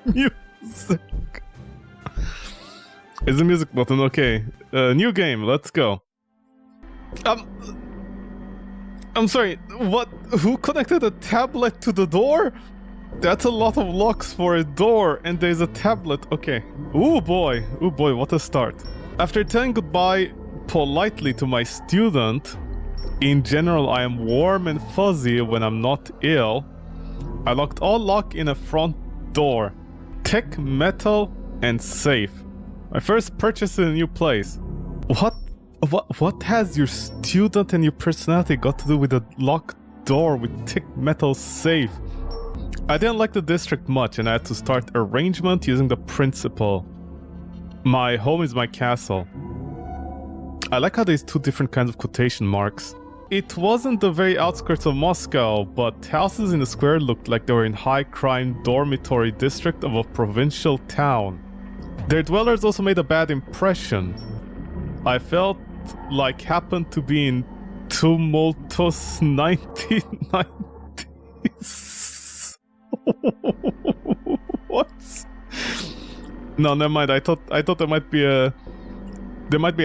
Music. Is the music button okay? New game, let's go. I'm sorry, what? Who connected a tablet to the door? That's a lot of locks for a door, and there's a tablet. Okay. Ooh boy, what a start. After telling goodbye politely to my student, in general I am warm and fuzzy when I'm not ill, I locked all lock in a front door. Tech, metal, and safe. My first purchase in a new place. What has your student and your personality got to do with a locked door with thick metal safe? I didn't like the district much and I had to start arrangement using the principle. My home is my castle. I like how there's two different kinds of quotation marks. It wasn't the very outskirts of Moscow, but houses in the square looked like they were in high crime dormitory district of a provincial town. Their dwellers also made a bad impression. I felt like happened to be in tumultuous 1990s. What? No, never mind. I thought there might be a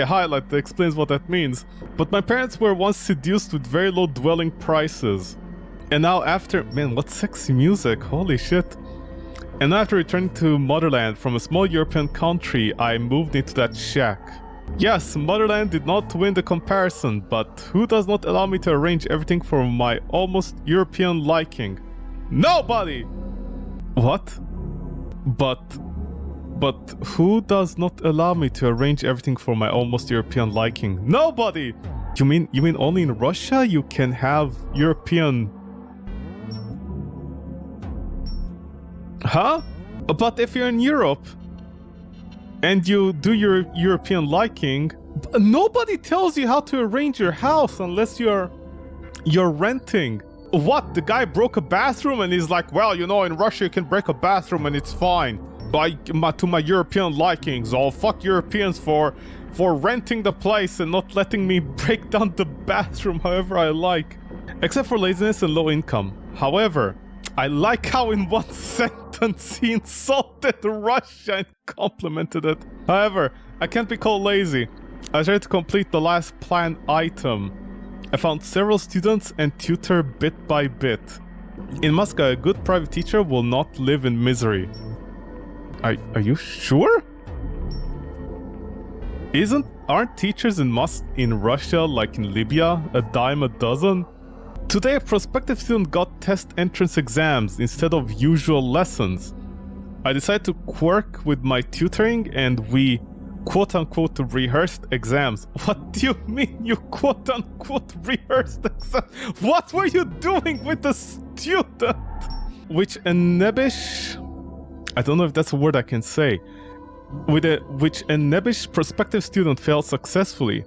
highlight that explains what that means. But my parents were once seduced with very low dwelling prices. And now after... Man, what sexy music. Holy shit. And after returning to Motherland from a small European country, I moved into that shack. Yes, Motherland did not win the comparison, but who does not allow me to arrange everything for my almost European liking? Nobody! What? But who does not allow me to arrange everything for my almost European liking? Nobody! You mean only in Russia you can have European... Huh? But if you're in Europe and you do your European liking, nobody tells you how to arrange your house unless you're renting. What? The guy broke a bathroom and he's like, well, you know, in Russia you can break a bathroom and it's fine. To my European likings. I'll fuck Europeans for renting the place and not letting me break down the bathroom however I like. Except for laziness and low income. However, I like how in one sentence he insulted Russia and complimented it. However, I can't be called lazy. I tried to complete the last planned item. I found several students and tutor bit by bit. In Moscow, a good private teacher will not live in misery. Are you sure? Aren't teachers in Russia like in Libya a dime a dozen? Today a prospective student got test entrance exams instead of usual lessons. I decided to quirk with my tutoring and we quote-unquote rehearsed exams. What do you mean you quote-unquote rehearsed exams? What were you doing with the student? Which a nebbish... I don't know if that's a word I can say. Which a nebbish prospective student failed successfully.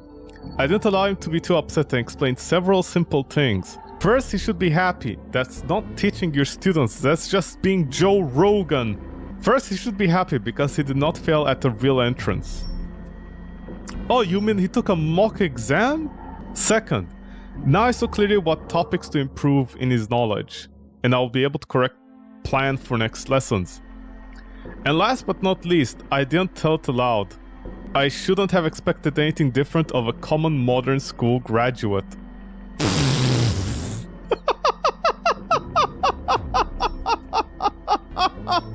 I didn't allow him to be too upset and explained several simple things. First, he should be happy. That's not teaching your students, that's just being Joe Rogan. First, he should be happy because he did not fail at the real entrance. Oh, you mean he took a mock exam? Second, now I saw clearly what topics to improve in his knowledge, and I will be able to plan for next lessons. And last but not least, I didn't tell it aloud. I shouldn't have expected anything different of a common modern school graduate.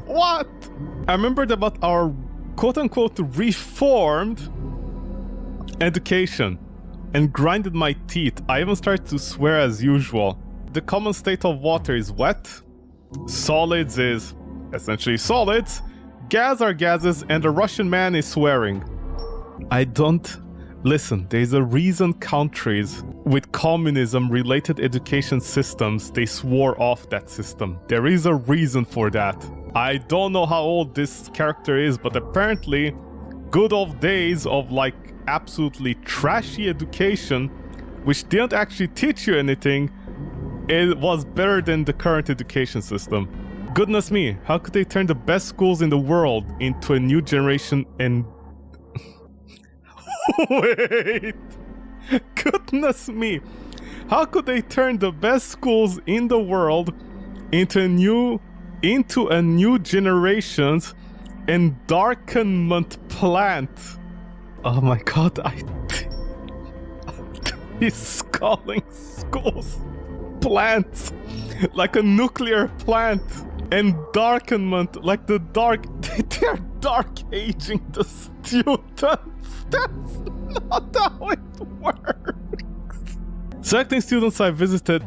What? I remembered about our quote-unquote reformed education and grinded my teeth. I even started to swear as usual. The common state of water is wet, solids is essentially solids, gas are gases, and a Russian man is swearing. I don't... Listen, there's a reason countries with communism-related education systems, they swore off that system. There is a reason for that. I don't know how old this character is, but apparently good old days of like absolutely trashy education, which didn't actually teach you anything, it was better than the current education system. Goodness me, how could they turn the best schools in the world into a new generation and... Wait! Goodness me! How could they turn the best schools in the world into a new into a new generation's endarkenment plant. Oh my god, he's calling schools plants like a nuclear plant. Endarkenment, like the dark. They're dark aging the students. That's not how it works. Selecting students, I visited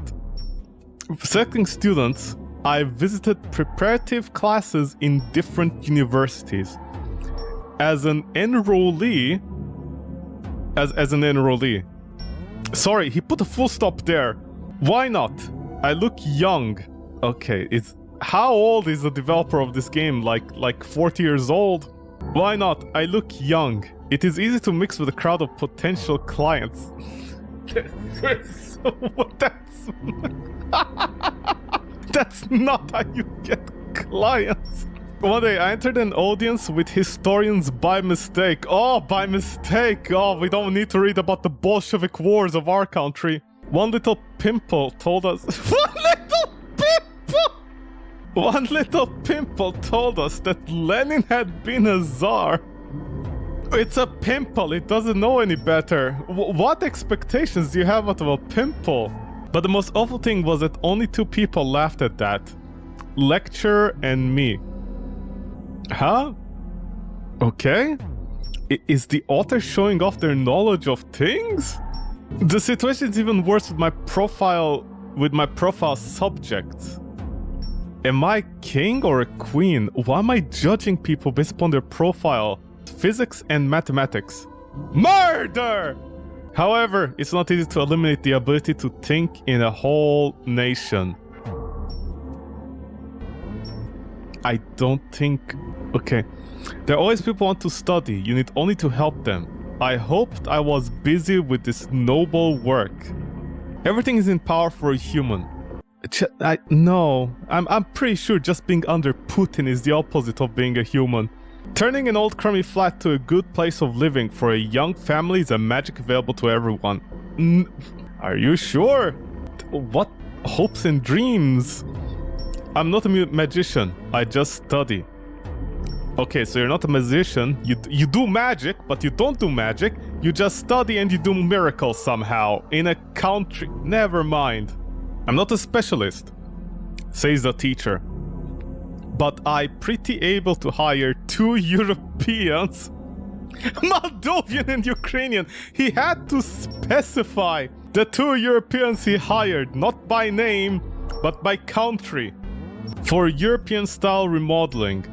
preparative classes in different universities. As an enrollee. Sorry, he put a full stop there. Why not? I look young. Okay, how old is the developer of this game? Like 40 years old? Why not? I look young. It is easy to mix with a crowd of potential clients. That's not how you get clients. One day I entered an audience with historians by mistake. Oh, by mistake. Oh, we don't need to read about the Bolshevik wars of our country. One little pimple told us... One little pimple told us that Lenin had been a czar. It's a pimple, it doesn't know any better. What expectations do you have out of a pimple? But the most awful thing was that only 2 people laughed at that. Lecturer and me. Huh? Okay. Is the author showing off their knowledge of things? The situation is even worse with my profile subjects. Am I king or a queen? Why am I judging people based upon their profile? Physics and mathematics. Murder! However, it's not easy to eliminate the ability to think in a whole nation. I don't think... Okay. There are always people who want to study. You need only to help them. I hoped I was busy with this noble work. Everything is in power for a human. No. I'm pretty sure just being under Putin is the opposite of being a human. Turning an old crummy flat to a good place of living for a young family is a magic available to everyone. Are you sure? What hopes and dreams? I'm not a magician. I just study. Okay, so you're not a magician. You do magic, but you don't do magic. You just study and you do miracles somehow. In a country... Never mind. I'm not a specialist, says the teacher. But I'm pretty able to hire 2 Europeans. Moldovan and Ukrainian. He had to specify the 2 Europeans he hired, not by name, but by country. For European-style remodeling.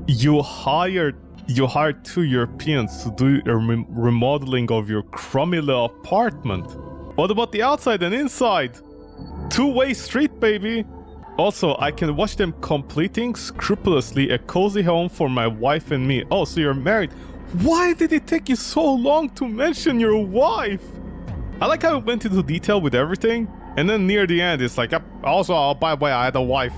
You hired 2 Europeans to do a remodeling of your crummy little apartment. What about the outside and inside? 2-way street, baby. Also, I can watch them completing scrupulously a cozy home for my wife and me. Oh, so you're married. Why did it take you so long to mention your wife? I like how it went into detail with everything. And then near the end, it's like, also, by the way, I had a wife.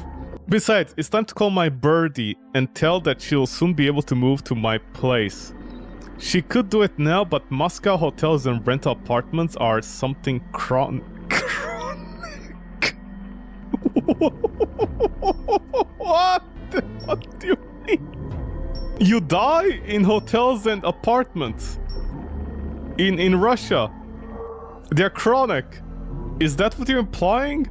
Besides, it's time to call my birdie and tell that she'll soon be able to move to my place. She could do it now, but Moscow hotels and rental apartments are something chronic. What? What do you mean? You die in hotels and apartments. In Russia. They're chronic. Is that what you're implying?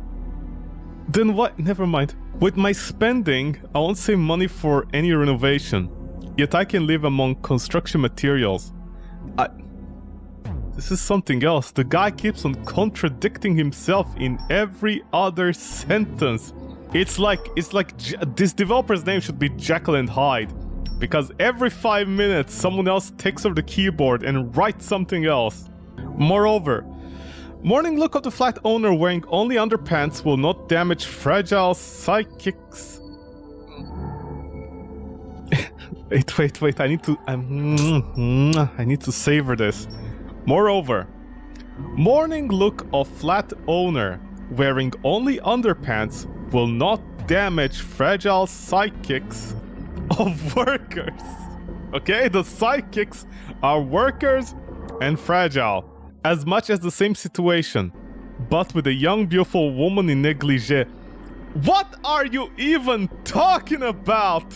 Then what? Never mind. With my spending, I won't save money for any renovation. Yet I can live among construction materials. This is something else. The guy keeps on contradicting himself in every other sentence. It's like this developer's name should be Jekyll and Hyde. Because every 5 minutes, someone else takes over the keyboard and writes something else. Moreover, morning look of the flat owner wearing only underpants will not damage fragile psychics. Wait, I need to savor this. Moreover, morning look of flat owner wearing only underpants will not damage fragile psychics of workers. Okay, the psychics are workers and fragile. As much as the same situation, but with a young beautiful woman in negligee. What are you even talking about?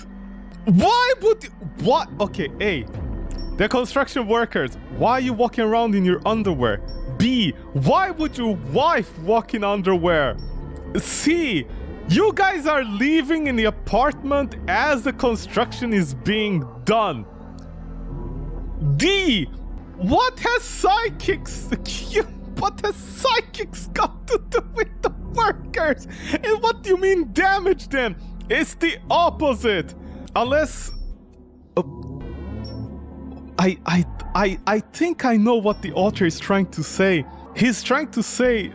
Why would you... What? Okay, A. They're construction workers. Why are you walking around in your underwear? B. Why would your wife walk in underwear? C. You guys are living in the apartment as the construction is being done. D. What has psychics... What has psychics got to do with the workers? And what do you mean damage them? It's the opposite. Unless... I think I know what the author is trying to say. He's trying to say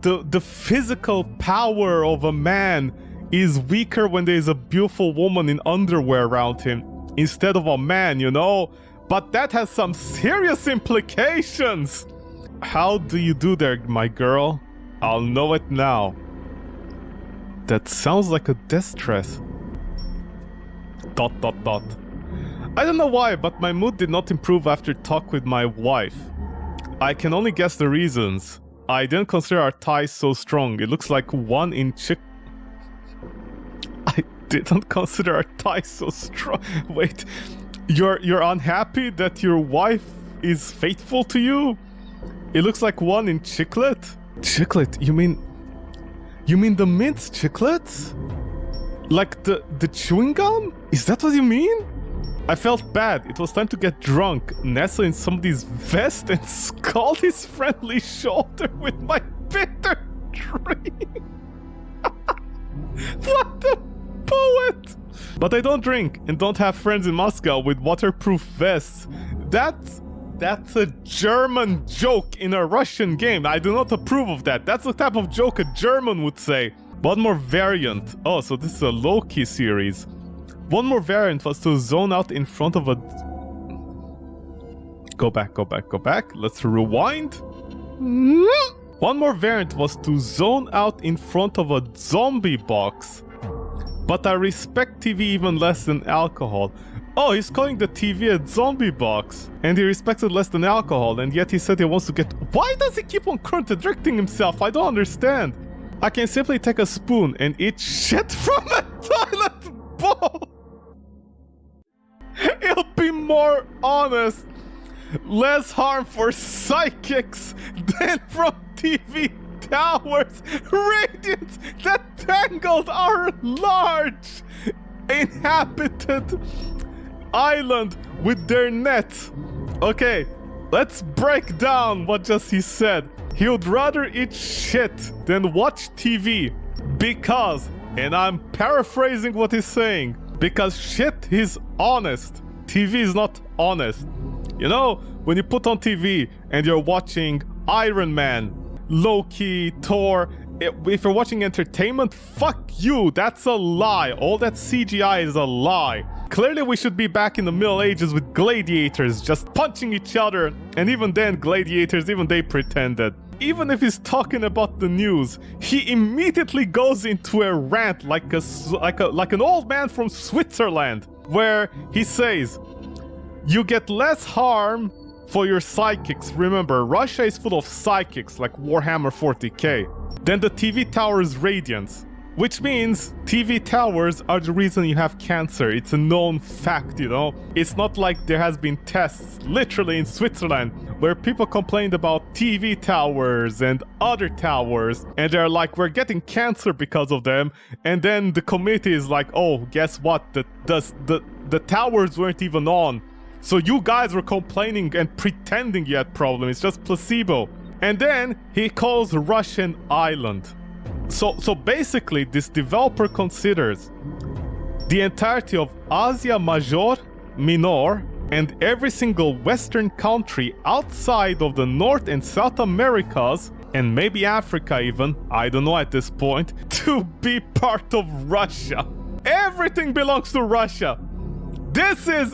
the physical power of a man is weaker when there is a beautiful woman in underwear around him instead of a man, you know? But that has some serious implications. How do you do there, my girl? I'll know it now. That sounds like a distress. ... I don't know why, but my mood did not improve after talk with my wife. I can only guess the reasons. I didn't consider our ties so strong. It looks like one in I didn't consider our ties so strong. Wait, you're unhappy that your wife is faithful to you? It looks like one in chiclet? Chiclet? You mean the mint chiclets? Like the chewing gum? Is that what you mean? I felt bad. It was time to get drunk, nestle in somebody's vest and scald his friendly shoulder with my bitter drink. What a poet! But I don't drink and don't have friends in Moscow with waterproof vests. That's a German joke in a Russian game. I do not approve of that. That's the type of joke a German would say. One more variant. Oh, so this is a Loki series. One more variant was to zone out in front of a... Go back. Let's rewind. One more variant was to zone out in front of a zombie box. But I respect TV even less than alcohol. Oh, he's calling the TV a zombie box. And he respects it less than alcohol, and yet he said he wants to get... Why does he keep on contradicting himself? I don't understand. I can simply take a spoon and eat shit from a toilet bowl. It'll be more honest. Less harm for psychics than from TV towers. Radiants that tangled our large inhabited island with their net. Okay, let's break down what just he said. He would rather eat shit than watch TV because, and I'm paraphrasing what he's saying, because shit is honest. TV is not honest. You know, when you put on TV and you're watching Iron Man, Loki, Thor, if you're watching entertainment, fuck you, that's a lie. All that CGI is a lie. Clearly we should be back in the Middle Ages with gladiators just punching each other, and even then gladiators, even they pretended. Even if he's talking about the news, he immediately goes into a rant like an old man from Switzerland, where he says, you get less harm for your psychics. Remember, Russia is full of psychics like Warhammer 40k. Then the TV towers radiance, which means TV towers are the reason you have cancer. It's a known fact, you know? It's not like there has been tests literally in Switzerland where people complained about TV towers and other towers, and they're like, we're getting cancer because of them, and then the committee is like, oh, guess what? The towers weren't even on. So you guys were complaining and pretending you had problem. It's just placebo. And then he calls Russian island. So basically, this developer considers the entirety of Asia Minor, and every single Western country outside of the North and South Americas, and maybe Africa even, I don't know at this point, to be part of Russia. Everything belongs to Russia. This is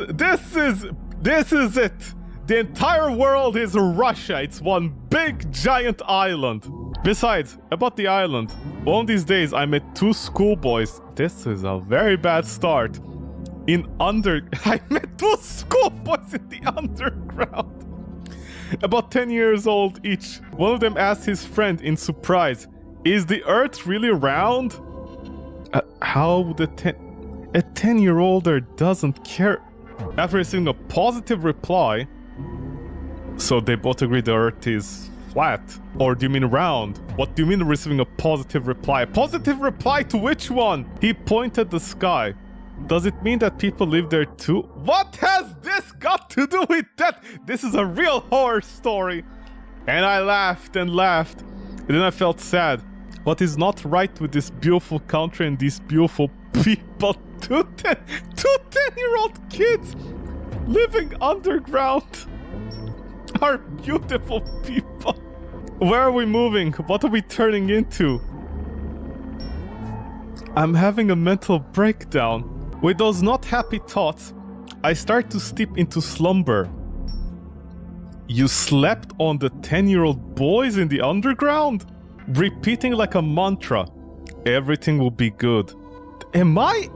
it. The entire world is Russia. It's one big giant island. Besides, about the island, one of these days I met two schoolboys. This is a very bad start. I met two schoolboys in the underground. About 10 years old each. One of them asked his friend in surprise, is the earth really round? How would a 10-year-older doesn't care? After receiving a positive reply, so they both agree the Earth is flat. Or do you mean round? What do you mean receiving a positive reply? Positive reply to which one? He pointed the sky. Does it mean that people live there too? What has this got to do with that? This is a real horror story. And I laughed and laughed. And then I felt sad. What is not right with this beautiful country and these beautiful people? Two 10-year-old kids living underground are beautiful people. Where are we moving? What are we turning into? I'm having a mental breakdown. With those not happy thoughts, I start to slip into slumber. You slept on the 10-year-old boys in the underground? Repeating like a mantra, everything will be good. Am I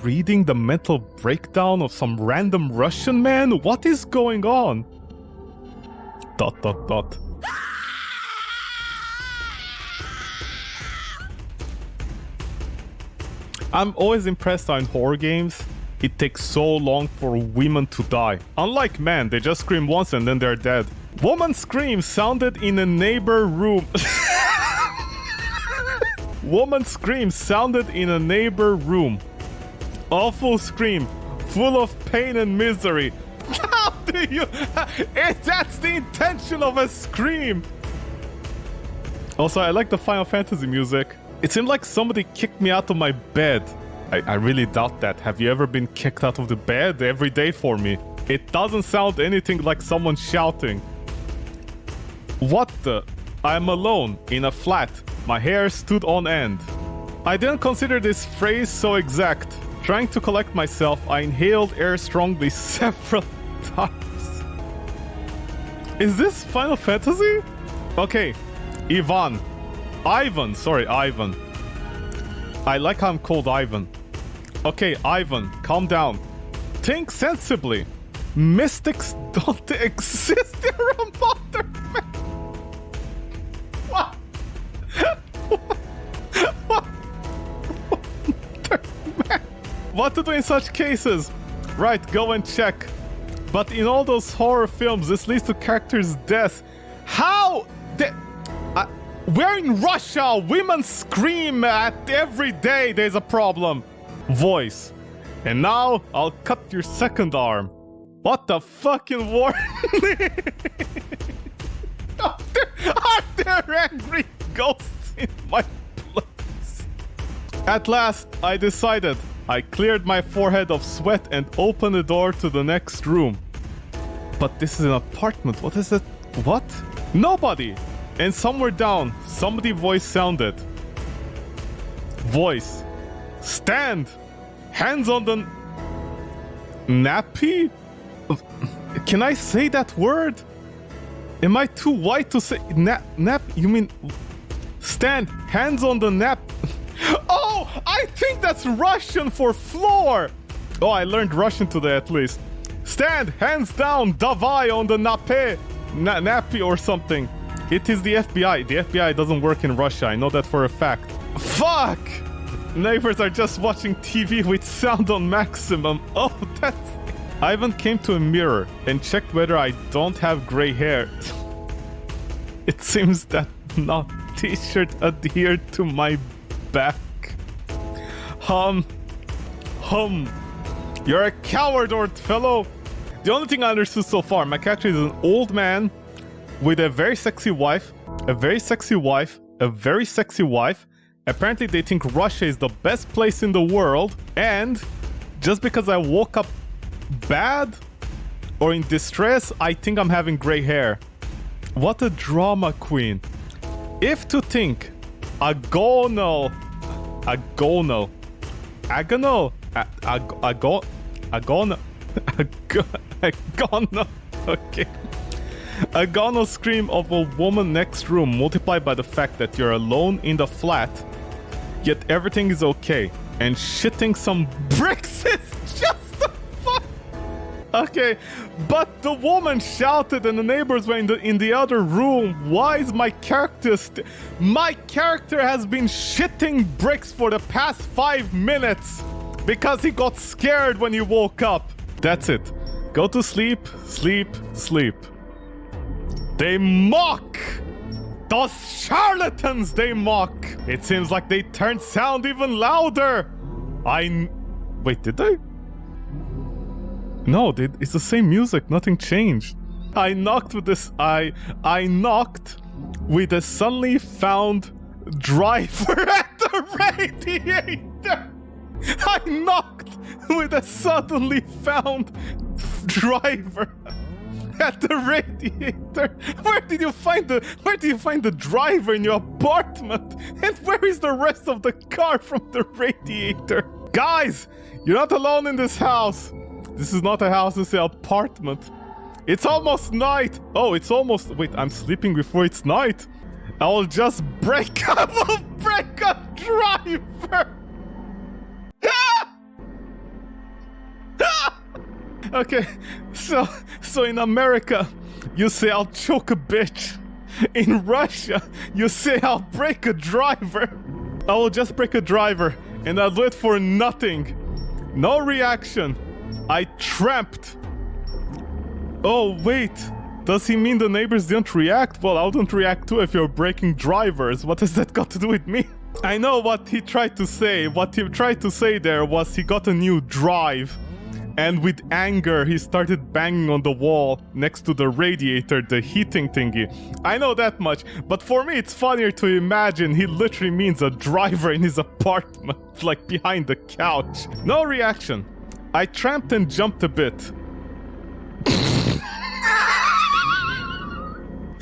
reading the mental breakdown of some random Russian man? What is going on? ... I'm always impressed how in horror games, it takes so long for women to die. Unlike men, they just scream once and then they're dead. Woman scream sounded in a neighbor room. Woman scream sounded in a neighbor room. Awful scream, full of pain and misery. How do you... That's the intention of a scream! Also, I like the Final Fantasy music. It seemed like somebody kicked me out of my bed. I really doubt that. Have you ever been kicked out of the bed? Every day for me. It doesn't sound anything like someone shouting. What the... I'm alone, in a flat. My hair stood on end. I didn't consider this phrase so exact. Trying to collect myself, I inhaled air strongly several times. Is this Final Fantasy? Okay, Ivan. Sorry, Ivan. I like how I'm called Ivan. Okay, Ivan, calm down. Think sensibly. Mystics don't exist, they're a mother man. What? What to do in such cases? Right, go and check. But in all those horror films, this leads to characters' death. How? We're in Russia. Women scream at every day. There's a problem. Voice. And now I'll cut your second arm. What the fucking war? Are there angry ghosts in my place? At last, I decided. I cleared my forehead of sweat and opened the door to the next room. But this is an apartment. What is it? What? Nobody! And somewhere down, somebody's voice sounded. Voice. Stand! Hands on the... Nappy? Can I say that word? Am I too white to say... Nap? You mean... Stand! Hands on the nap... Oh! I think that's Russian for floor! Oh, I learned Russian today at least. Stand! Hands down! Davai on the nape! Nappy or something. It is the FBI. The FBI doesn't work in Russia. I know that for a fact. Fuck! Neighbors are just watching TV with sound on maximum. Oh, that's... Ivan came to a mirror and checked whether I don't have gray hair. It seems that not t-shirt adhered to my back. You're a coward, old fellow. The only thing I understood so far, my character is an old man with a very sexy wife, Apparently they think Russia is the best place in the world, and just because I woke up bad or in distress, I think I'm having gray hair. What a drama queen. If to think agonal, okay. A gonal scream of a woman next room multiplied by the fact that you're alone in the flat, yet everything is okay, and shitting some bricks is just a fuck. Okay, but the woman shouted and the neighbors were in the other room. Why is my character my character has been shitting bricks for the past 5 minutes because he got scared when he woke up. That's it. Go to sleep, sleep, sleep. They mock! Those charlatans, they mock! It seems like they turned sound even louder! Wait, did they? No, it's the same music, nothing changed. I knocked with this... I knocked with a suddenly found driver at the radiator! I knocked with a suddenly found driver at the radiator. Where did you find the driver in your apartment? And where is the rest of the car from the radiator? Guys, you're not alone in this house. This is not a house, it's an apartment. It's almost night. Oh, it's almost... Wait, I'm sleeping before it's night. I will just break a driver. Okay, so in America, you say I'll choke a bitch. In Russia, you say I'll break a driver. I will just break a driver, and I'll do it for nothing. No reaction. I tramped. Oh, wait. Does he mean the neighbors didn't react? Well, I don't react too if you're breaking drivers. What has that got to do with me? I know what he tried to say. What he tried to say there was he got a new drive. And with anger, he started banging on the wall next to the radiator, the heating thingy. I know that much, but for me it's funnier to imagine he literally means a driver in his apartment, like behind the couch. No reaction. I tramped and jumped a bit.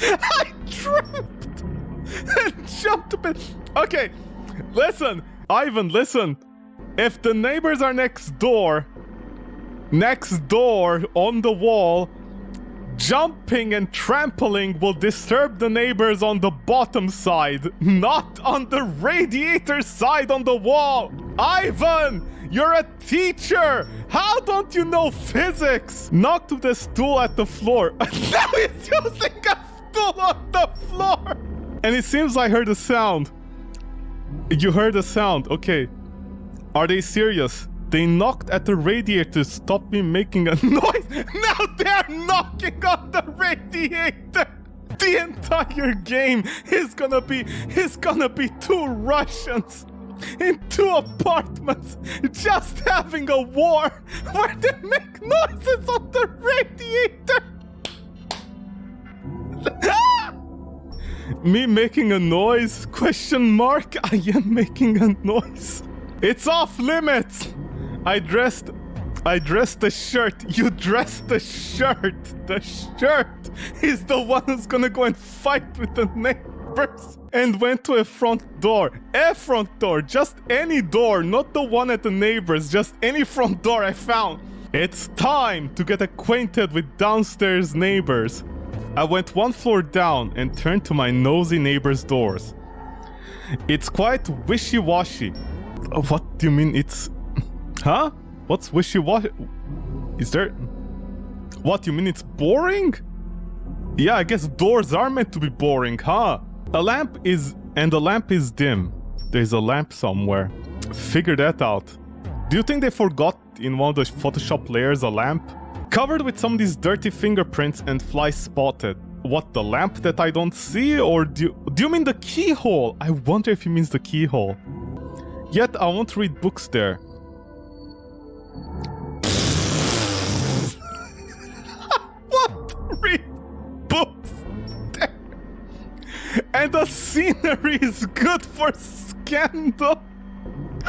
I tramped and jumped a bit. Okay, listen, Ivan, listen. If the neighbors are next door on the wall, jumping and trampling will disturb the neighbors on the bottom side, not on the radiator side on the wall. Ivan, you're a teacher. How don't you know physics? Knocked with a stool at the floor. Now he's using a stool on the floor. And it seems I heard a sound. You heard a sound. Okay. Are they serious? They knocked at the radiator to stop me making a noise. Now they're knocking on the radiator. The entire game is gonna be two Russians in two apartments just having a war where they make noises on the radiator. Me making a noise? Question mark? I am making a noise. It's off limits. I dressed the shirt. You dressed the shirt. The shirt is the one who's gonna go and fight with the neighbors. And went to a front door. A front door. Just any door. Not the one at the neighbors. Just any front door I found. It's time to get acquainted with downstairs neighbors. I went one floor down and turned to my nosy neighbors' doors. It's quite wishy-washy. What do you mean it's... Huh? What's wishy-washy? Is there... What, you mean it's boring? Yeah, I guess doors are meant to be boring, huh? A lamp is... And the lamp is dim. There's a lamp somewhere. Figure that out. Do you think they forgot in one of the Photoshop layers a lamp? Covered with some of these dirty fingerprints and flies spotted. What, the lamp that I don't see? Or do you mean the keyhole? I wonder if he means the keyhole. Yet I won't read books there. What? Read books there? And the scenery is good for scandal?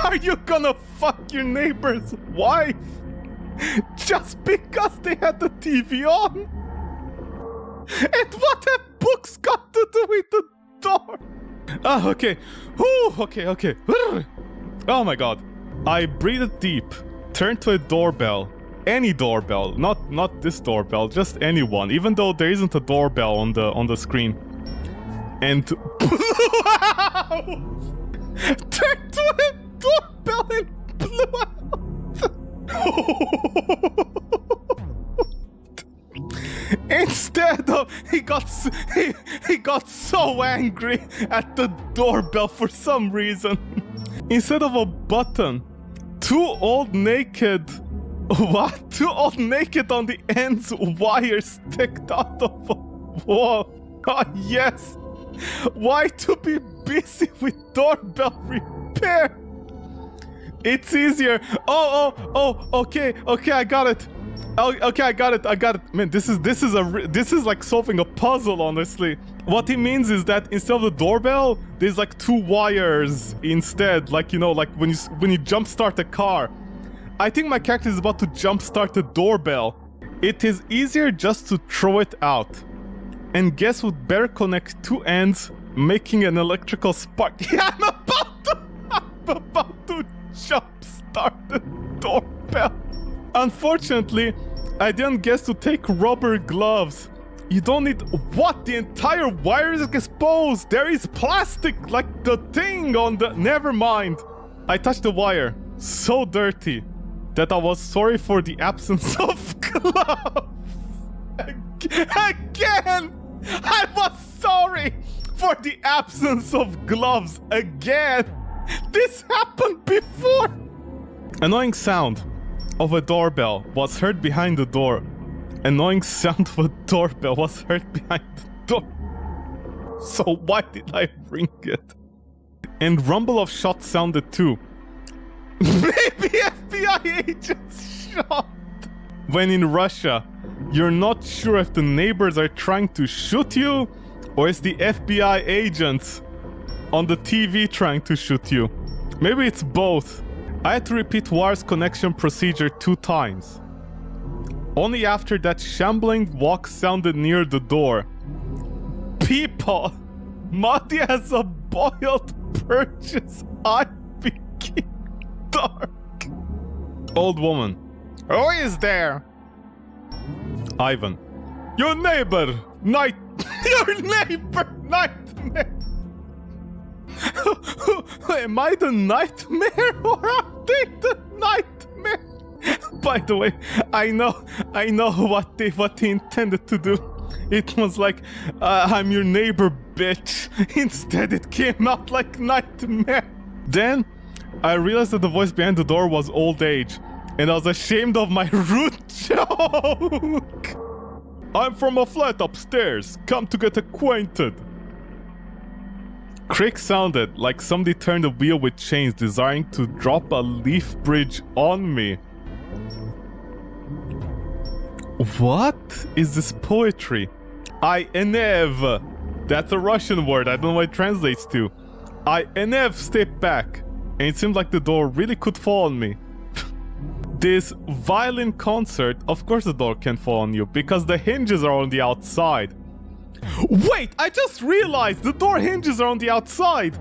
Are you gonna fuck your neighbor's wife? Just because they had the TV on? And what have books got to do with the door? Oh, okay. Ooh, okay. Oh my god. I breathed deep, turned to a doorbell. Any doorbell, not this doorbell, just any one, even though there isn't a doorbell on the screen. And blew out! Turned to a doorbell and blew out! Instead of he got so angry at the doorbell for some reason. Instead of a button, two old naked on the ends wires sticked out of a wall. Oh yes. Why to be busy with doorbell repair? It's easier. Okay, I got it. Okay, I got it. Man, this is like solving a puzzle, honestly. What he means is that instead of the doorbell, there's like two wires instead. Like, you know, like when you jumpstart a car. I think my character is about to jumpstart the doorbell. It is easier just to throw it out. And guess would better connect two ends, making an electrical spark. Yeah, I'm about to jumpstart the doorbell. Unfortunately, I didn't guess to take rubber gloves. You don't need... What? The entire wire is exposed! There is plastic, like the thing on the... Never mind. I touched the wire. So dirty that I was sorry for the absence of gloves. Again! I was sorry for the absence of gloves again! This happened before! Annoying sound of a doorbell was heard behind the door. Annoying sound of a doorbell was heard behind the door. So why did I ring it? And rumble of shots sounded too. Maybe FBI agents shot! When in Russia, you're not sure if the neighbors are trying to shoot you or it's the FBI agents on the TV trying to shoot you. Maybe it's both. I had to repeat wire's connection procedure 2 times. Only after that shambling walk sounded near the door. People! Muddy as a boiled purchase. I became dark. Old woman. Who is there? Ivan. Your neighbor! Your neighbor! Nightmare! Am I the nightmare or are they the nightmare? By the way, I know what they intended to do. It was like, I'm your neighbor, bitch. Instead, it came out like nightmare. Then, I realized that the voice behind the door was old age, and I was ashamed of my rude joke. I'm from a flat upstairs. Come to get acquainted. Creak sounded like somebody turned a wheel with chains, desiring to drop a leaf bridge on me. What is this poetry? I-enev. That's a Russian word. I don't know what it translates to. I-enev stepped back, and it seemed like the door really could fall on me. This violin concert, of course the door can fall on you, because the hinges are on the outside. Wait, I just realized the door hinges are on the outside.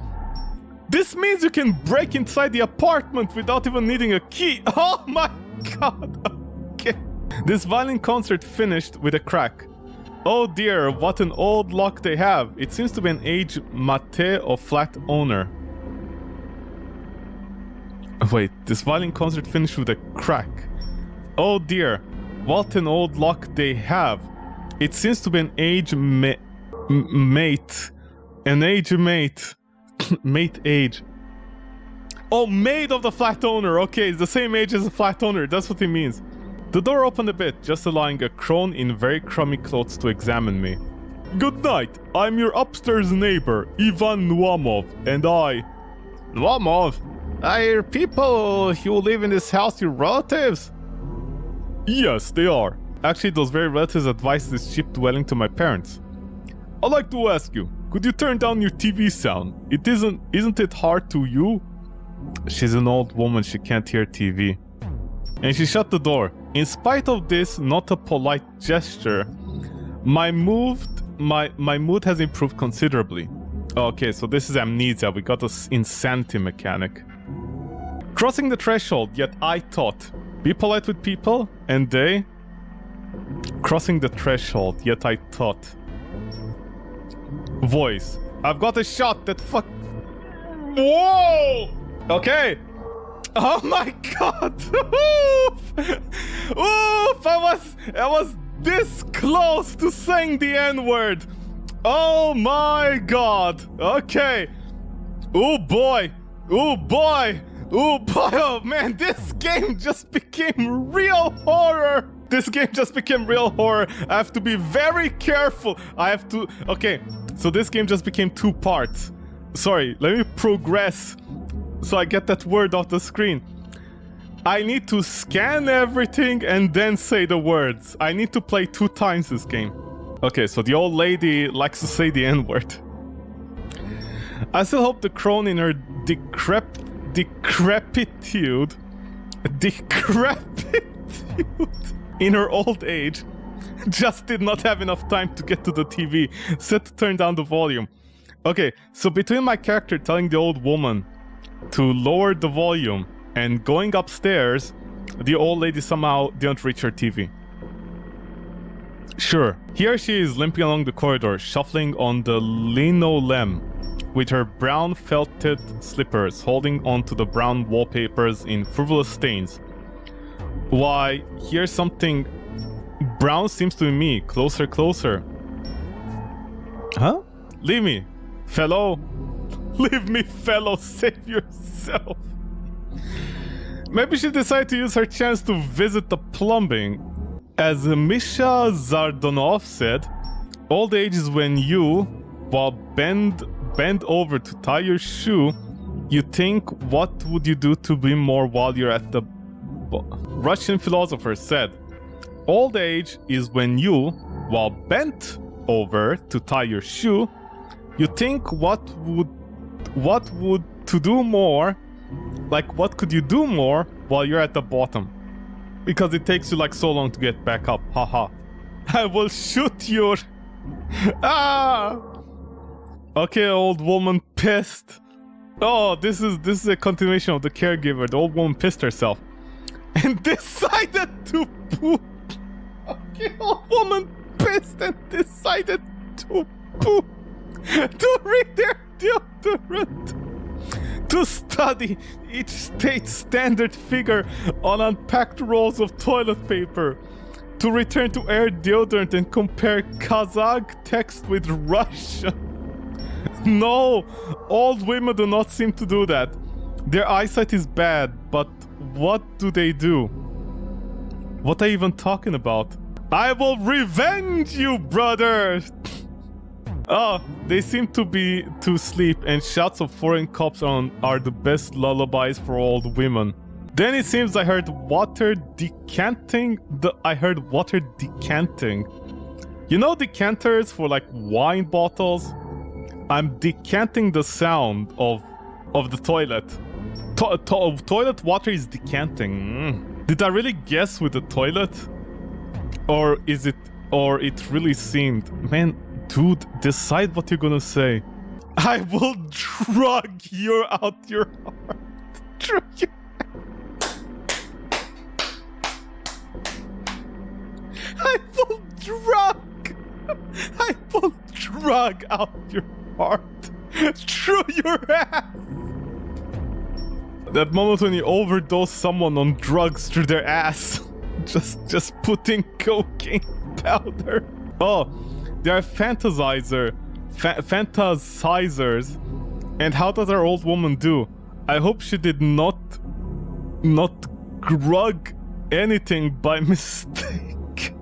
This means you can break inside the apartment without even needing a key. Oh my god. Okay. This violin concert finished with a crack. Oh dear, what an old lock they have. It seems to be an aged mate or flat owner. Wait, this violin concert finished with a crack. Oh dear, what an old lock they have. It seems to be an age mate. An age mate. Mate age. Oh, maid of the flat owner. Okay, it's the same age as the flat owner. That's what it means. The door opened a bit, just allowing a crone in very crummy clothes to examine me. Good night. I'm your upstairs neighbor, Ivan Nuamov, and I... Nuamov? Are your people who live in this house your relatives? Yes, they are. Actually, those very relatives advised this cheap dwelling to my parents. I'd like to ask you, could you turn down your TV sound? Isn't it hard to you? She's an old woman, she can't hear TV. And she shut the door. In spite of this, not a polite gesture, my mood has improved considerably. Okay, so this is amnesia, we got this insanity mechanic. Crossing the threshold, yet I thought, be polite with people, and they... Crossing the threshold, yet I thought. Voice. I've got a shot that fuck... Whoa! Okay. Oh my god! Oof! Oof! I was this close to saying the N-word. Oh my god. Okay. Oh boy. Oh boy. Oh boy. Oh man, this game just became real horror. This game just became real horror. I have to be very careful. I have to... Okay, so this game just became 2 parts. Sorry, let me progress so I get that word off the screen. I need to scan everything and then say the words. I need to play 2 times this game. Okay, so the old lady likes to say the N-word. I still hope the crone in her decrepitude in her old age just did not have enough time to get to the TV, set to turn down the volume. Okay, so between my character telling the old woman to lower the volume and going upstairs, the old lady somehow didn't reach her TV. Sure, here she is limping along the corridor, shuffling on the linoleum with her brown felted slippers, holding onto the brown wallpapers in frivolous stains. Why, here's something brown seems to be me. Closer, closer. Huh? Leave me, fellow. Leave me, fellow. Save yourself. Maybe she decided to use her chance to visit the plumbing. As Misha Zardonov said, old age is when you, while bend over to tie your shoe, you think, what would you do to be more while you're at the... Russian philosopher said, old age is when you, while bent over to tie your shoe, you think what to do more, like what could you do more while you're at the bottom, because it takes you like so long to get back up. Haha. I will shoot you. Ah. Okay, old woman pissed. Oh, this is a continuation of the caregiver. The old woman pissed herself and decided to poop. Okay, old woman pissed and decided to poop. To read their deodorant. To study each state's standard figure on unpacked rolls of toilet paper. To return to air deodorant and compare Kazakh text with Russian. No, old women do not seem to do that. Their eyesight is bad, but what do they do? What are you even talking about? I will revenge you, brother! Oh, they seem to be to sleep, and shots of foreign cops are the best lullabies for old women. Then it seems I heard water decanting. I heard water decanting. You know decanters for like wine bottles? I'm decanting the sound of the toilet. Toilet water is decanting. Did I really guess with the toilet? Or it really seemed? Man, dude, decide what you're gonna say. I will drug you out your heart. Drug you. I will drug out your heart through your ass. That moment when you overdose someone on drugs through their ass. just putting cocaine powder. Oh, they are fantasizers. And how does our old woman do? I hope she did not grug anything by mistake.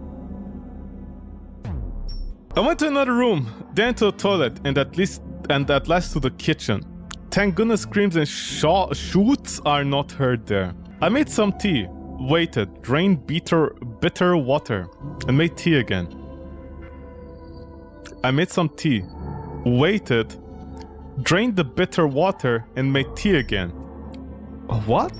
I went to another room, then to the toilet, and at last to the kitchen. Thank goodness screams and shoots are not heard there. I made some tea, waited, drained bitter water, and made tea again. I made some tea, waited, drained the bitter water, and made tea again. What?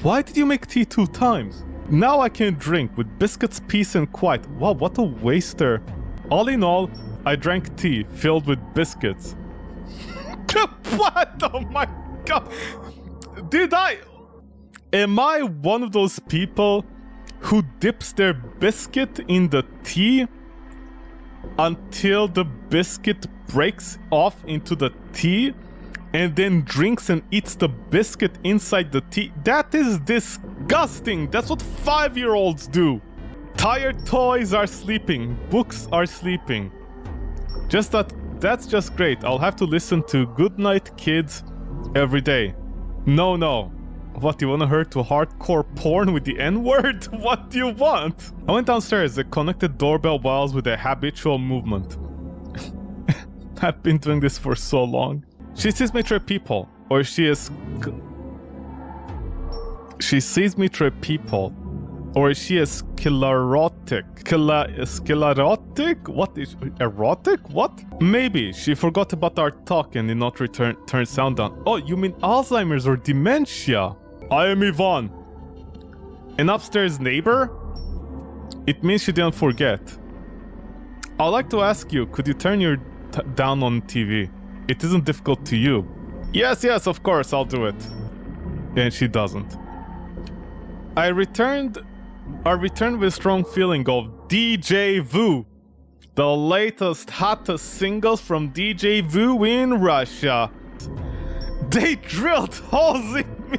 Why did you make tea 2 times? Now I can drink with biscuits, peace, and quiet. Wow, what a waster. All in all, I drank tea filled with biscuits. What? Oh my god. Am I one of those people who dips their biscuit in the tea until the biscuit breaks off into the tea and then drinks and eats the biscuit inside the tea? That is disgusting. That's what 5-year-olds do. Tired toys are sleeping. Books are sleeping. That's just great. I'll have to listen to Goodnight Kids every day. No. What, you wanna hurt to hardcore porn with the N-word? What do you want? I went downstairs. The connected doorbell whiles with a habitual movement. I've been doing this for so long. She sees me through people. Or she sees me through people. Or is she a sclerotic? Sclerotic? What is erotic? What? Maybe she forgot about our talk and did not turn sound down. Oh, you mean Alzheimer's or dementia? I am Ivan. An upstairs neighbor? It means she didn't forget. I'd like to ask you, could you turn your down on TV? It isn't difficult to you. Yes, of course, I'll do it. And she doesn't. I returned with a strong feeling of DJ Vu. The latest, hottest singles from DJ Vu in Russia. They drilled holes in me.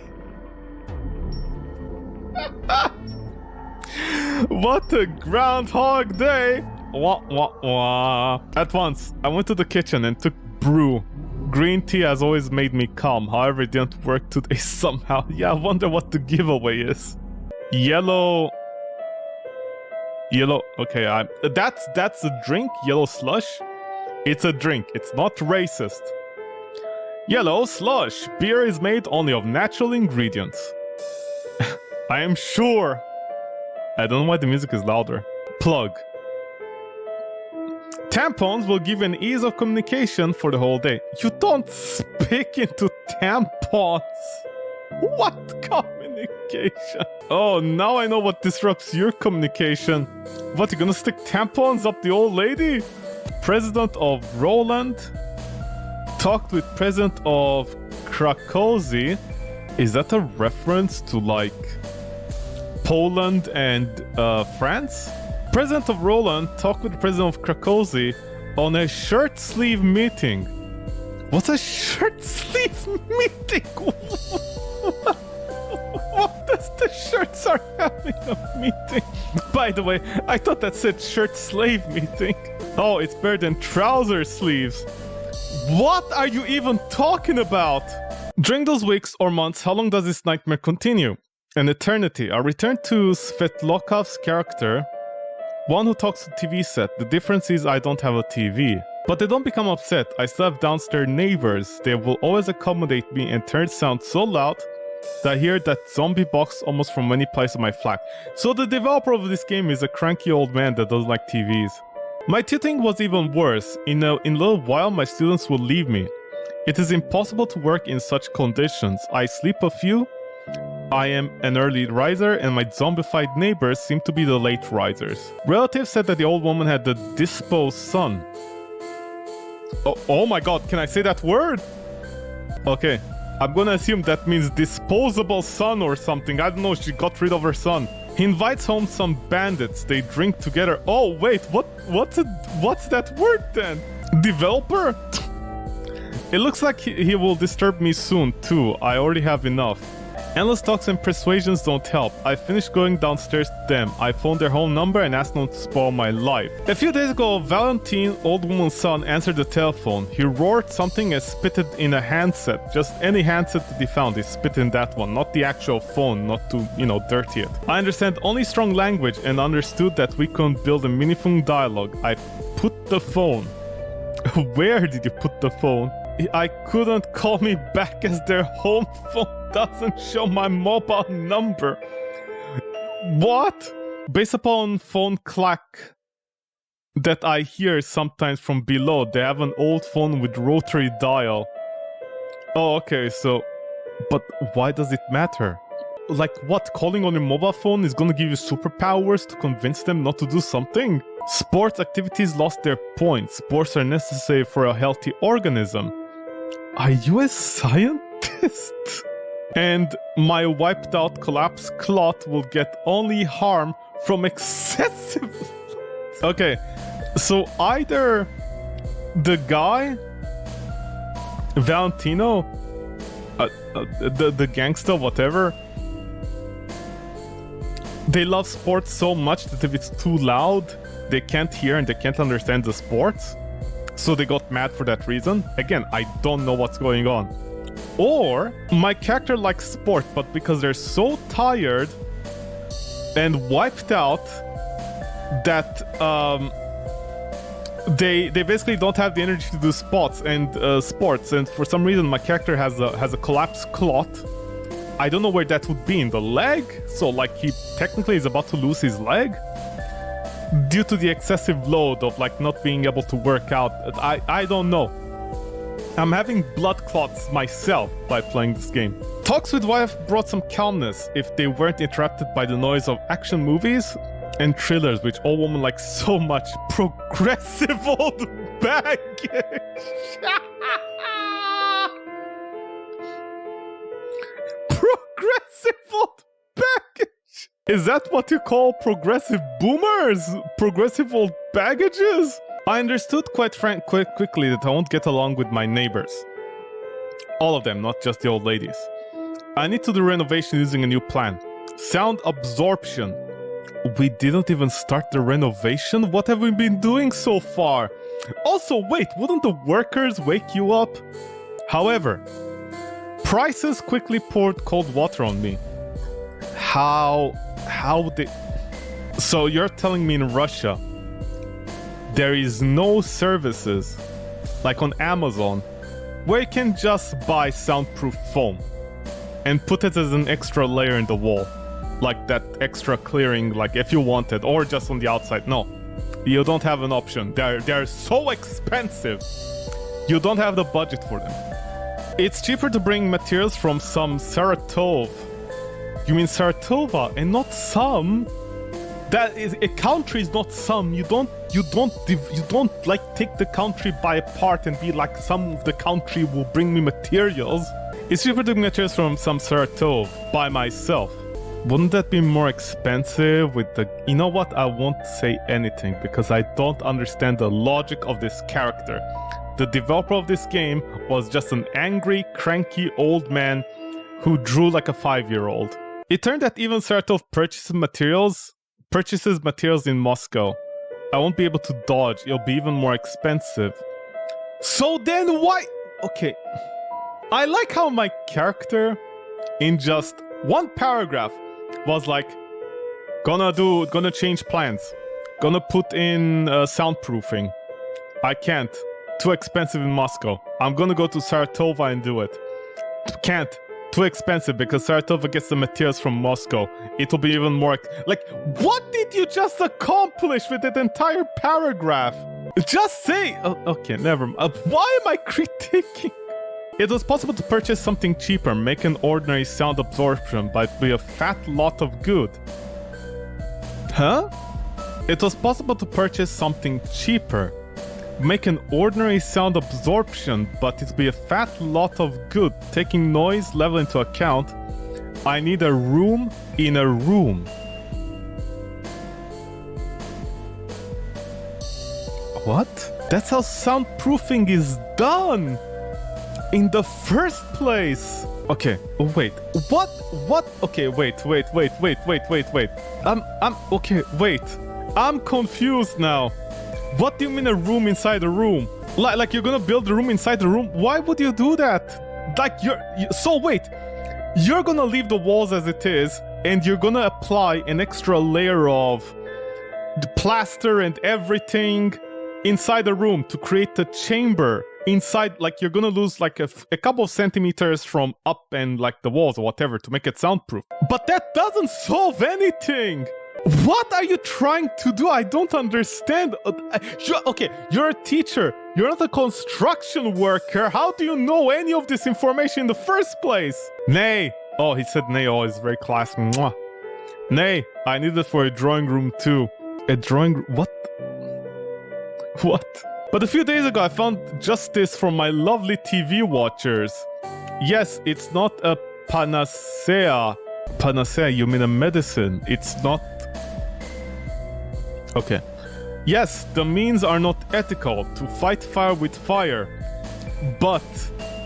What a Groundhog Day. Wah, wah, wah. At once, I went to the kitchen and took brew. Green tea has always made me calm. However, it didn't work today somehow. Yeah, I wonder what the giveaway is. Yellow. Okay, that's a drink. Yellow slush. It's a drink. It's not racist. Yellow slush. Beer is made only of natural ingredients. I am sure. I don't know why the music is louder. Plug. Tampons will give an ease of communication for the whole day. You don't speak into tampons. What communication? Oh, now I know what disrupts your communication. What, you gonna stick tampons up the old lady? President of Roland talked with President of Krakozy. Is that a reference to like Poland and France? President of Roland talked with the President of Krakozy on a shirt sleeve meeting. What's a shirt sleeve meeting? What does the shirts are having a meeting? By the way, I thought that said shirt slave meeting. Oh, it's better than trouser sleeves. What are you even talking about? During those weeks or months, how long does this nightmare continue? An eternity. I return to Svetlokov's character, one who talks to TV set. The difference is I don't have a TV. But they don't become upset. I still have downstairs neighbors. They will always accommodate me and turn sound so loud that I hear that zombie box almost from any place on my flat. So the developer of this game is a cranky old man that doesn't like TVs. My tutoring was even worse. In a little while, my students will leave me. It is impossible to work in such conditions. I sleep a few. I am an early riser, and my zombified neighbors seem to be the late risers. Relatives said that the old woman had the disposed son. Oh my god, can I say that word? Okay, I'm gonna assume that means disposable son or something. I don't know, she got rid of her son. He invites home some bandits. They drink together. Oh wait, what's that word then? Developer? It looks like he will disturb me soon too. I already have enough. Endless talks and persuasions don't help. I finished going downstairs to them. I phoned their home number and asked them to spoil my life. A few days ago, Valentine, old woman's son, answered the telephone. He roared something and spit it in a handset. Just any handset that he found, he spit in that one, not the actual phone, not to, dirty it. I understand only strong language and understood that we couldn't build a meaningful dialogue. I put the phone. Where did you put the phone? I couldn't call me back as their home phone doesn't show my mobile number. What? Based upon phone clack that I hear sometimes from below, they have an old phone with rotary dial. Oh, okay, so... But why does it matter? Like what? Calling on your mobile phone is gonna give you superpowers to convince them not to do something? Sports activities lost their point. Sports are necessary for a healthy organism. Are you a scientist? And my wiped out collapsed cloth will get only harm from excessive... Okay, so either the guy, Valentino, the gangster, whatever, They love sports so much that if it's too loud, they can't hear and they can't understand the sports. So they got mad for that reason. Again, I don't know what's going on. Or my character likes sport, but because they're so tired and wiped out that they basically don't have the energy to do sports, and for some reason my character has a collapsed clot. I don't know where that would be, in the leg, so like he technically is about to lose his leg due to the excessive load of like not being able to work out. I don't know. I'm having blood clots myself by playing this game. Talks with wife brought some calmness if they weren't interrupted by the noise of action movies and thrillers, which all women like so much. Progressive old baggage. Progressive old baggage. Is that what you call progressive boomers? Progressive old baggages? I understood quite quickly that I won't get along with my neighbors. All of them, not just the old ladies. I need to do renovation using a new plan. Sound absorption. We didn't even start the renovation? What have we been doing so far? Also, wait, wouldn't the workers wake you up? However, prices quickly poured cold water on me. How they... So you're telling me in Russia there is no services like on Amazon where you can just buy soundproof foam and put it as an extra layer in the wall, like that extra clearing, like if you wanted, or just on the outside? No, you don't have an option. They're so expensive. You don't have the budget for them. It's cheaper to bring materials from some Saratov. You mean Saratova and not some? That is, a country is not some. You don't like take the country by apart and be like, some of the country will bring me materials. It's cheaper to bring materials from some Saratov by myself. Wouldn't that be more expensive with the... You know what? I won't say anything because I don't understand the logic of this character. The developer of this game was just an angry, cranky old man who drew like a 5-year-old. It turned out even Saratov purchases materials in Moscow. I won't be able to dodge. It'll be even more expensive. So then why... Okay. I like how my character, in just one paragraph, was like, gonna change plans. Gonna put in soundproofing. I can't. Too expensive in Moscow. I'm gonna go to Saratova and do it. Can't. Too expensive because Saratova gets the materials from Moscow. It'll be even more... Like, what did you just accomplish with that entire paragraph? Just say... Oh, okay, never mind. Why am I critiquing? It was possible to purchase something cheaper, make an ordinary sound absorption, but be a fat lot of good. Huh? It was possible to purchase something cheaper, make an ordinary sound absorption, but it'd be a fat lot of good. Taking noise level into account, I need a room in a room. What? That's how soundproofing is done in the first place. Okay, wait. What? Okay, wait. Okay, wait. I'm confused now. What do you mean a room inside a room? Like you're gonna build a room inside the room? Why would you do that? Like so wait, you're gonna leave the walls as it is and you're gonna apply an extra layer of the plaster and everything inside the room to create a chamber inside. Like you're gonna lose like a couple of centimeters from up and like the walls or whatever to make it soundproof. But that doesn't solve anything. What are you trying to do? I don't understand. Okay, you're a teacher. You're not a construction worker. How do you know any of this information in the first place? Nay. Oh, he said nay. Oh, it's very classy. Mwah. Nay, I need it for a drawing room too. A drawing... What? What? But a few days ago, I found justice from my lovely TV watchers. Yes, it's not a panacea. Panacea, you mean a medicine. It's not... Okay. Yes, the means are not ethical to fight fire with fire. But...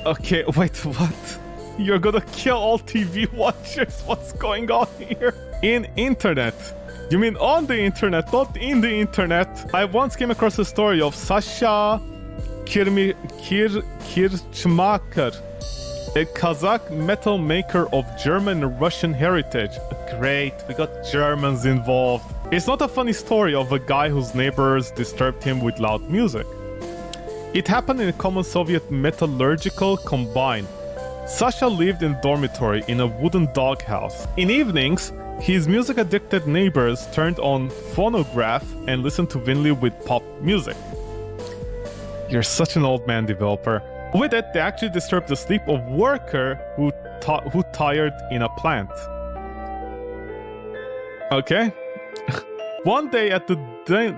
Okay, wait, what? You're gonna kill all TV watchers? What's going on here? In internet. You mean on the internet, not in the internet. I once came across a story of Sasha Kirchmacher, a Kazakh metal maker of German and Russian heritage. Great, we got Germans involved. It's not a funny story of a guy whose neighbors disturbed him with loud music. It happened in a common Soviet metallurgical combine. Sasha lived in a dormitory in a wooden doghouse. In evenings, his music-addicted neighbors turned on phonograph and listened to Vinley with pop music. You're such an old man developer. With it, they actually disturbed the sleep of worker who tired in a plant. Okay. One day at the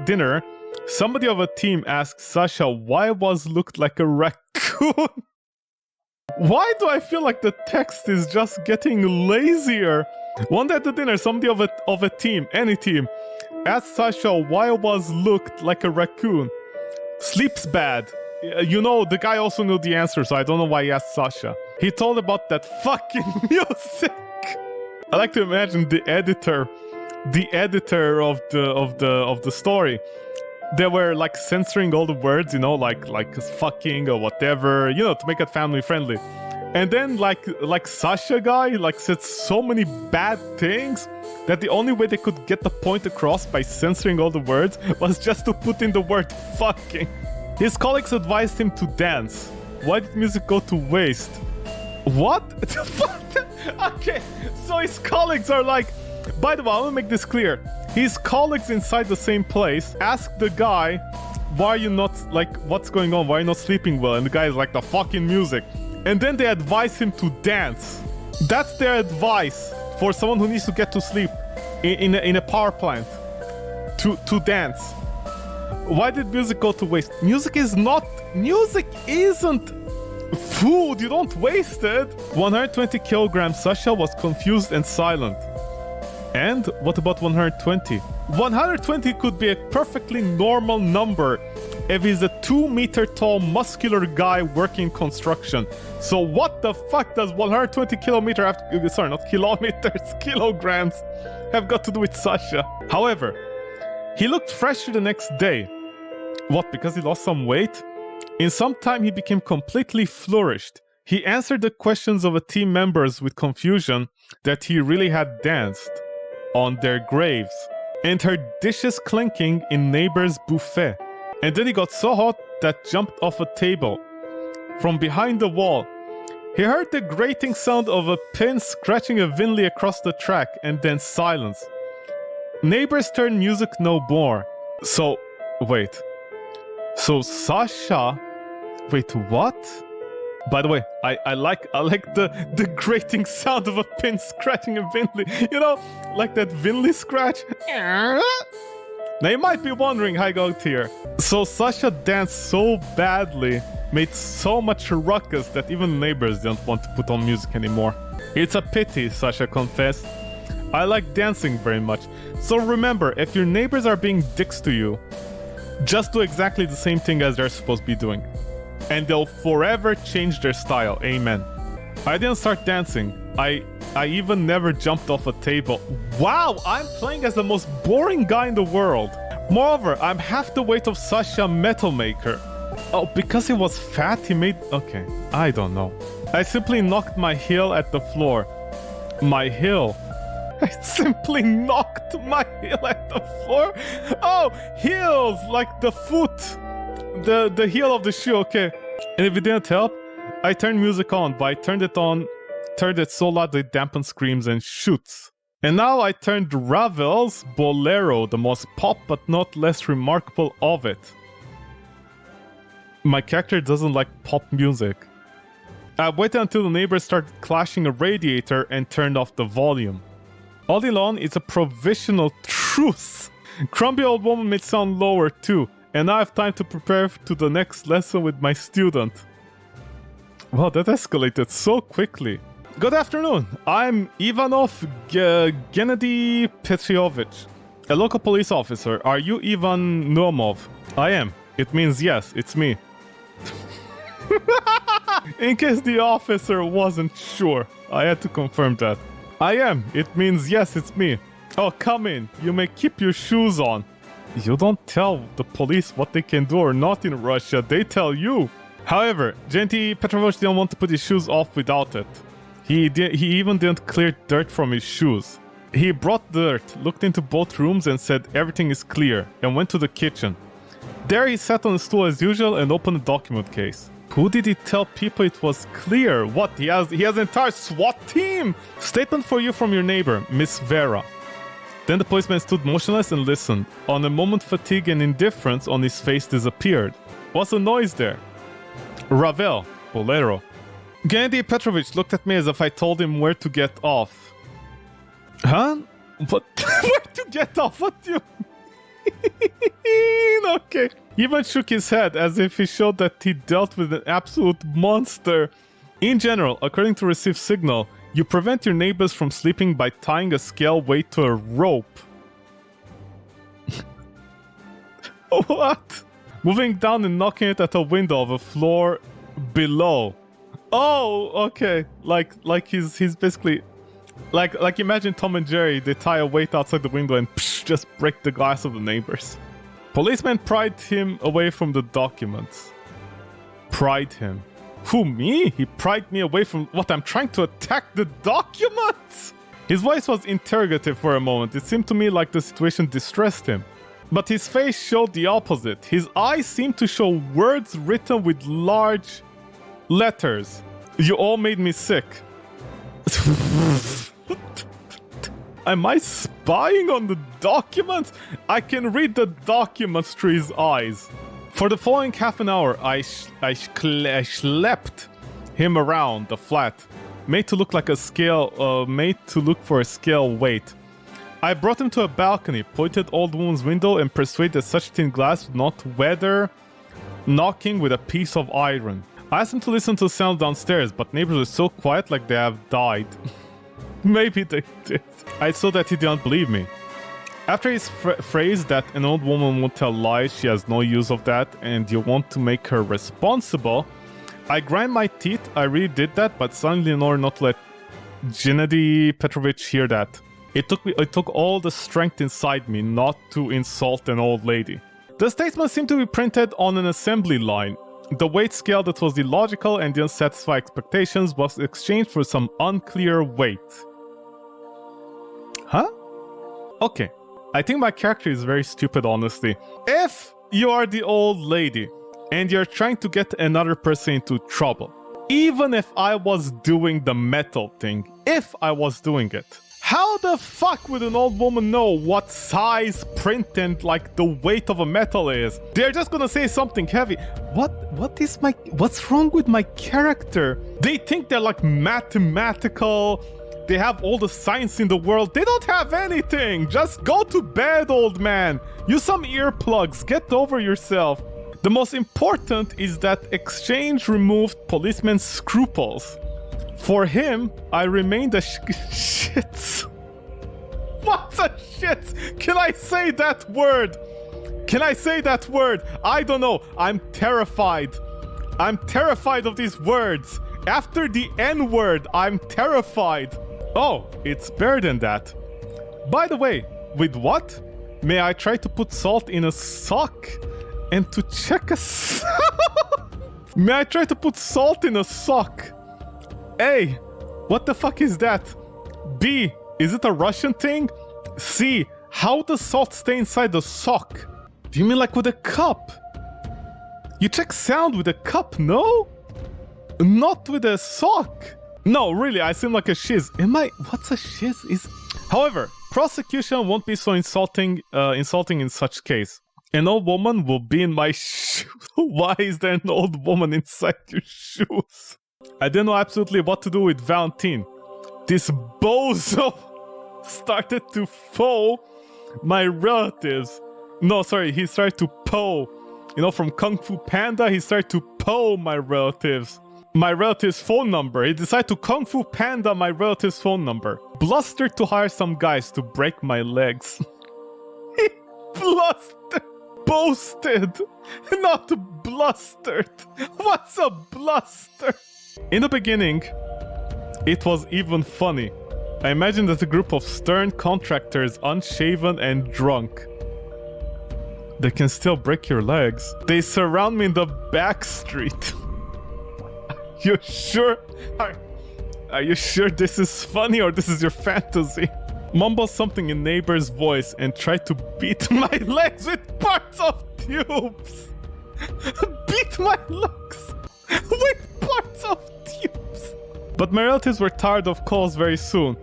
dinner, somebody of a team asked Sasha why was looked like a raccoon. Why do I feel like the text is just getting lazier? One day at the dinner, somebody of a team, any team, asked Sasha why was looked like a raccoon. Sleeps bad. You know, the guy also knew the answer, so I don't know why he asked Sasha. He told about that fucking music. I like to imagine the editor of the story. They were like censoring all the words, you know, like fucking or whatever, you know, to make it family friendly. And then like Sasha guy like said so many bad things that the only way they could get the point across by censoring all the words was just to put in the word fucking. His colleagues advised him to dance. Why did music go to waste? What? Okay, so his colleagues are like, by the way, I want to make this clear. His colleagues inside the same place asked the guy, why are you not, like, what's going on? Why are you not sleeping well? And the guy is like, the fucking music. And then they advise him to dance. That's their advice for someone who needs to get to sleep in a power plant. To dance. Why did music go to waste? Music isn't food. You don't waste it. 120 kilograms. Sasha was confused and silent. And what about 120? 120 could be a perfectly normal number if he's a 2-meter tall muscular guy working construction. So what the fuck does 120 kilograms have got to do with Sasha? However, he looked fresher the next day. What, because he lost some weight? In some time he became completely flourished. He answered the questions of a team members with confusion that he really had danced on their graves and heard dishes clinking in neighbor's buffet. And then he got so hot that jumped off a table. From behind the wall, he heard the grating sound of a pin scratching a Vinley across the track and then silence. Neighbors turned music no more. So, wait. So Sasha... Wait, what? By the way, I like the grating sound of a pin scratching a Vinley. You know, like that Vinley scratch. Now you might be wondering how I got here. So Sasha danced so badly, made so much ruckus that even neighbors don't want to put on music anymore. It's a pity, Sasha confessed. I like dancing very much. So remember, if your neighbors are being dicks to you, just do exactly the same thing as they're supposed to be doing. And they'll forever change their style. Amen. I didn't start dancing. I even never jumped off a table. Wow, I'm playing as the most boring guy in the world. Moreover, I'm half the weight of Sasha Metal Maker. Oh, because he was fat, he made... Okay, I don't know. I simply knocked my heel at the floor. My heel? I simply knocked my heel at the floor? Oh, heels, like the foot. The heel of the shoe, okay. And if it didn't help, I turned music on, but I turned it so loud it dampened screams and shoots. And now I turned Ravel's Bolero, the most pop but not less remarkable of it. My character doesn't like pop music. I waited until the neighbors started clashing a radiator and turned off the volume. All along, it's a provisional truce. Grumpy old woman made sound lower too. And now I have time to prepare to the next lesson with my student. Wow, that escalated so quickly. Good afternoon. I'm Ivanov Gennady Petrovich, a local police officer. Are you Ivan Nomov? I am. It means yes, it's me. In case the officer wasn't sure, I had to confirm that. I am. It means yes, it's me. Oh, come in. You may keep your shoes on. You don't tell the police what they can do or not in Russia. They tell you. However, Gennady Petrovich didn't want to put his shoes off without it. He even didn't clear dirt from his shoes. He brought dirt, looked into both rooms and said everything is clear, and went to the kitchen. There he sat on a stool as usual and opened a document case. Who did he tell people it was clear? What? He has an entire SWAT team! Statement for you from your neighbor, Miss Vera. Then the policeman stood motionless and listened. On a moment, fatigue and indifference on his face disappeared. What's the noise there? Ravel, Bolero. Gennady Petrovich looked at me as if I told him where to get off. Huh? What? Where to get off? What do you... Okay. He even shook his head as if he showed that he dealt with an absolute monster. In general, according to received signal, you prevent your neighbors from sleeping by tying a scale weight to a rope. What? Moving down and knocking it at a window of a floor below. Oh, okay. Like he's basically like imagine Tom and Jerry. They tie a weight outside the window and just break the glass of the neighbors. Policeman pried him away from the documents. Pried him. Who, me? He pried me away from what? I'm trying to attack the documents? His voice was interrogative for a moment. It seemed to me like the situation distressed him. But his face showed the opposite. His eyes seemed to show words written with large letters. You all made me sick. Am I spying on the documents? I can read the documents through his eyes. For the following half an hour, I schlepped him around the flat, made to look for a scale weight. I brought him to a balcony, pointed old woman's window, and persuaded that such thin glass would not weather knocking with a piece of iron. I asked him to listen to the sound downstairs, but neighbors were so quiet like they have died. Maybe they did. I saw that he didn't believe me. After his phrase that an old woman won't tell lies, she has no use of that, and you want to make her responsible, I grind my teeth. I really did that, but suddenly in order not to let Gennady Petrovich hear that. It took all the strength inside me not to insult an old lady. The statement seemed to be printed on an assembly line. The weight scale that was illogical and didn't satisfy expectations was exchanged for some unclear weight. Huh? Okay. I think my character is very stupid, honestly. If you are the old lady and you're trying to get another person into trouble, even if I was doing the metal thing, if I was doing it, how the fuck would an old woman know what size, print, and like the weight of a metal is? They're just gonna say something heavy. What's wrong with my character? They think they're like mathematical. They have all the science in the world. They don't have anything. Just go to bed, old man. Use some earplugs. Get over yourself. The most important is that exchange removed policeman's scruples. For him, I remained a shits. What's a shit? Can I say that word? Can I say that word? I don't know. I'm terrified. I'm terrified of these words. After the N-word, I'm terrified. Oh, it's better than that. By the way, with what? May I try to put salt in a sock and to check a May I try to put salt in a sock? A, what the fuck is that? B, is it a Russian thing? C, how does salt stay inside the sock? Do you mean like with a cup? You check sound with a cup, no? Not with a sock. No, really, I seem like a shiz. What's a shiz? However, prosecution won't be so insulting in such case. An old woman will be in my shoes. Why is there an old woman inside your shoes? I didn't know absolutely what to do with Valentin. This bozo started to foe my relatives. No, sorry, he started to poe. You know, from Kung Fu Panda, he started to poe my relatives. My relative's phone number. He decided to Kung Fu Panda my relative's phone number. Blustered to hire some guys to break my legs. He blustered. Boasted. Not blustered. What's a bluster? In the beginning, it was even funny. I imagine that a group of stern contractors, unshaven and drunk. They can still break your legs. They surround me in the back street. You sure? Are you sure this is funny or this is your fantasy? Mumble something in neighbor's voice and try to beat my legs with parts of tubes. Beat my legs with parts of tubes. But my relatives were tired of calls very soon.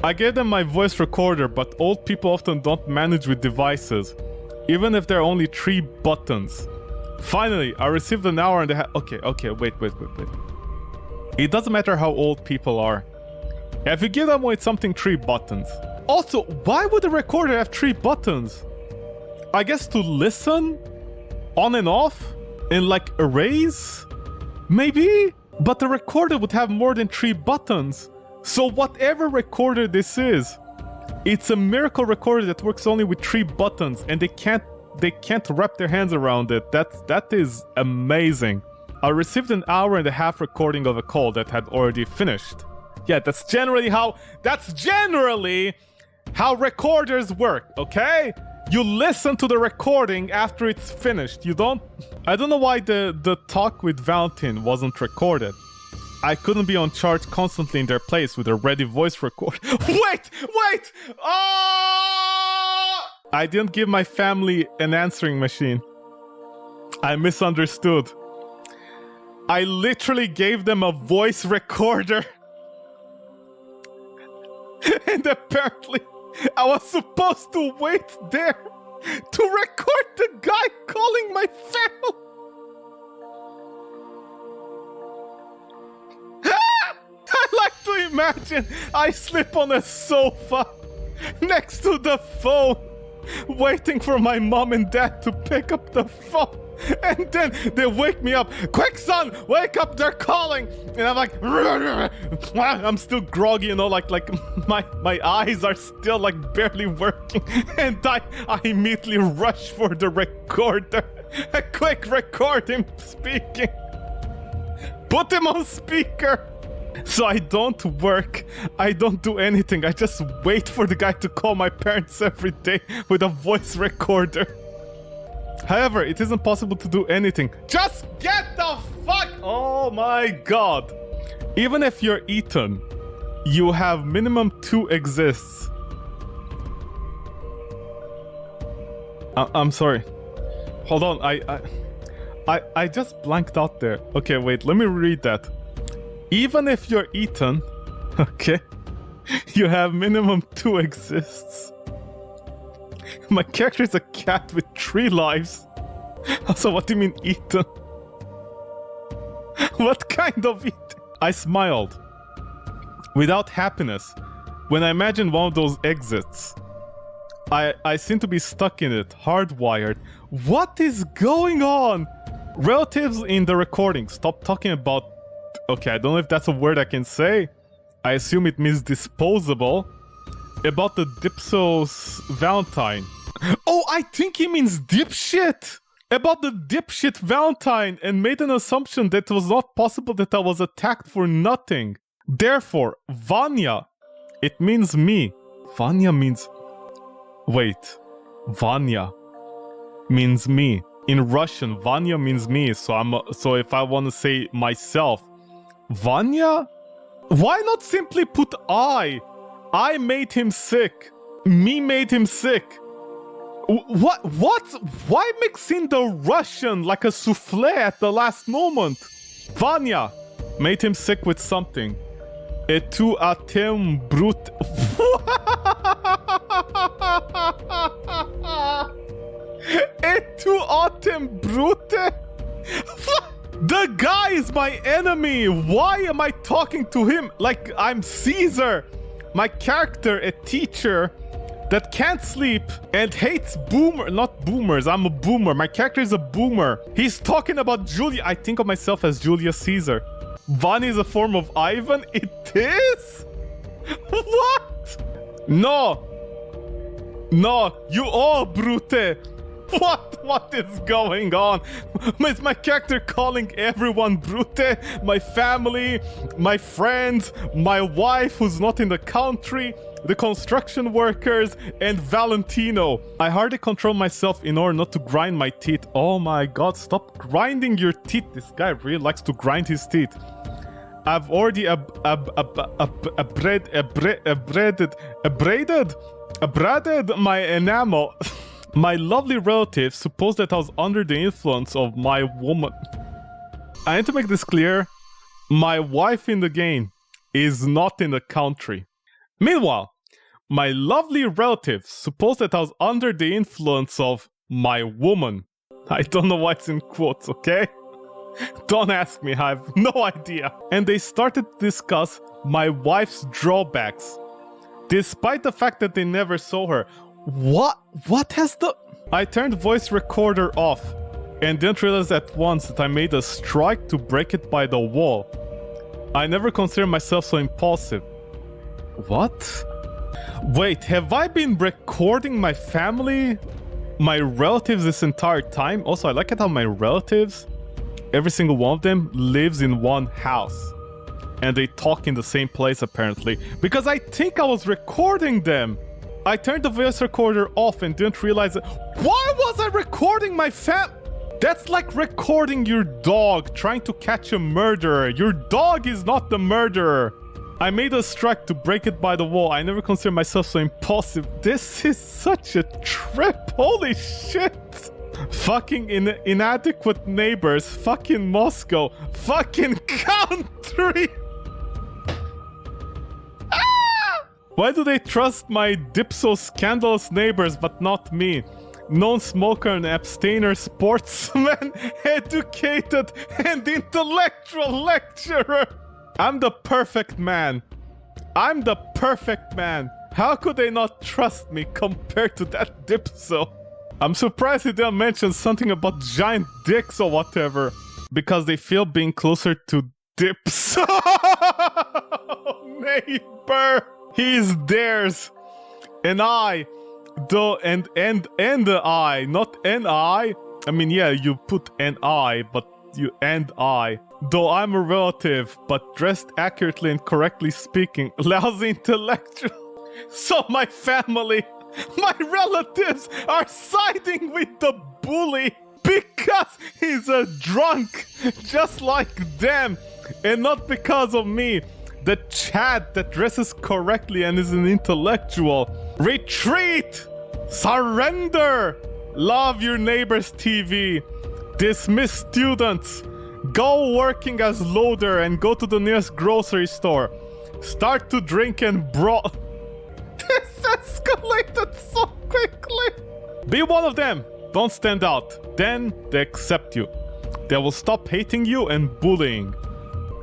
I gave them my voice recorder, but old people often don't manage with devices, even if there are only 3 buttons. Finally, I received an hour and a half. Okay, wait. It doesn't matter how old people are. If you give them with something 3 buttons. Also, why would a recorder have 3 buttons? I guess to listen? On and off? In like arrays? Maybe? But the recorder would have more than 3 buttons. So whatever recorder this is, it's a miracle recorder that works only with 3 buttons and they can't wrap their hands around it. That is amazing. I received an hour and a half recording of a call that had already finished. Yeah, that's generally how recorders work, okay? You listen to the recording after it's finished. You don't... I don't know why the talk with Valentin wasn't recorded. I couldn't be on charge constantly in their place with a ready voice record. Wait! Oh! I didn't give my family an answering machine. I misunderstood. I literally gave them a voice recorder. And apparently, I was supposed to wait there to record the guy calling my family. I like to imagine I slip on a sofa next to the phone, waiting for my mom and dad to pick up the phone. And then they wake me up. Quick, son, wake up, they're calling. And I'm like, I'm still groggy, you know, like my eyes are still like barely working. And I immediately rush for the recorder. Quick, record him speaking. Put him on speaker. So I don't work, I don't do anything, I just wait for the guy to call my parents every day with a voice recorder. However, it isn't possible to do anything. Just get the fuck... Oh my god. Even if you're Ethan, you have minimum 2 exists. I'm sorry. Hold on, I just blanked out there. Okay, wait, let me read that. Even if you're Ethan, okay, you have minimum 2 exists. My character is a cat with 3 lives. Also, what do you mean Ethan? What kind of Ethan? I smiled. Without happiness. When I imagined one of those exits. I seem to be stuck in it, hardwired. What is going on? Relatives in the recording, stop talking about... Okay, I don't know if that's a word I can say. I assume it means disposable. About the Dipsos Valentine. Oh, I think he means dipshit! About the dipshit Valentine and made an assumption that it was not possible that I was attacked for nothing. Therefore, Vanya, it means me. Vanya means... Wait. Vanya means me. In Russian, Vanya means me, so if I want to say myself, Vanya? Why not simply put I? I made him sick. Me made him sick. What? Why mix in the Russian like a souffle at the last moment? Vanya made him sick with something. Et tu atem brut... Et tu atem brute? The guy is my enemy! Why am I talking to him like I'm Caesar? My character, a teacher that can't sleep and hates not boomers, I'm a boomer. My character is a boomer. He's talking about Julia. I think of myself as Julius Caesar. Vanya is a form of Ivan? It is? What? No, you all brute. What is going on? Is my character calling everyone brute? My family, my friends, my wife who's not in the country, the construction workers, and Valentino. I hardly control myself in order not to grind my teeth. Oh my god, stop grinding your teeth. This guy really likes to grind his teeth. I've already abraded my enamel. My lovely relatives suppose that I was under the influence of my woman. I need to make this clear. My wife in the game is not in the country. Meanwhile, my lovely relatives suppose that I was under the influence of my woman. I don't know why it's in quotes, okay? Don't ask me, I have no idea. And they started to discuss my wife's drawbacks, despite the fact that they never saw her. What has the... I turned voice recorder off and didn't realize at once that I made a strike to break it by the wall. I never considered myself so impulsive. What? Wait, have I been recording my family, my relatives this entire time? Also, I like it how my relatives, every single one of them lives in one house. And they talk in the same place apparently. Because I think I was recording them. I turned the voice recorder off and didn't realize it. Why was I recording my That's like recording your dog trying to catch a murderer. Your dog is not the murderer. I made a strike to break it by the wall. I never considered myself so impulsive. This is such a trip. Holy shit. Fucking inadequate neighbors. Fucking Moscow. Fucking country. Why do they trust my dipso scandalous neighbors but not me? Non-smoker and abstainer, sportsman, educated and intellectual lecturer. I'm the perfect man. I'm the perfect man. How could they not trust me compared to that dipso? I'm surprised he didn't mention something about giant dicks or whatever. Because they feel being closer to dipso. Neighbor. He's theirs. And I. Though and the I, not N-I. I mean, yeah, you put N-I, but you and I. Though I'm a relative, but dressed accurately and correctly speaking, lousy intellectual. So my family, my relatives are siding with the bully because he's a drunk, just like them, and not because of me. The Chad that dresses correctly and is an intellectual. Retreat! Surrender! Love your neighbor's TV. Dismiss students. Go working as loader and go to the nearest grocery store. Start to drink and brawl. This escalated so quickly. Be one of them. Don't stand out. Then they accept you. They will stop hating you and bullying.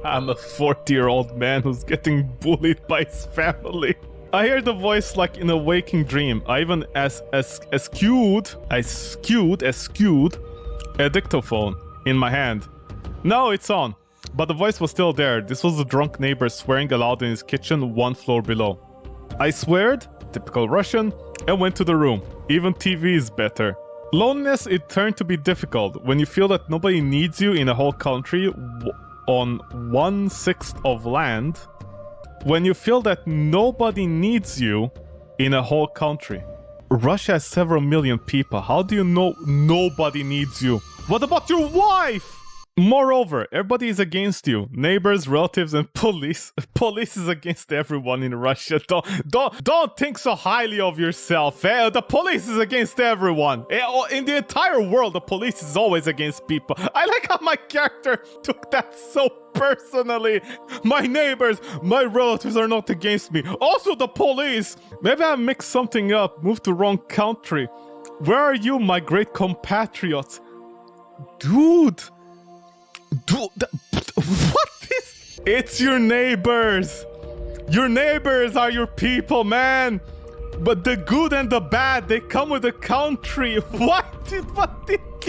I'm a 40-year-old man who's getting bullied by his family. I hear the voice like in a waking dream. I even skewed a dictaphone in my hand. No, it's on. But the voice was still there. This was the drunk neighbor swearing aloud in his kitchen 1 floor below. I sweared, typical Russian, and went to the room. Even TV is better. Loneliness, it turned to be difficult when you feel that nobody needs you in a whole country on 1/6 of land. When you feel that nobody needs you in a whole country. Russia has several million people. How do you know nobody needs you? What about your wife? Moreover, everybody is against you. Neighbors, relatives, and police. Police is against everyone in Russia. Don't think so highly of yourself. The police is against everyone. In the entire world, the police is always against people. I like how my character took that so personally. My neighbors, my relatives are not against me. Also the police. Maybe I mixed something up. Moved to wrong country. Where are you, my great compatriots? Dude, what is... It's your neighbors. Your neighbors are your people, man. But the good and the bad, they come with the country. What did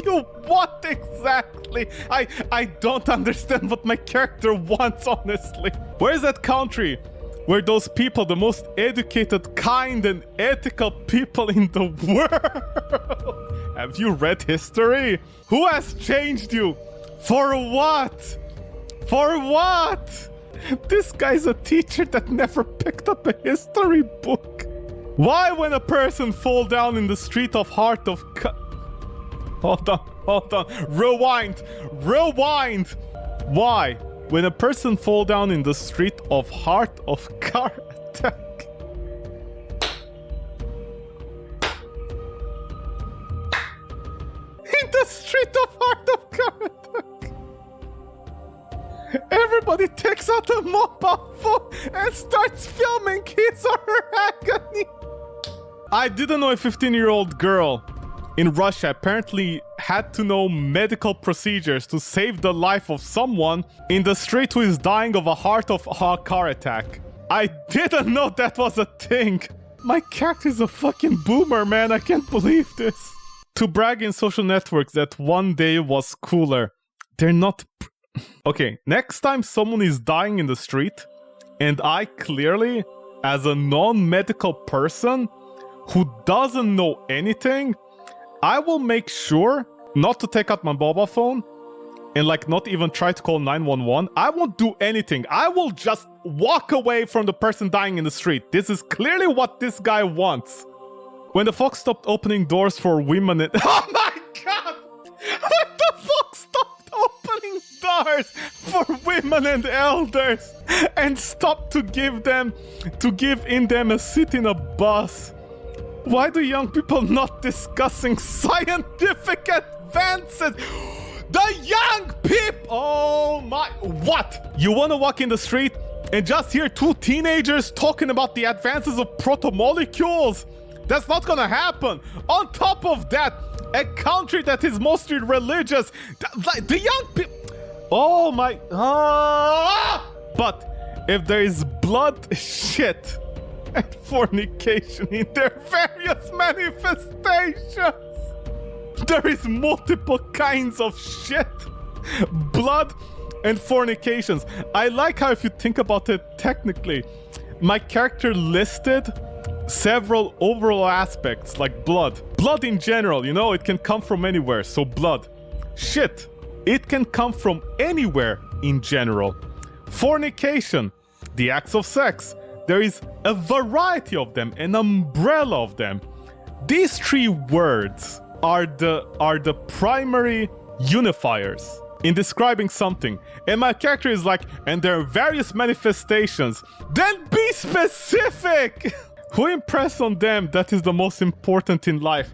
you want exactly? I don't understand what my character wants, honestly. Where is that country where those people, the most educated, kind, and ethical people in the world, Have you read history? Who has changed you? For what? For what? This guy's a teacher that never picked up a history book. Why when a person fall down in the street of heart of Hold on. Rewind. Why? When a person fall down in the street of heart of car attack. In the street of heart of car attack. Everybody takes out a mobile phone and starts filming his or her agony. I didn't know a 15-year-old girl in Russia apparently had to know medical procedures to save the life of someone in the street who is dying of a heart of a car attack. I didn't know that was a thing. My character is a fucking boomer, man. I can't believe this. To brag in social networks that one day was cooler. They're not... Okay, next time someone is dying in the street, and I clearly, as a non-medical person who doesn't know anything, I will make sure not to take out my mobile phone and like not even try to call 911. I won't do anything. I will just walk away from the person dying in the street. This is clearly what this guy wants. When the Fox stopped opening doors for women and... Oh my god! When the Fox stopped opening doors for women and elders and stopped to give in them a seat in a bus. Why do young people not discussing scientific advances? The young people! Oh my... What? You want to walk in the street and just hear two teenagers talking about the advances of protomolecules? That's not gonna happen. On top of that, a country that is mostly religious, the young people... Oh my... But if there is blood, shit, and fornication in their various manifestations, there is multiple kinds of shit. Blood and fornications. I like how if you think about it technically, my character listed several overall aspects like blood. Blood in general, you know, it can come from anywhere, so blood. Shit, it can come from anywhere in general. Fornication, the acts of sex. There is a variety of them, an umbrella of them. These three words are the primary unifiers in describing something. And my character is like, and there are various manifestations. Then be specific! Who impressed on them that is the most important in life?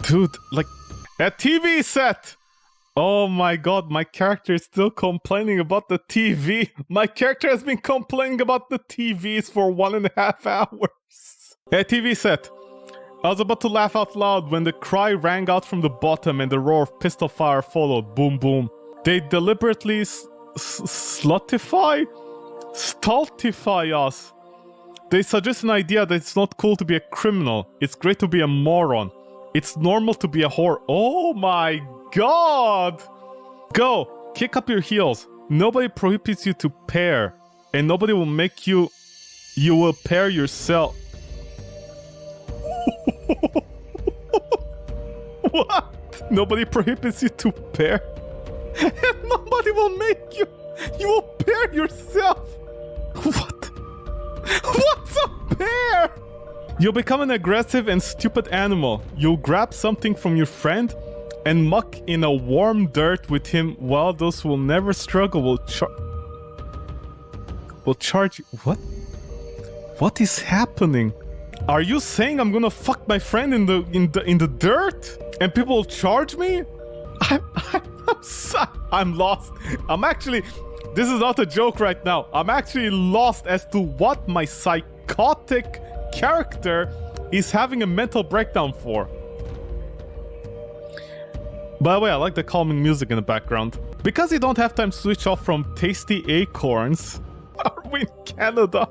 Dude, like, a TV set! Oh my god, my character is still complaining about the TV. My character has been complaining about the TVs for 1.5 hours. A TV set. I was about to laugh out loud when the cry rang out from the bottom and the roar of pistol fire followed. Boom, boom. They deliberately stultify us. They suggest an idea that it's not cool to be a criminal. It's great to be a moron. It's normal to be a whore. Oh my god! Go! Kick up your heels. Nobody prohibits you to pair. And nobody will make you... You will pair yourself. What? Nobody prohibits you to pair? And nobody will make you... You will pair yourself. What? What's a pair? You'll become an aggressive and stupid animal. You'll grab something from your friend and muck in a warm dirt with him, while those who will never struggle will charge you. What? What is happening? Are you saying I'm gonna fuck my friend in the dirt and people will charge me? I'm lost. I'm actually... This is not a joke right now. I'm actually lost as to what my psychotic character is having a mental breakdown for. By the way, I like the calming music in the background. Because you don't have time to switch off from tasty acorns. Are we in Canada?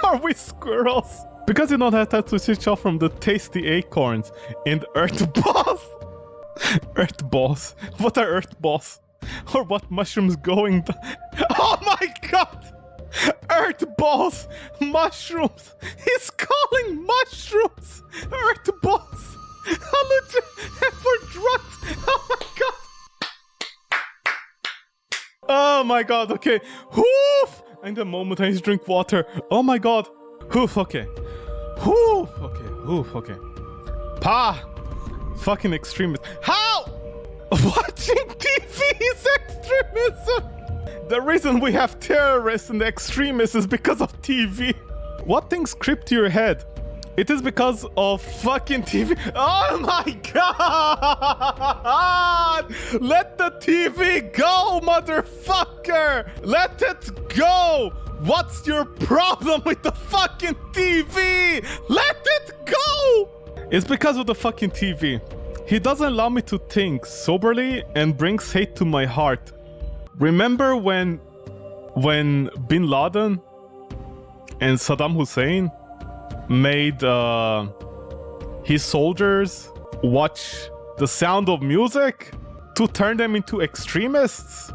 Are we squirrels? Because you don't have time to switch off from the tasty acorns and earth balls. Earth balls. What are earth balls? Or what mushrooms going... Oh my god! Earth balls! Mushrooms! He's calling mushrooms! Earth balls! my god, okay. Woof! In the moment, I need to drink water. Oh my god. Woof, okay. Woof, okay. Woof, okay. Pa! Fucking extremist. How? Watching TV is extremism! The reason we have terrorists and extremists is because of TV. What things creep to your head? It is because of fucking TV. Oh my god! Let the TV go, motherfucker! Let it go! What's your problem with the fucking TV? Let it go! It's because of the fucking TV. He doesn't allow me to think soberly and brings hate to my heart. Remember when Bin Laden and Saddam Hussein made his soldiers watch The Sound of Music to turn them into extremists?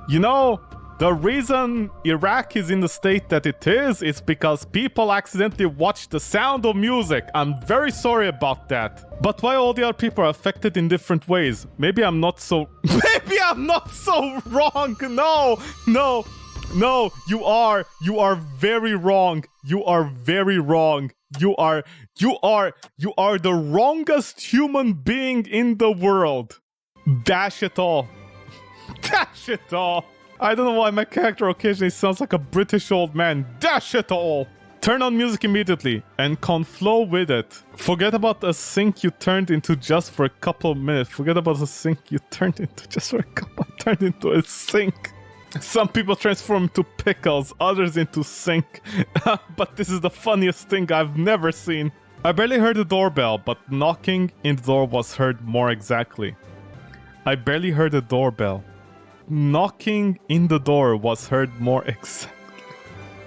You know, the reason Iraq is in the state that it is because people accidentally watched The Sound of Music. I'm very sorry about that. But why all the other people are affected in different ways? Maybe I'm not so... Maybe I'm not so wrong! No, you are very wrong. You are very wrong. You are the wrongest human being in the world. Dash it all. Dash it all. I don't know why my character occasionally sounds like a British old man. Dash it all! Turn on music immediately and conflow with it. Forget about a sink you turned into just for a couple of minutes. Forget about a sink you turned into just for a couple. Turned into a sink. Some people transform into pickles, others into sink. But this is the funniest thing I've never seen. I barely heard the doorbell, but knocking in the door was heard more exactly. I barely heard the doorbell. Knocking in the door was heard more exactly.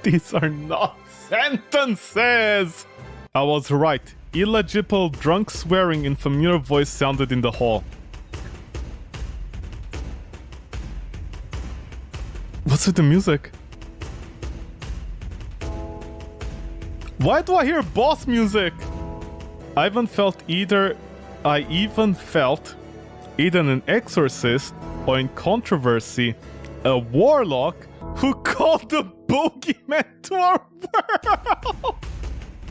These are not sentences! I was right. Illegible, drunk swearing in familiar voice sounded in the hall. What's with the music? Why do I hear boss music? I even felt either an exorcist or in controversy, a warlock who called the boogeyman to our world.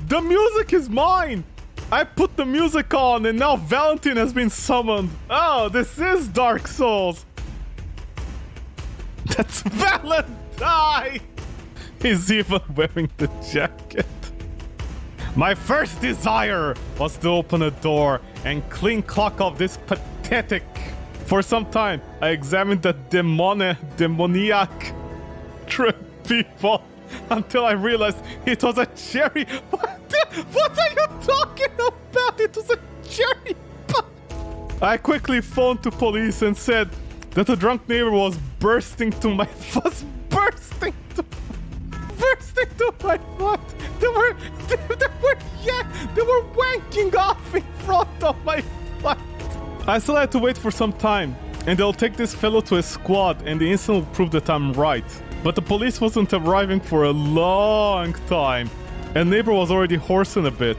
The music is mine. I put the music on and now Valentine has been summoned. Oh, this is Dark Souls. That's Valentine. He's even wearing the jacket. My first desire was to open a door and clean clock off this pathetic. For some time, I examined the demoniac people until I realized it was a cherry. What are you talking about? It was a cherry. I quickly phoned to police and said that a drunk neighbor was bursting to my flat. They were wanking off in front of my flat. I still had to wait for some time, and they'll take this fellow to a squad, and the incident will prove that I'm right. But the police wasn't arriving for a long time, and neighbor was already horsing a bit.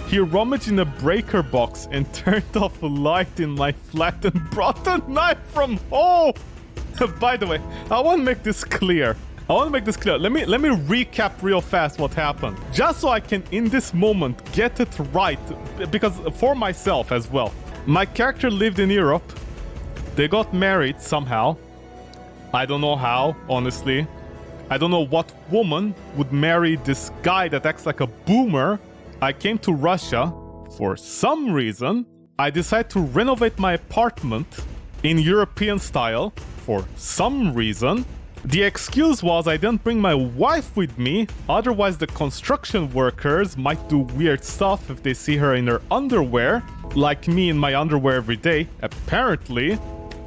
He rummaged in a breaker box and turned off a light in my flat and brought a knife from home. By the way, I want to make this clear. Let me recap real fast what happened. Just so I can, in this moment, get it right. Because for myself as well. My character lived in Europe. They got married somehow. I don't know how, honestly. I don't know what woman would marry this guy that acts like a boomer. I came to Russia for some reason. I decided to renovate my apartment in European style for some reason. The excuse was I didn't bring my wife with me, otherwise the construction workers might do weird stuff if they see her in her underwear, like me in my underwear every day, apparently.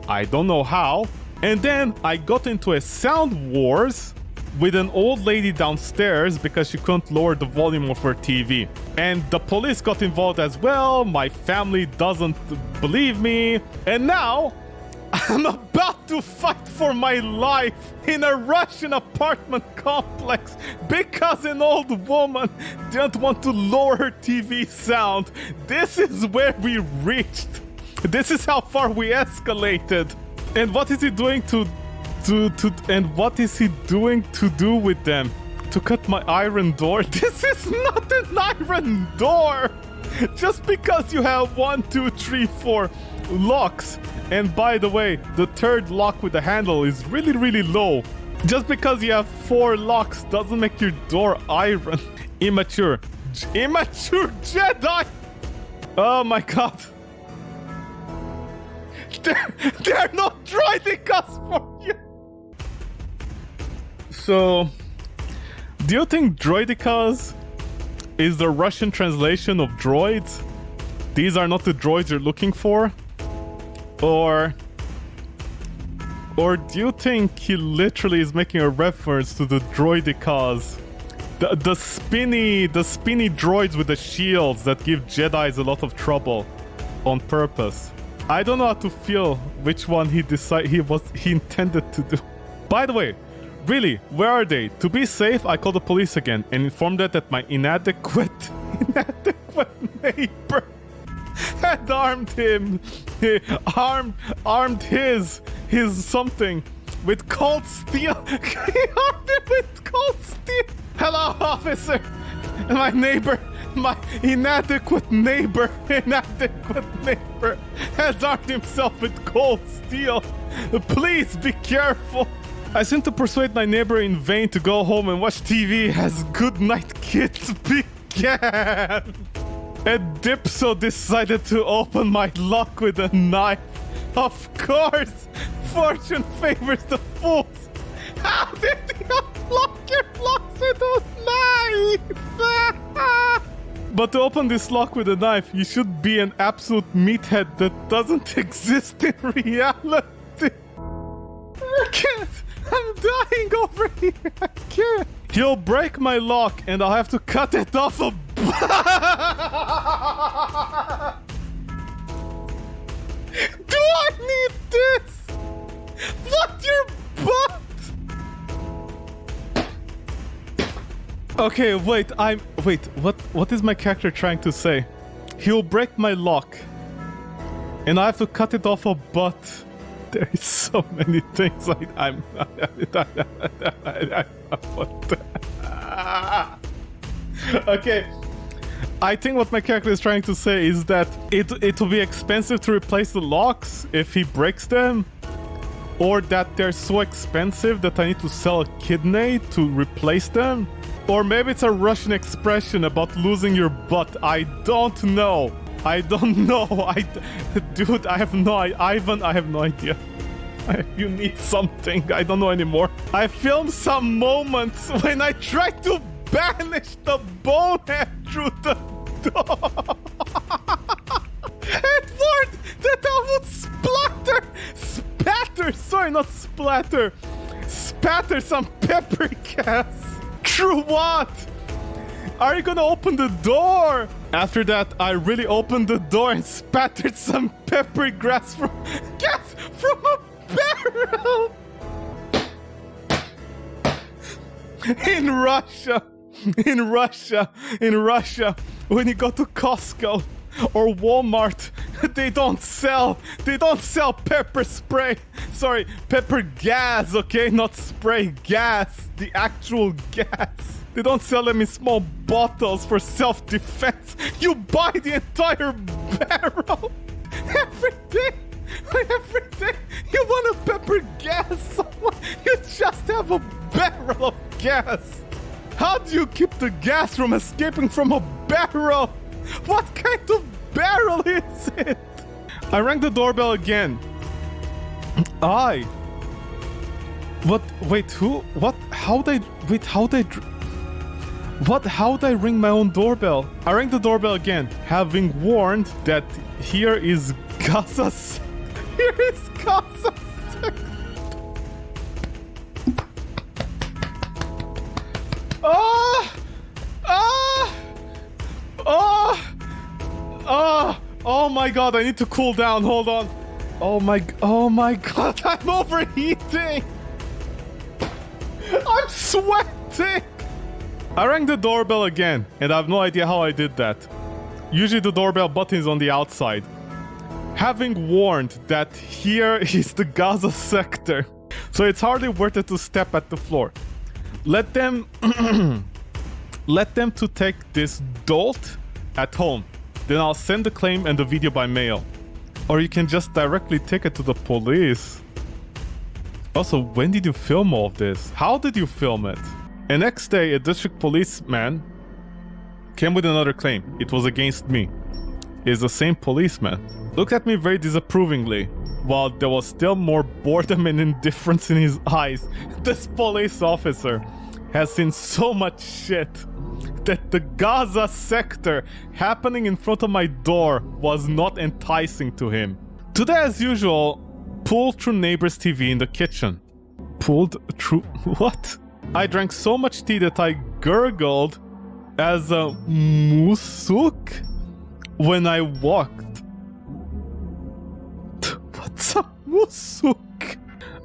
I don't know how. And then I got into a sound wars with an old lady downstairs because she couldn't lower the volume of her TV. And the police got involved as well, my family doesn't believe me, and now I'm about to fight for my life in a Russian apartment complex because an old woman didn't want to lower her TV sound. This is where we reached. This is how far we escalated. And what is he doing to And what is he doing to do with them? To cut my iron door? This is not an iron door! Just because you have 1, 2, 3, 4 locks, and by the way, the third lock with the handle is really, really low. Just because you have 4 locks doesn't make your door iron. Immature. Immature Jedi! Oh my god. They're not droidicas for you! So, do you think droidicas is the Russian translation of droids? These are not the droids you're looking for? Or do you think he literally is making a reference to the droidicas? The spinny droids with the shields that give Jedis a lot of trouble on purpose. I don't know how to feel which one he intended to do. By the way, really, where are they? To be safe, I called the police again and informed them that my inadequate neighbor had armed him, armed his something with cold steel. He armed him with cold steel. Hello, officer. My neighbor, my inadequate neighbor has armed himself with cold steel. Please be careful. I seem to persuade my neighbor in vain to go home and watch TV as Good Night Kids began. And Dipso decided to open my lock with a knife. Of course, fortune favors the fools. How did he unlock your locks with a knife? But to open this lock with a knife, you should be an absolute meathead that doesn't exist in reality. I can't. I'm dying over here. I can't. He'll break my lock and I'll have to cut it off a Do I need this? What, your butt? Okay, wait, what is my character trying to say? He'll break my lock and I have to cut it off a butt. There is so many things Okay, I think what my character is trying to say is that it will be expensive to replace the locks if he breaks them, or that they're so expensive that I need to sell a kidney to replace them, or maybe it's a Russian expression about losing your butt. I don't know. Dude, I have no idea. You need something. I don't know anymore. I filmed some moments when I tried to banish the bonehead through the door. And thought that I would spatter some pepper gas. Through what? Are you gonna open the door? After that, I really opened the door and spattered some pepper gas from a barrel. In Russia, when you go to Costco or Walmart, they don't sell pepper spray. Sorry, pepper gas, okay? Not spray, gas. The actual gas. They don't sell them in small bottles for self-defense. You buy the entire barrel. Every day you want a pepper gas. You just have a barrel of gas. How do you keep the gas from escaping from a barrel? What kind of barrel is it? I rang the doorbell again. How'd I ring my own doorbell? I rang the doorbell again, having warned that here is Gaza. Here is Gaza. Oh my god, I need to cool down. Hold on. Oh my god, I'm overheating. I'm sweating. I rang the doorbell again, and I have no idea how I did that. Usually the doorbell button is on the outside. Having warned that here is the Gaza sector. So it's hardly worth it to step at the floor. Let them let them to take this dolt at home. Then I'll send the claim and the video by mail. Or you can just directly take it to the police. Also, when did you film all of this? How did you film it? And next day, a district policeman came with another claim. It was against me. It's the same policeman. Looked at me very disapprovingly, while there was still more boredom and indifference in his eyes. This police officer has seen so much shit that the Gaza sector happening in front of my door was not enticing to him. Today, as usual, pulled through neighbor's TV in the kitchen. Pulled through... what? I drank so much tea that I gurgled as a musuk when I walked. What's a musuk?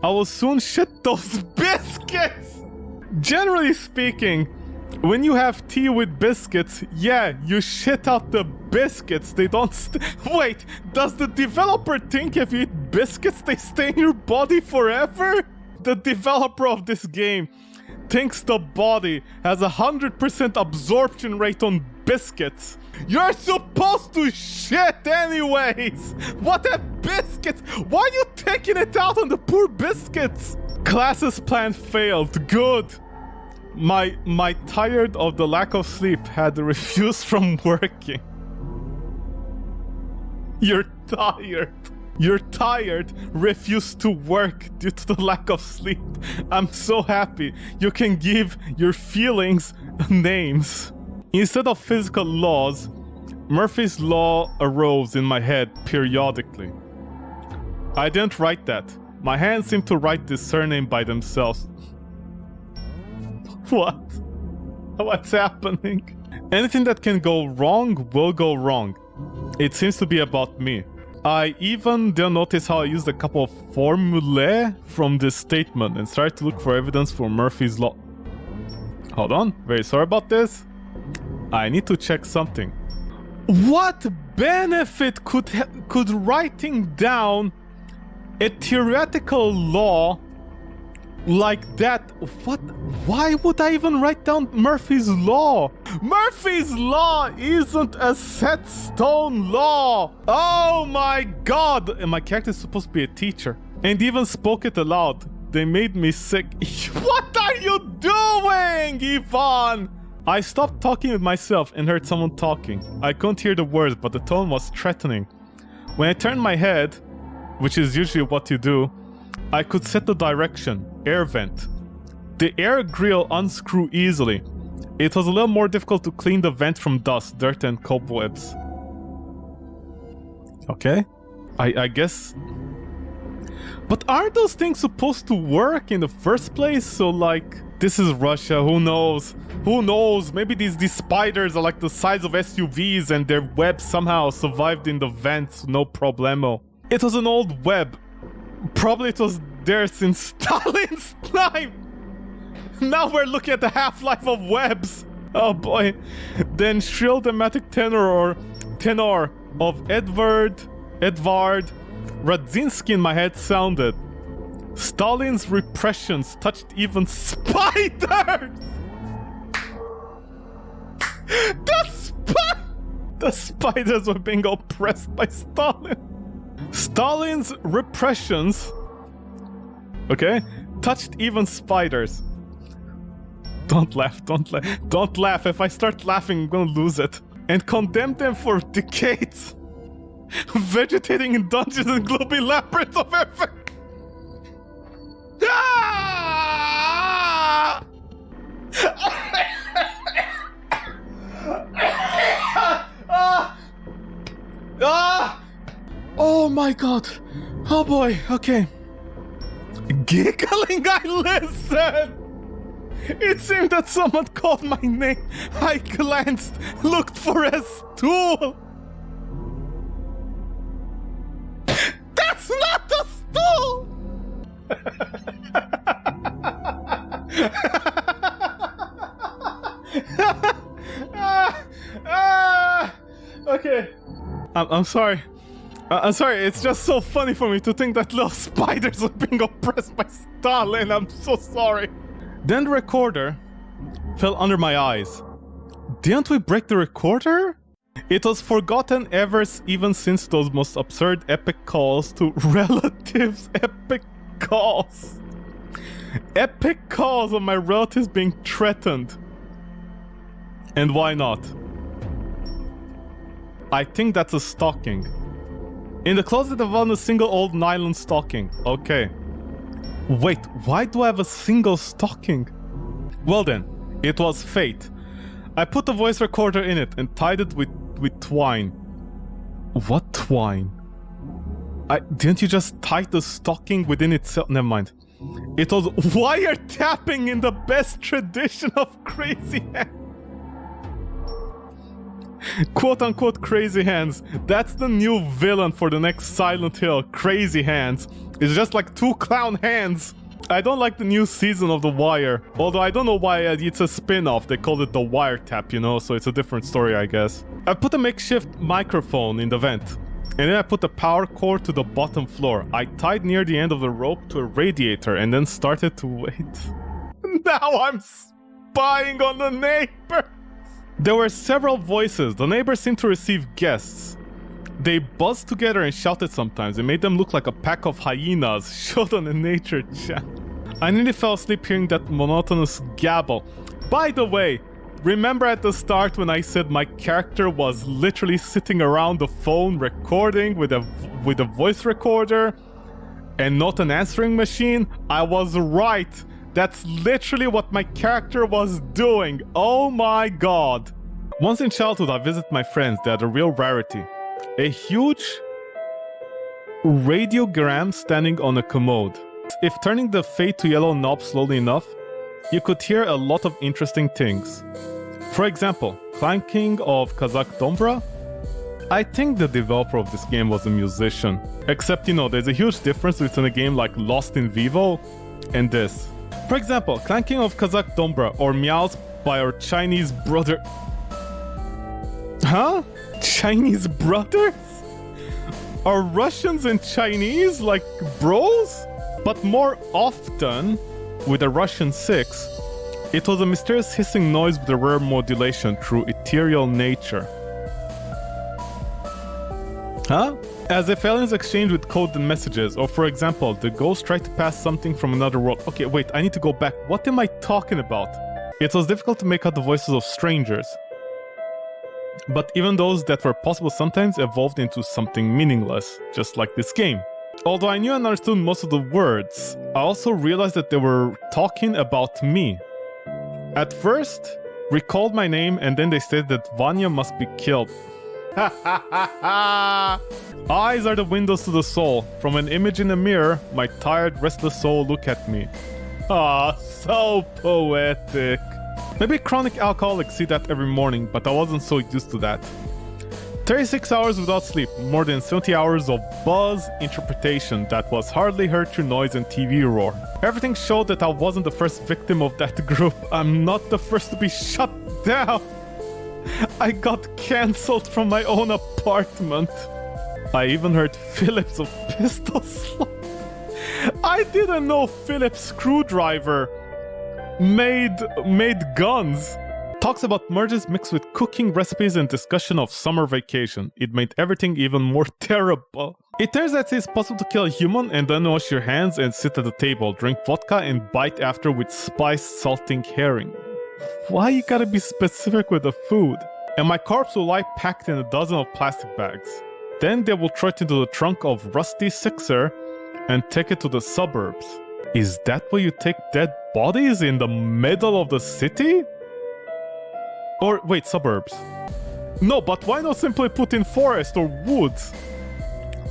I will soon shit those biscuits! Generally speaking, when you have tea with biscuits, yeah, you shit out the biscuits. They don't wait, does the developer think if you eat biscuits, they stay in your body forever? The developer of this game thinks the body has 100% absorption rate on biscuits. You're supposed to shit anyways! What a biscuits! Why are you taking it out on the poor biscuits? Classes plan failed. Good. My tired of the lack of sleep had refused from working. You're tired. You're tired, refused to work due to the lack of sleep. I'm so happy you can give your feelings names. Instead of physical laws, Murphy's Law arose in my head periodically. I didn't write that. My hands seemed to write this surname by themselves. What? What's happening? Anything that can go wrong will go wrong. It seems to be about me. I even didn't notice how I used a couple of formulae from this statement and started to look for evidence for Murphy's Law. Hold on, very sorry about this. I need to check something. What benefit could writing down a theoretical law like that? What? Why would I even write down Murphy's Law? Murphy's Law isn't a set stone law. Oh my god! And my character is supposed to be a teacher. And even spoke it aloud. They made me sick. What are you doing, Ivan? I stopped talking with myself and heard someone talking. I couldn't hear the words, but the tone was threatening. When I turned my head, which is usually what you do, I could set the direction. Air vent. The air grill unscrew easily. It was a little more difficult to clean the vent from dust, dirt, and cobwebs. Okay. I guess... But aren't those things supposed to work in the first place? So like, this is Russia, who knows? Who knows? Maybe these spiders are like the size of SUVs and their webs somehow survived in the vents, no problemo. It was an old web. Probably it was there since Stalin's time. Now we're looking at the half-life of webs. Oh boy. Then shrill dramatic tenor of Edvard Radzinski in my head sounded. Stalin's repressions touched even spiders! The spiders were being oppressed by Stalin. Stalin's repressions, okay, touched even spiders. Don't laugh. If I start laughing, I'm gonna lose it. And condemned them for decades. Vegetating in dungeons and gloomy labyrinths of effort. Ah! Oh my god. Oh boy, okay. Giggling, I listened. It seemed that someone called my name. I glanced, looked for a stool. That's not a stool! Okay. I'm sorry. I'm sorry, it's just so funny for me to think that little spiders are being oppressed by Stalin. I'm so sorry. Then the recorder fell under my eyes. Didn't we break the recorder? It was forgotten even since those most absurd epic calls to relatives. Epic calls. Epic calls of my relatives being threatened. And why not? I think that's a stocking. In the closet I found a single old nylon stocking. Okay. Wait, why do I have a single stocking? Well then, it was fate. I put the voice recorder in it and tied it with twine. What twine? Didn't you just tie the stocking within itself? Never mind. It was wiretapping in the best tradition of Crazy Hands. Quote-unquote Crazy Hands. That's the new villain for the next Silent Hill. Crazy Hands. It's just like two clown hands. I don't like the new season of The Wire. Although I don't know why it's a spin-off. They called it The Wiretap, you know, so it's a different story, I guess. I put a makeshift microphone in the vent. And then I put the power cord to the bottom floor. I tied near the end of the rope to a radiator and then started to wait. Now I'm spying on the neighbor. There were several voices. The neighbors seemed to receive guests. They buzzed together and shouted sometimes. It made them look like a pack of hyenas showed on a nature channel. I nearly fell asleep hearing that monotonous gabble. By the way, remember at the start when I said my character was literally sitting around the phone recording with a voice recorder and not an answering machine? I was right. That's literally what my character was doing. Oh my god. Once in childhood, I visited my friends. They had a real rarity. A huge radiogram standing on a commode. If turning the fade to yellow knob slowly enough, you could hear a lot of interesting things. For example, clanking of Kazakh Dombra. I think the developer of this game was a musician. Except, you know, there's a huge difference between a game like Lost in Vivo and this. For example, clanking of Kazakh Dombra or meows by our Chinese brother... Huh? Chinese brothers? Are Russians and Chinese like bros? But more often, with a Russian 6, it was a mysterious hissing noise with a rare modulation through ethereal nature. Huh? As if aliens exchange with code and messages, or for example, the ghost tried to pass something from another world. Okay, wait, I need to go back. What am I talking about? It was difficult to make out the voices of strangers. But even those that were possible sometimes evolved into something meaningless, just like this game. Although I knew and understood most of the words, I also realized that they were talking about me. At first, recalled my name and then they stated that Vanya must be killed. Eyes are the windows to the soul. From an image in a mirror, my tired, restless soul look at me. Ah, so poetic. Maybe chronic alcoholics see that every morning, but I wasn't so used to that. 36 hours without sleep, more than 70 hours of buzz interpretation that was hardly heard through noise and TV roar. Everything showed that I wasn't the first victim of that group. I'm not the first to be shut down. I got cancelled from my own apartment. I even heard Phillips of Pistol Slap. I didn't know Phillips Screwdriver made guns. Talks about merges mixed with cooking recipes and discussion of summer vacation. It made everything even more terrible. It turns out it's possible to kill a human and then wash your hands and sit at the table, drink vodka and bite after with spiced salting herring. Why you gotta be specific with the food? And my corpse will lie packed in a dozen of plastic bags. Then they will throw it into the trunk of Rusty Sixer and take it to the suburbs. Is that where you take dead bodies in the middle of the city? Or wait, suburbs. No, but why not simply put in forest or woods?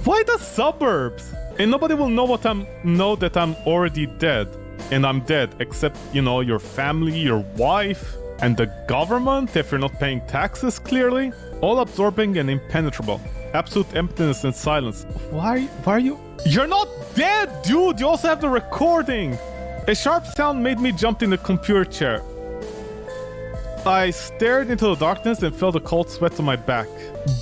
Why the suburbs? And nobody will know that I'm already dead. And I'm dead, except, you know, your family, your wife, and the government, if you're not paying taxes, clearly. All absorbing and impenetrable. Absolute emptiness and silence. Why are you... You're not dead, dude! You also have the recording! A sharp sound made me jump in the computer chair. I stared into the darkness and felt a cold sweat on my back.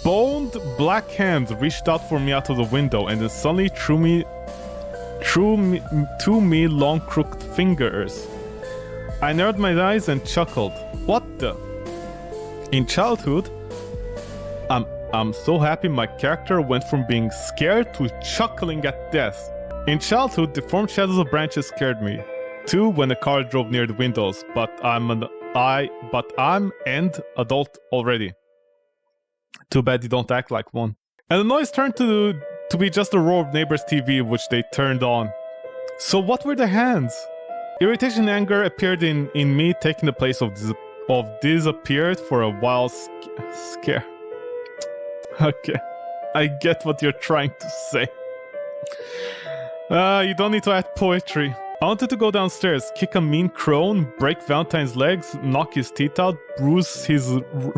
Boned black hands reached out for me out of the window and then suddenly threw me long crooked fingers. I narrowed my eyes and chuckled. What the? In childhood, I'm so happy my character went from being scared to chuckling at death. In childhood, deformed shadows of branches scared me. Too, when a car drove near the windows, but I'm an adult already. Too bad you don't act like one. And the noise turned to be just the roar of neighbors' TV, which they turned on. So what were the hands? Irritation and anger appeared in me, taking the place of disappeared for a while. Scare. Okay, I get what you're trying to say. You don't need to add poetry. I wanted to go downstairs, kick a mean crone, break Valentine's legs, knock his teeth out, bruise his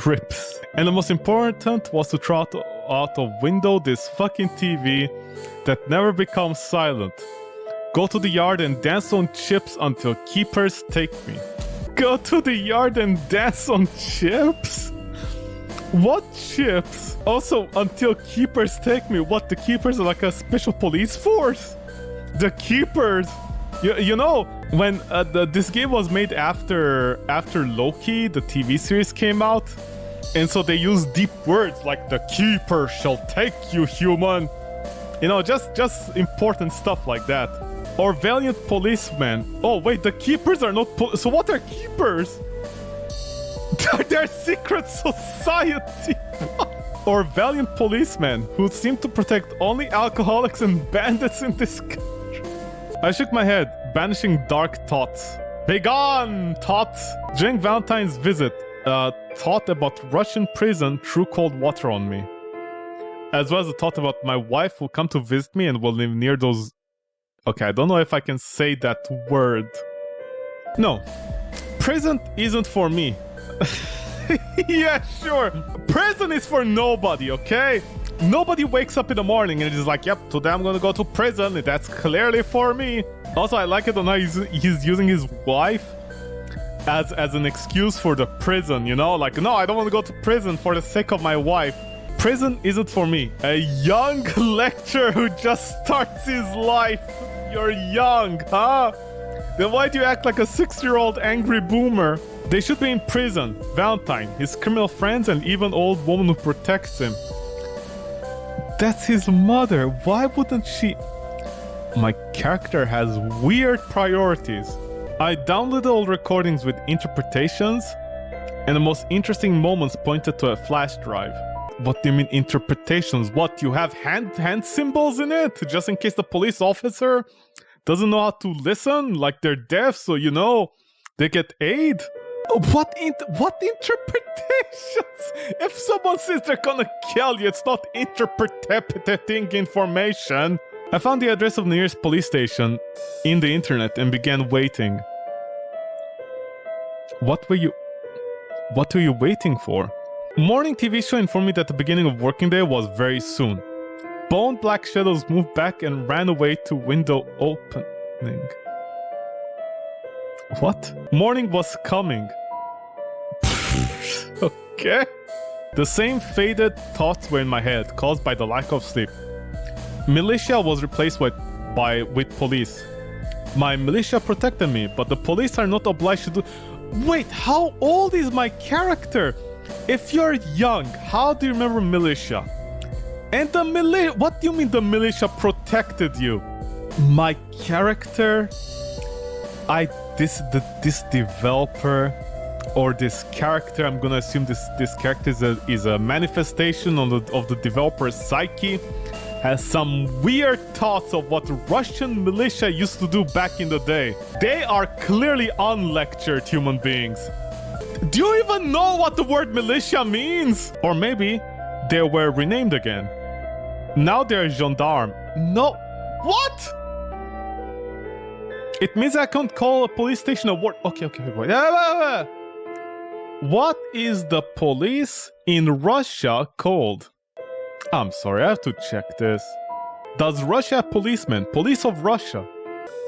ribs. And the most important was to throw out of window this fucking TV that never becomes silent. Go to the yard and dance on chips until keepers take me. Go to the yard and dance on chips? What chips? Also, until keepers take me. What, the keepers are like a special police force? The keepers. You know, when this game was made after Loki, the TV series came out, and so they use deep words like the keeper shall take you, human. You know, just important stuff like that. Or valiant policemen. Oh wait, the keepers are not so what are keepers? They're secret society. Or valiant policemen who seem to protect only alcoholics and bandits in this country. I shook my head, banishing dark thoughts. Begone, thoughts! During Valentine's visit, thought about Russian prison threw cold water on me. As well as the thought about my wife who come to visit me and will live near those... Okay, I don't know if I can say that word. No. Prison isn't for me. Yeah, sure. Prison is for nobody, okay? Nobody wakes up in the morning and is like, yep, today I'm gonna go to prison. That's clearly for me. Also, I like it on how he's using his wife as an excuse for the prison, you know? Like, no, I don't want to go to prison for the sake of my wife. Prison isn't for me. A young lecturer who just starts his life. You're young, huh? Then why do you act like a 6-year-old angry boomer? They should be in prison. Valentine, his criminal friends, and even old woman who protects him. That's his mother. Why wouldn't she... My character has weird priorities. I downloaded old recordings with interpretations, and the most interesting moments pointed to a flash drive. What do you mean interpretations? What, you have hand symbols in it? Just in case the police officer doesn't know how to listen? Like they're deaf, so you know, they get aid? What interpretations? If someone says they're gonna kill you, it's not interpreting information. I found the address of the nearest police station in the internet and began waiting. What were you waiting for? Morning TV show informed me that the beginning of working day was very soon. Bone black shadows moved back and ran away to window opening. What? Morning was coming. Okay. The same faded thoughts were in my head, caused by the lack of sleep. Militia was replaced with police. My militia protected me, but the police are not obliged to do... Wait, how old is my character? If you're young, how do you remember militia? And the militia... What do you mean the militia protected you? My character... This developer... Or this character, I'm gonna assume this character is a manifestation of the developer's psyche, has some weird thoughts of what Russian militia used to do back in the day. They are clearly unlectured human beings. Do you even know what the word militia means? Or maybe they were renamed again. Now they're gendarme. No, what? It means I can't call a police station a ward. Okay, wait. What is the police in Russia called? I'm sorry, I have to check this. Does Russia have policemen? Police of Russia.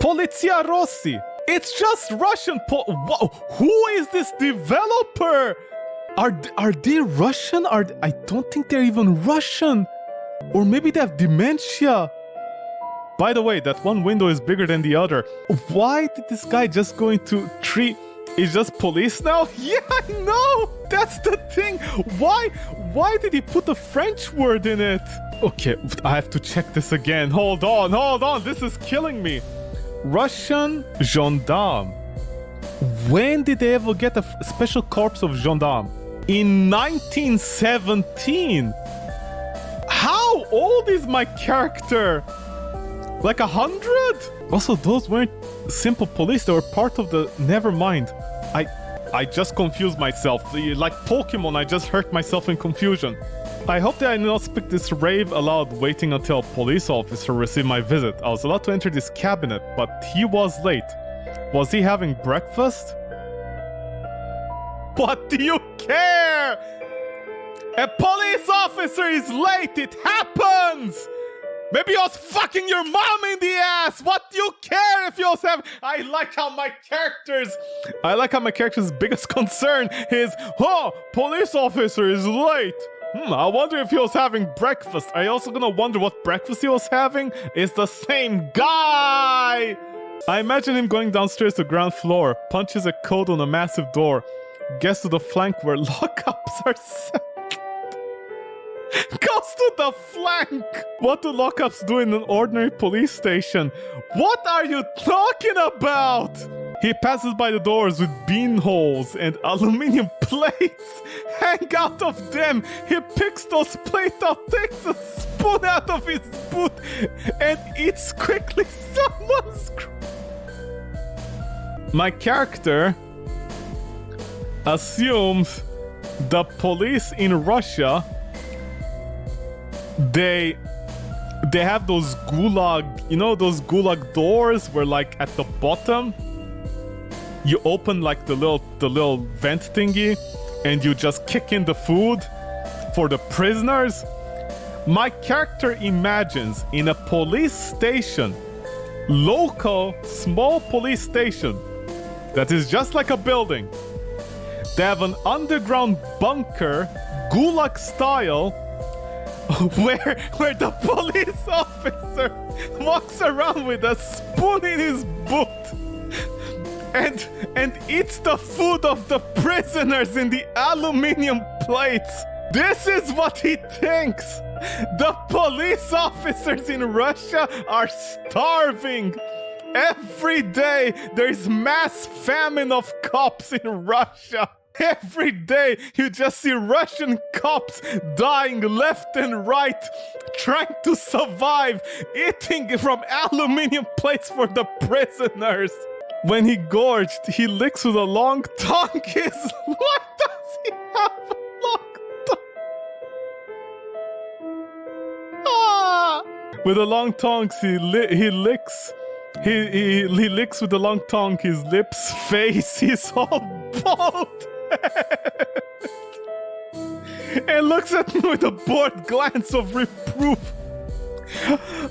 Polizia Rossi. It's just Russian who is this developer? Are they Russian? I don't think they're even Russian. Or maybe they have dementia. By the way, that one window is bigger than the other. Why did this guy just go into tree? Is just police now? Yeah, I know! That's the thing! Why did he put a French word in it? Okay, I have to check this again. Hold on, this is killing me. Russian gendarme. When did they ever get a special corps of gendarme? In 1917! How old is my character? Like 100? Also, those weren't simple police, they were part of the... Never mind. I just confused myself. Like Pokemon, I just hurt myself in confusion. I hope that I did not speak this rave aloud waiting until a police officer received my visit. I was allowed to enter this cabinet, but he was late. Was he having breakfast? What do you care? A police officer is late, it happens! Maybe I was fucking your mom in the ass! What do you care if you was having... I like how my character's biggest concern is, oh, police officer is late. I wonder if he was having breakfast. I also gonna wonder what breakfast he was having. It's the same guy! I imagine him going downstairs to ground floor, punches a code on a massive door, gets to the flank where lockups are set. Goes to the flank! What do lockups do in an ordinary police station? What are you talking about? He passes by the doors with bean holes and aluminium plates hang out of them. He picks those plates up, takes a spoon out of his boot and eats quickly. My character assumes the police in Russia, they have those gulag, you know, those gulag doors where like at the bottom you open like the little vent thingy and you just kick in the food for the prisoners. My character imagines in a police station, local small police station that is just like a building, they have an underground bunker, gulag style, where the police officer walks around with a spoon in his boot and eats the food of the prisoners in the aluminium plates. This is what he thinks. The police officers in Russia are starving. Every day there is mass famine of cops in Russia. Every day you just see Russian cops dying left and right, trying to survive, eating from aluminium plates for the prisoners. When he gorged, he licks with a long tongue. Why does he have a long tongue? Ah! With a long tongue, he licks. He licks with the long tongue his lips, face. He's all bald. And looks at me with a bored glance of reproof.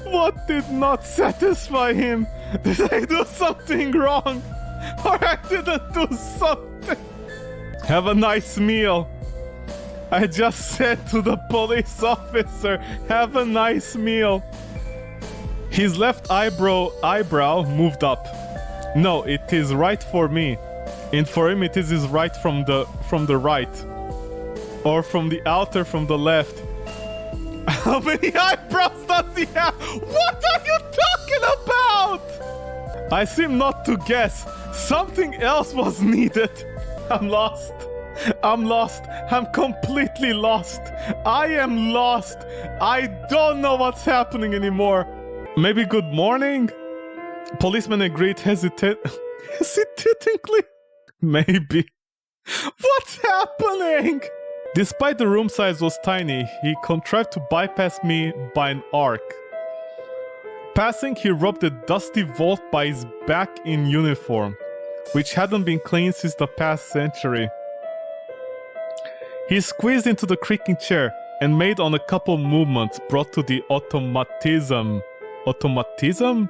What did not satisfy him? Did I do something wrong? Or I didn't do something? Have a nice meal. I just said to the police officer, have a nice meal. His left eyebrow moved up. No, it is right for me. And for him it is his right from the right. Or from the outer from the left. How many eyebrows does he have? What are you talking about? I seem not to guess. Something else was needed. I'm lost. I'm completely lost. I am lost. I don't know what's happening anymore. Maybe good morning? Policeman agreed hesitatingly. Maybe. What's happening? Despite the room size was tiny, he contrived to bypass me by an arc. Passing, he rubbed a dusty vault by his back in uniform, which hadn't been cleaned since the past century. He squeezed into the creaking chair and made on a couple movements brought to the automatism. Automatism?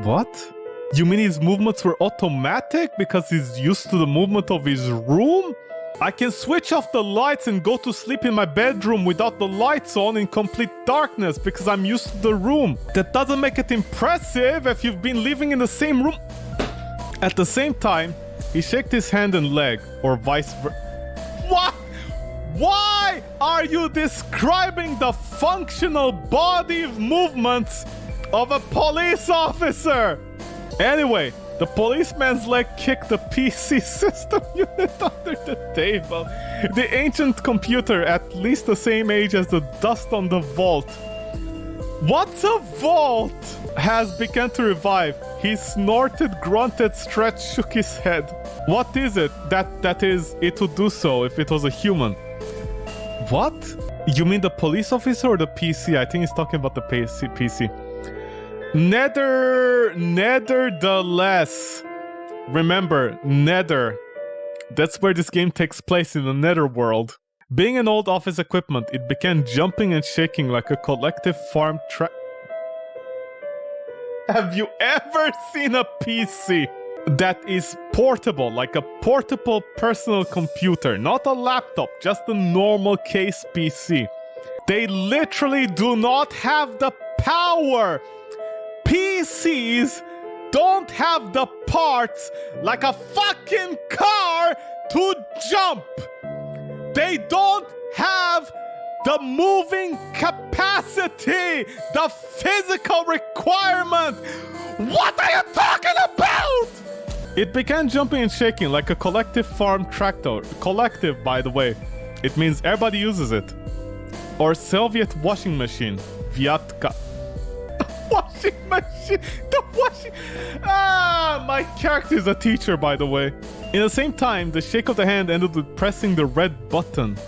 What? You mean his movements were automatic because he's used to the movement of his room? I can switch off the lights and go to sleep in my bedroom without the lights on in complete darkness because I'm used to the room. That doesn't make it impressive if you've been living in the same room. At the same time, he shaked his hand and leg, or vice versa. What? Why are you describing the functional body movements of a police officer? Anyway, the policeman's leg kicked the PC system unit under the table. The ancient computer, at least the same age as the dust on the vault. What's a vault? Has begun to revive. He snorted, grunted, stretched, shook his head. What is it? That is, it would do so if it was a human. What? You mean the police officer or the PC? I think he's talking about the PC. Nevertheless. Remember, Nether. That's where this game takes place, in the Nether world. Being an old office equipment, it began jumping and shaking like a collective farm track. Have you ever seen a PC that is portable, like a portable personal computer? Not a laptop, just a normal case PC. They literally do not have the power. PCs don't have the parts like a fucking car to jump. They don't have the moving capacity, the physical requirement. What are you talking about? It began jumping and shaking like a collective farm tractor. Collective, by the way. It means everybody uses it. Or Soviet washing machine. Vyatka. Washing machine. The washing. My character is a teacher, by the way. In the same time, the shake of the hand ended with pressing the red button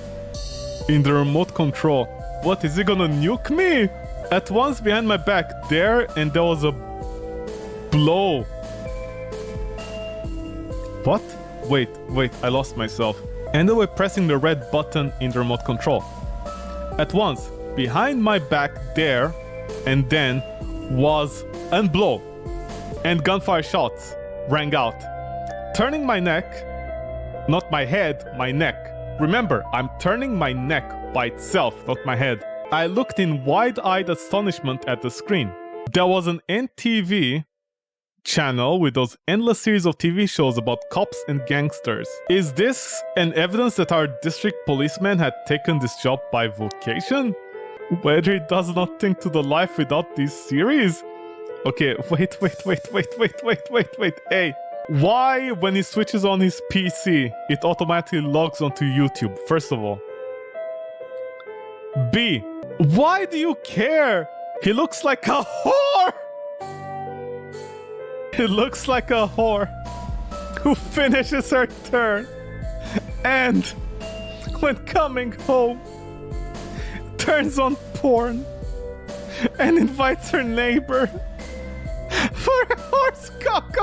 in the remote control. What, is he gonna nuke me? At once behind my back, there was a blow. What? Wait, I lost myself. Ended with pressing the red button in the remote control. At once, behind my back, there, and then was a blow. And gunfire shots rang out. Turning my neck, not my head, my neck. Remember, I'm turning my neck by itself, not my head. I looked in wide-eyed astonishment at the screen. There was an NTV channel with those endless series of TV shows about cops and gangsters. Is this an evidence that our district policeman had taken this job by vocation? Whether he does not think to the life without this series? Okay, wait. Hey, why when he switches on his PC, it automatically logs onto YouTube, first of all? B, why do you care? He looks like a whore! He looks like a whore who finishes her turn and, when coming home, turns on porn and invites her neighbor for a horse cock.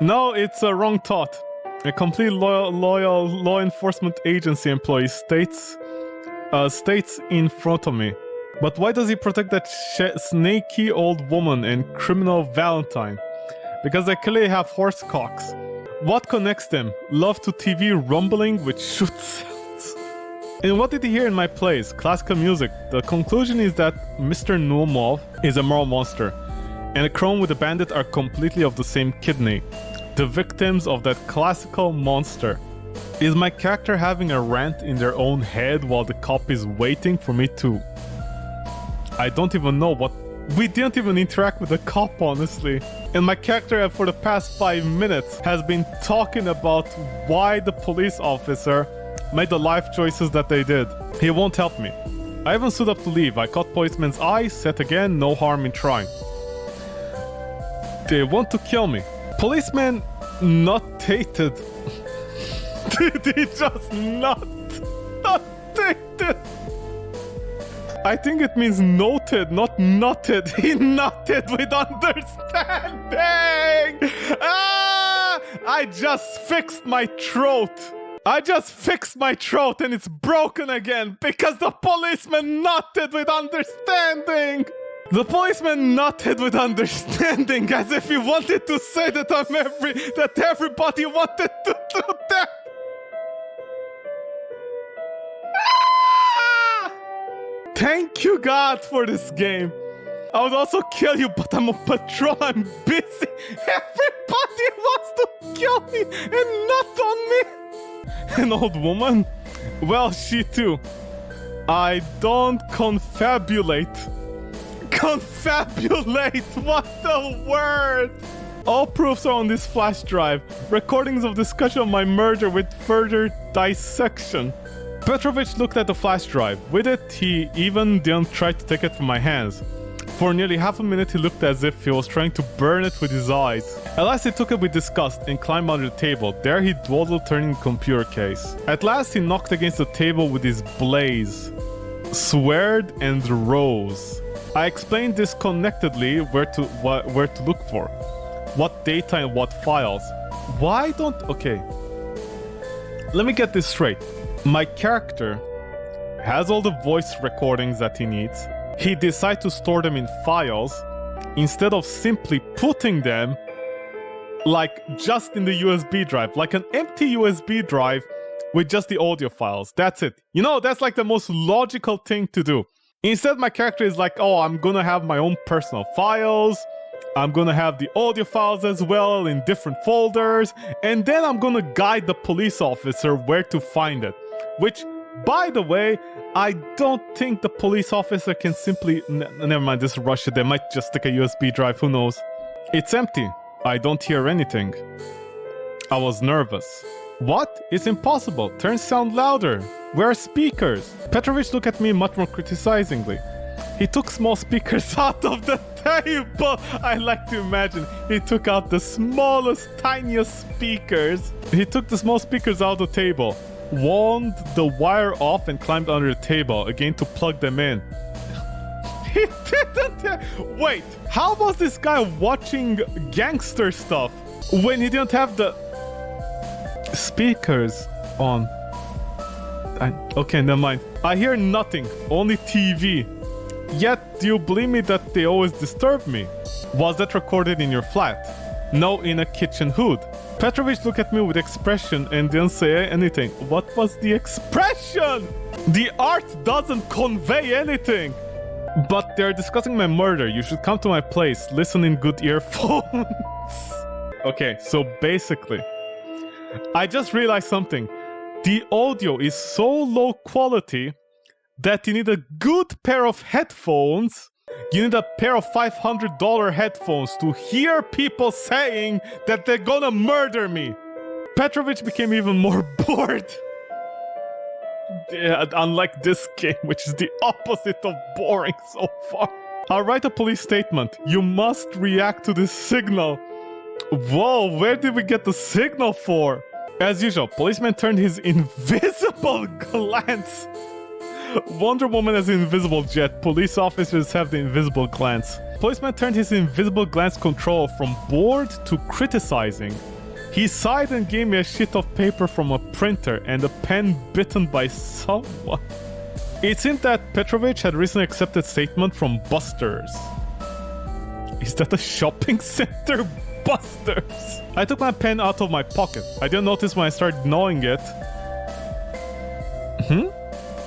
No, it's a wrong thought. A complete loyal law enforcement agency employee states in front of me. But why does he protect that snaky old woman and criminal Valentine? Because they clearly have horse cocks. What connects them? Love to TV rumbling with shoot sounds. And what did he hear in my plays? Classical music. The conclusion is that Mr. Numov is a moral monster, and a crone with a bandit are completely of the same kidney. The victims of that classical monster. Is my character having a rant in their own head while the cop is waiting for me to... I don't even know what... We didn't even interact with the cop, honestly. And my character for the past 5 minutes has been talking about why the police officer made the life choices that they did. He won't help me. I even stood up to leave. I caught policeman's eye, said again, no harm in trying. They want to kill me. Policeman not tated. Did he just not tated? I think it means noted, not nutted. He nutted with understanding! I just fixed my throat. And it's broken again because the policeman nutted with understanding. The policeman nodded with understanding, as if he wanted to say that everybody wanted to do that. Ah! Thank you, God, for this game. I would also kill you, but I'm on patrol. I'm busy. Everybody wants to kill me, and not on me. An old woman? Well, she too. I don't confabulate. Confabulate! What the word! All proofs are on this flash drive. Recordings of discussion of my murder with further dissection. Petrovich looked at the flash drive. With it, he even didn't try to take it from my hands. For nearly half a minute, he looked as if he was trying to burn it with his eyes. At last, he took it with disgust and climbed under the table. There he dawdled, turning the computer case. At last, he knocked against the table with his blaze, sword, and rose. I explained disconnectedly where to look for, what data and what files. Why don't... Okay. Let me get this straight. My character has all the voice recordings that he needs. He decides to store them in files instead of simply putting them like just in the USB drive, like an empty USB drive with just the audio files. That's it. You know, that's like the most logical thing to do. Instead, my character is like, oh, I'm gonna have my own personal files. I'm gonna have the audio files as well in different folders. And then I'm gonna guide the police officer where to find it. Which, by the way, I don't think the police officer can simply... Never mind, this is Russia. They might just stick a USB drive, who knows. It's empty. I don't hear anything. I was nervous. What? It's impossible. Turn sound louder. Where are speakers? Petrovich looked at me much more criticizingly. He took small speakers out of the table. I like to imagine he took out the smallest, tiniest speakers. He took the small speakers out of the table, wound the wire off and climbed under the table again to plug them in. He didn't... Wait, how was this guy watching gangster stuff when he didn't have the speakers on? Okay, never mind. I hear nothing, only TV. Yet, do you believe me that they always disturb me? Was that recorded in your flat? No, in a kitchen hood. Petrovich looked at me with expression and didn't say anything. What was the expression? The art doesn't convey anything. But they're discussing my murder. You should come to my place. Listen in good earphones. Okay, so basically, I just realized something. The audio is so low quality that you need a good pair of headphones. You need a pair of $500 headphones to hear people saying that they're gonna murder me. Petrovich became even more bored. Yeah, unlike this game, which is the opposite of boring so far. I'll write a police statement. You must react to this signal. Whoa, where did we get the signal for? As usual, policeman turned his invisible glance. Wonder Woman has an invisible jet. Police officers have the invisible glance. Policeman turned his invisible glance control from bored to criticizing. He sighed and gave me a sheet of paper from a printer and a pen bitten by someone. It seemed that Petrovich had recently accepted statement from Buster's. Is that a shopping center? Buster's! I took my pen out of my pocket. I didn't notice when I started gnawing it.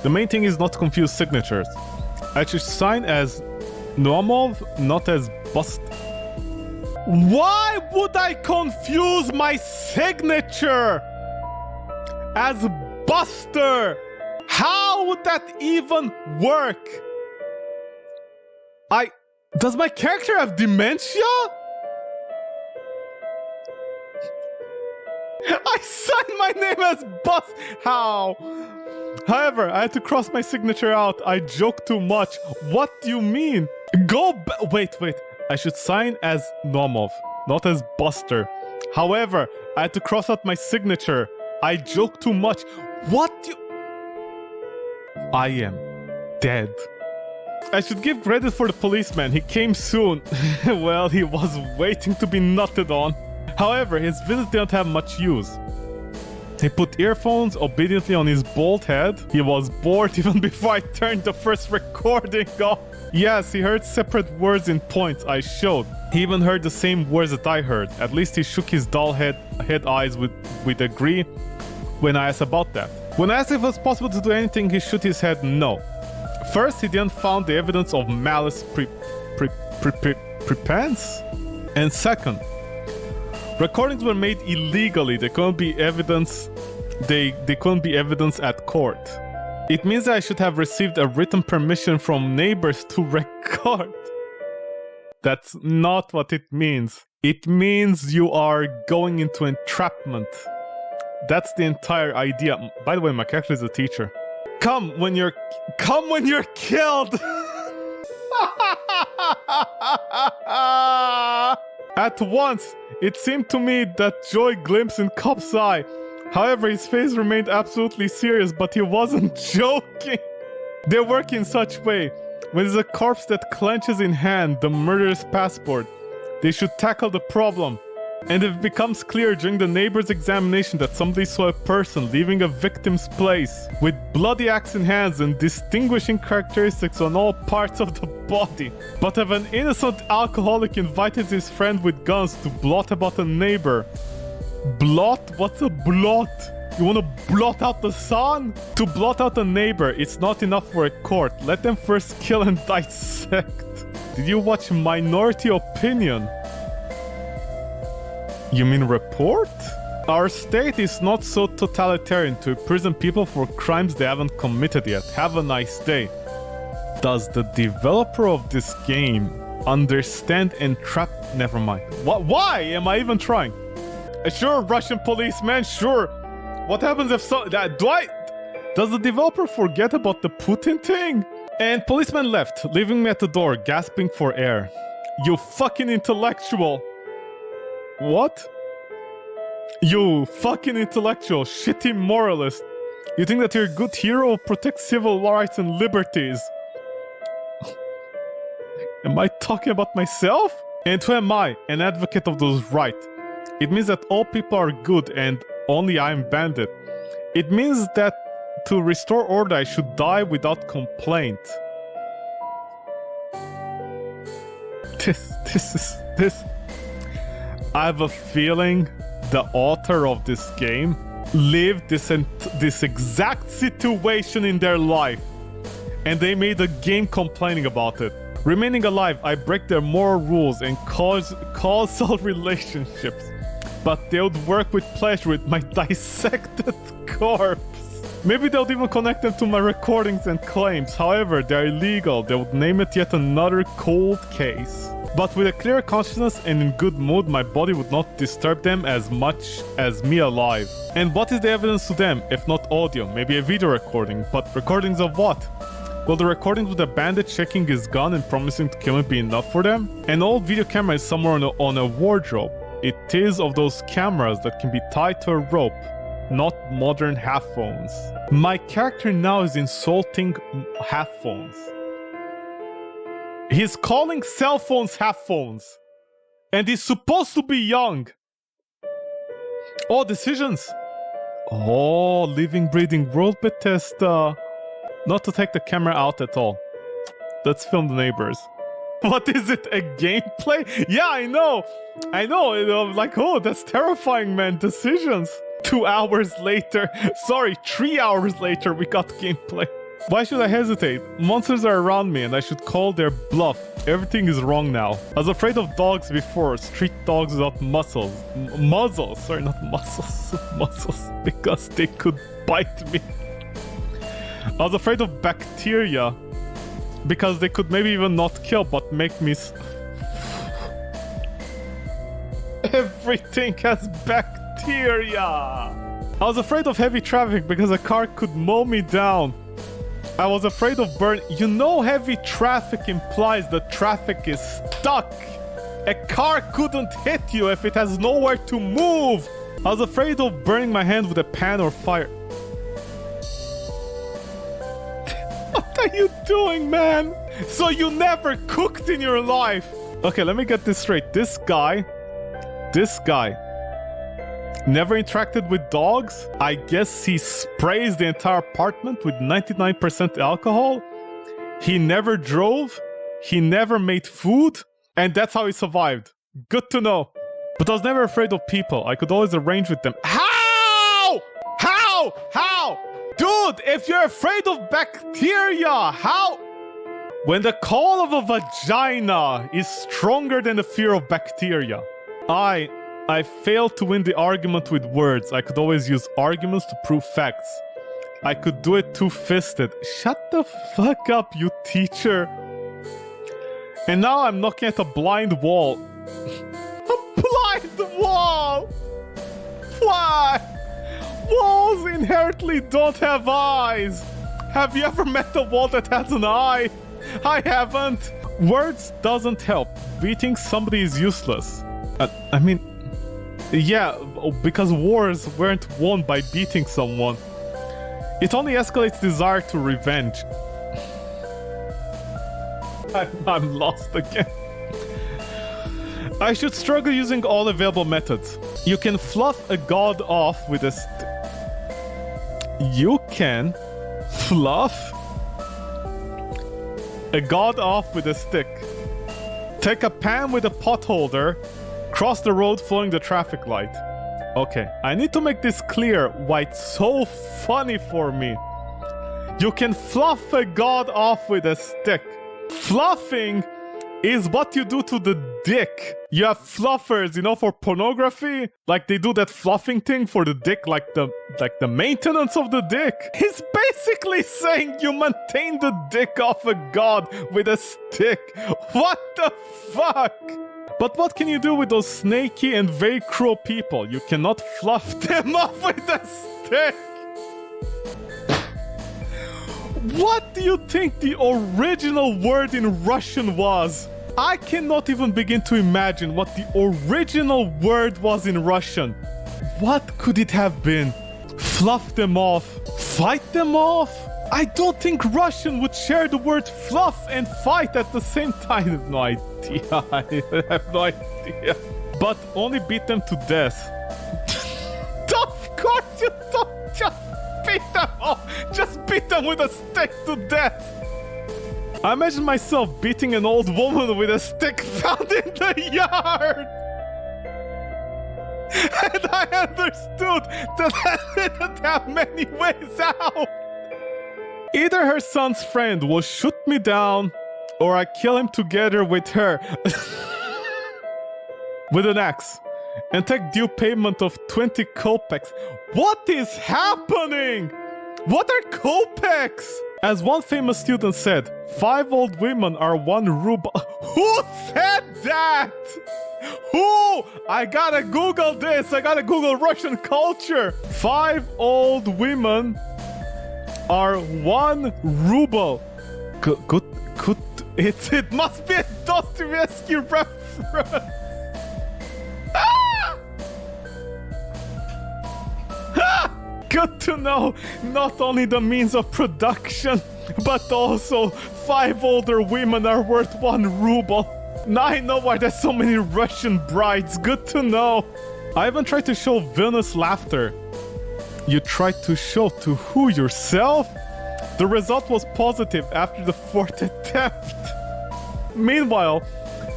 The main thing is not to confuse signatures. I should sign as Naumov, not as Bust. Why would I confuse my signature as Buster? How would that even work? Does my character have dementia? I signed my name as Bus. How? However, I had to cross my signature out. I joke too much. What do you mean? Wait. I should sign as Naumov, not as Buster. However, I had to cross out my signature. I joke too much. What do you... I am dead. I should give credit for the policeman. He came soon. Well, he was waiting to be nutted on. However, his visit didn't have much use. He put earphones obediently on his bald head. He was bored even before I turned the first recording off. Yes, he heard separate words in points I showed. He even heard the same words that I heard. At least he shook his dull head eyes with agree when I asked about that. When I asked if it was possible to do anything, he shook his head no. First, he didn't found the evidence of malice prepense. And second, recordings were made illegally. They couldn't be evidence. They couldn't be evidence at court. It means that I should have received a written permission from neighbors to record. That's not what it means. It means you are going into entrapment. That's the entire idea. By the way, my character is a teacher. Come when you're killed. At once, it seemed to me that joy glimpsed in Cop's eye. However, his face remained absolutely serious, but he wasn't joking. They work in such way. When there's a corpse that clenches in hand the murderer's passport, they should tackle the problem. And if it becomes clear during the neighbor's examination that somebody saw a person leaving a victim's place with bloody axe in hands and distinguishing characteristics on all parts of the body, but if an innocent alcoholic invited his friend with guns to blot about a neighbor. Blot? What's a blot? You want to blot out the sun? To blot out a neighbor, it's not enough for a court. Let them first kill and dissect. Did you watch Minority Opinion? You mean report? Our state is not so totalitarian to imprison people for crimes they haven't committed yet. Have a nice day. Does the developer of this game understand entrap? Never mind. What? Why am I even trying? Sure, Russian policeman, sure. What happens if does the developer forget about the Putin thing? And policeman left, leaving me at the door, gasping for air. You fucking intellectual. What? You fucking intellectual, shitty moralist. You think that you're a good hero who protects civil rights and liberties? Am I talking about myself? And who am I? An advocate of those rights. It means that all people are good and only I am bandit. It means that to restore order I should die without complaint. This. I have a feeling the author of this game lived this exact situation in their life. And they made a game complaining about it. Remaining alive, I break their moral rules and causal relationships. But they would work with pleasure with my dissected corpse. Maybe they would even connect them to my recordings and claims. However, they're illegal. They would name it yet another cold case. But with a clear consciousness and in good mood, my body would not disturb them as much as me alive. And what is the evidence to them, if not audio? Maybe a video recording. But recordings of what? Will the recordings with a bandit checking his gun and promising to kill him be enough for them? An old video camera is somewhere on a wardrobe. It is of those cameras that can be tied to a rope, not modern half phones. My character now is insulting half phones. He's calling cell phones half phones. And he's supposed to be young. Oh, decisions. Oh, living, breathing world, Bethesda. Not to take the camera out at all. Let's film the neighbors. What is it, a gameplay? Yeah, I know, like, oh, that's terrifying, man. Decisions. 2 hours later, sorry, 3 hours later, we got gameplay. Why should I hesitate? Monsters are around me and I should call their bluff. Everything is wrong now. I was afraid of dogs before, street dogs without muscles. Muzzles, sorry, not muscles. Muscles, because they could bite me. I was afraid of bacteria, because they could maybe even not kill, but make me... Everything has bacteria! I was afraid of heavy traffic because a car could mow me down. I was afraid of burn... You know, heavy traffic implies that traffic is stuck. A car couldn't hit you if it has nowhere to move. I was afraid of burning my hand with a pan or fire. What are you doing, man? So you never cooked in your life. Okay, let me get this straight. This guy Never interacted with dogs. I guess he sprays the entire apartment with 99% alcohol. He never drove. He never made food. And that's how he survived. Good to know. But I was never afraid of people. I could always arrange with them. How? How? How? Dude, if you're afraid of bacteria, how? When the call of a vagina is stronger than the fear of bacteria. I failed to win the argument with words. I could always use arguments to prove facts. I could do it two-fisted. Shut the fuck up, you teacher. And now I'm knocking at a blind wall. A blind wall! Why? Walls inherently don't have eyes. Have you ever met a wall that has an eye? I haven't. Words doesn't help. Beating somebody is useless. I mean, yeah, because wars weren't won by beating someone. It only escalates desire to revenge. I'm lost again. I should struggle using all available methods. You can fluff a god off with a You can fluff a god off with a stick. Take a pan with a pot holder. Cross the road following the traffic light. Okay, I need to make this clear why it's so funny for me. You can fluff a god off with a stick. Fluffing is what you do to the dick. You have fluffers, you know, for pornography. Like they do that fluffing thing for the dick, like the maintenance of the dick. He's basically saying you maintain the dick off a god with a stick. What the fuck? But what can you do with those snaky and very cruel people? You cannot fluff them off with a stick. What do you think the original word in Russian was? I cannot even begin to imagine what the original word was in Russian. What could it have been? Fluff them off? Fight them off? I don't think Russian would share the word fluff and fight at the same time. I have no idea. I have no idea. But only beat them to death. Of course you don't just beat them off. Just beat them with a stick to death. I imagine myself beating an old woman with a stick found in the yard. And I understood that I didn't have many ways out. Either her son's friend will shoot me down, or I kill him together with her with an axe and take due payment of 20 kopecks. What is happening? What are kopecks? As one famous student said, 5 old women are 1 ruble. Who said that? Who? I gotta Google this. I gotta Google Russian culture. 5 old women are 1 ruble. Good. It must be a Dostoevsky reference. Good to know not only the means of production, but also 5 older women are worth 1 ruble. Now I know why there's so many Russian brides. Good to know. I even tried to show villainous laughter. You tried to show to who? Yourself? The result was positive after the 4th attempt. Meanwhile,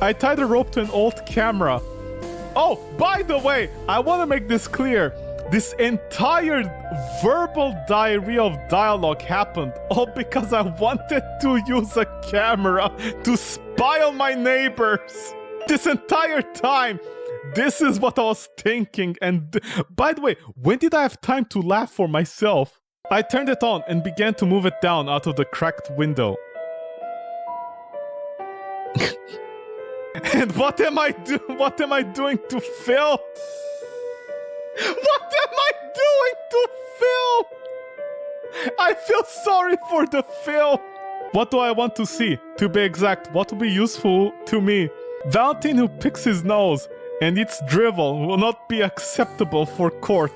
I tied a rope to an old camera. Oh, by the way, I want to make this clear. This entire verbal diarrhea of dialogue happened all because I wanted to use a camera to spy on my neighbors. This entire time, this is what I was thinking. And by the way, when did I have time to laugh for myself? I turned it on and began to move it down out of the cracked window. And what am I doing to Phil? What am I doing to Phil? I feel sorry for the Phil. What do I want to see? To be exact, what will be useful to me? Valentine who picks his nose and eats drivel will not be acceptable for court.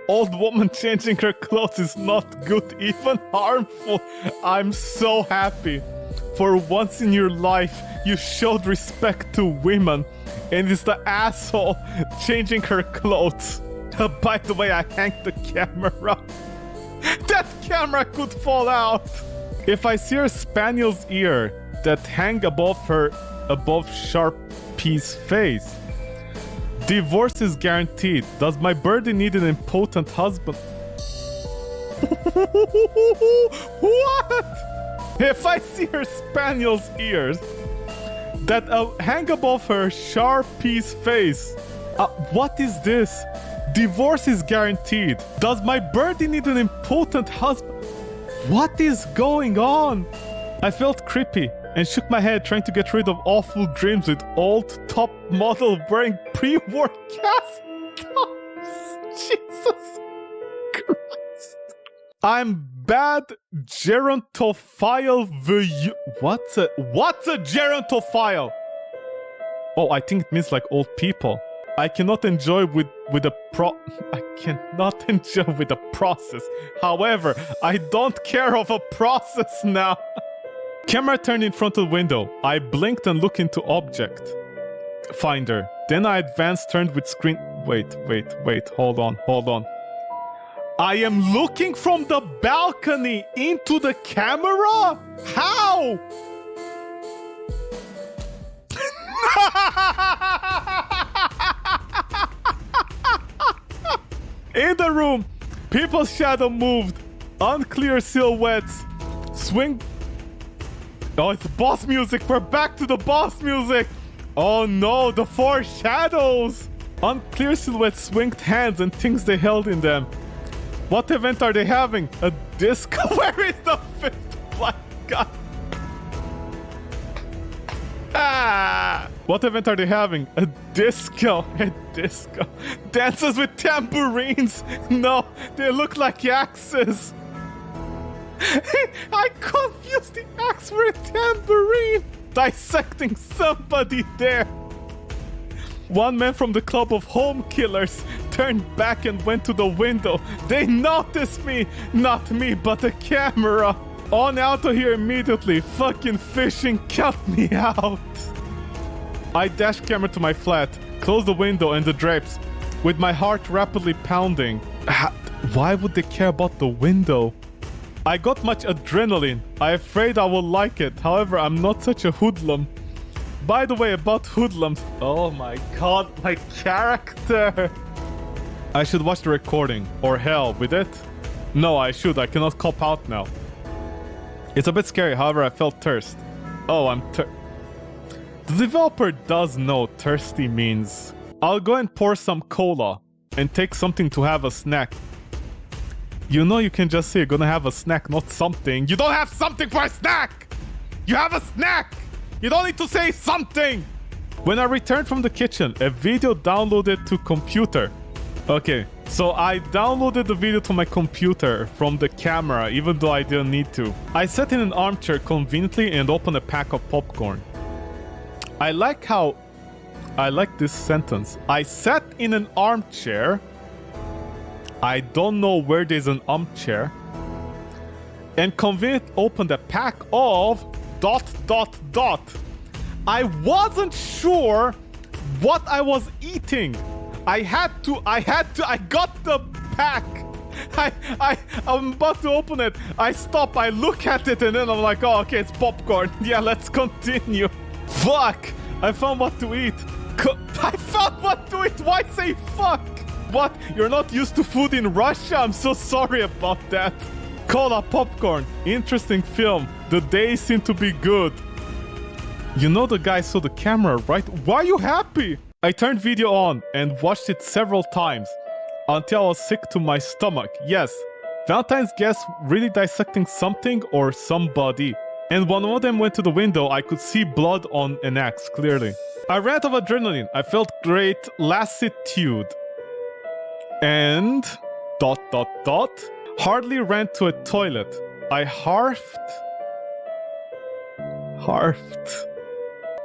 Old woman changing her clothes is not good, even harmful. I'm so happy. For once in your life, you showed respect to women, and it's the asshole changing her clothes. By the way, I hanged the camera. That camera could fall out. If I see her spaniel's ear that hang above Sharpie's face, divorce is guaranteed. Does my birdie need an impotent husband? What? If I see her spaniel's ears that hang above her Sharpie's face, what is this? Divorce is guaranteed. Does my birdie need an impotent husband? What is going on? I felt creepy and shook my head, trying to get rid of awful dreams with old top model wearing pre-workout tops. Jesus Christ. I'm bad gerontophile. What's a gerontophile? Oh, I think it means like old people. I cannot enjoy I cannot enjoy with the process. However, I don't care of a process now. Camera turned in front of the window. I blinked and looked into object finder. Then I advanced, turned with screen. Wait. Hold on. I am looking from the balcony into the camera? How? In the room, people's shadow moved. Unclear silhouettes. Swing. Oh, it's boss music. We're back to the boss music. Oh no, the four shadows. Unclear silhouettes swinged hands and things they held in them. What event are they having? A disco? Where is the fifth black guy? What event are they having? A disco. Dancers with tambourines. No, they look like axes. I confused the axe for a tambourine. Dissecting somebody there. One man from the club of home killers turned back and went to the window. They noticed me. Not me, but the camera. On out of here immediately. Fucking fishing cut me out. I dashed camera to my flat, closed the window and the drapes, with my heart rapidly pounding. Why would they care about the window? I got much adrenaline. I'm afraid I will like it. However, I'm not such a hoodlum. By the way, about hoodlums. Oh my god, my character. I should watch the recording. Or hell with it. No, I should. I cannot cop out now. It's a bit scary, however, I felt thirst. Oh, I'm The developer does know thirsty means. I'll go and pour some cola and take something to have a snack. You know you can just say you're gonna have a snack, not something. You don't have something for a snack! You have a snack! You don't need to say something! When I returned from the kitchen, a video downloaded to computer. Okay, so I downloaded the video to my computer from the camera, even though I didn't need to. I sat in an armchair conveniently and opened a pack of popcorn. I like this sentence. I sat in an armchair. I don't know where there's an armchair. And conveniently opened a pack of ... I wasn't sure what I was eating. I got the pack. I'm about to open it. I stop, I look at it, and then I'm like, oh, okay, it's popcorn. Yeah, let's continue. Fuck! I found what to eat. I found what to eat! Why say fuck? What? You're not used to food in Russia? I'm so sorry about that. Cola popcorn. Interesting film. The days seem to be good. You know the guy saw the camera, right? Why are you happy? I turned video on and watched it several times until I was sick to my stomach. Yes, Valentine's guests really dissecting something or somebody. And when one of them went to the window, I could see blood on an axe, clearly. I ran out of adrenaline. I felt great lassitude. And... ... hardly ran to a toilet. I harfed.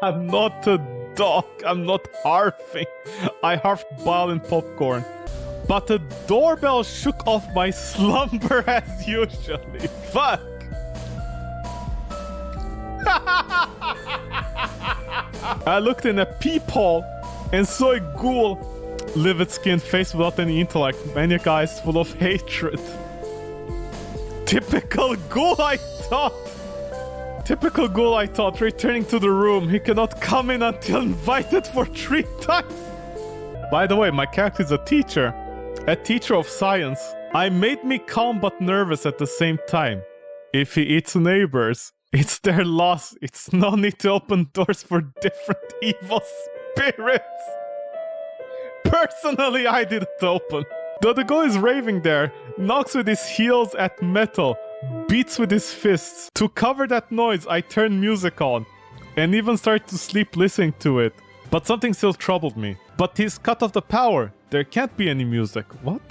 I'm not a dog. I'm not harfing. I harfed bile and popcorn. But the doorbell shook off my slumber as usually. Fuck. I looked in a peephole and saw a ghoul livid skinned face without any intellect, maniac eyes full of hatred. Typical ghoul, I thought. Typical ghoul, I thought, returning to the room. He cannot come in until invited for 3 times. By the way, my character is a teacher of science. I made me calm but nervous at the same time. If he eats neighbors, it's their loss. It's no need to open doors for different evil spirits. Personally, I didn't open. Though the guy is raving there, knocks with his heels at metal, beats with his fists. To cover that noise, I turned music on, and even started to sleep listening to it. But something still troubled me. But he's cut off the power. There can't be any music. What?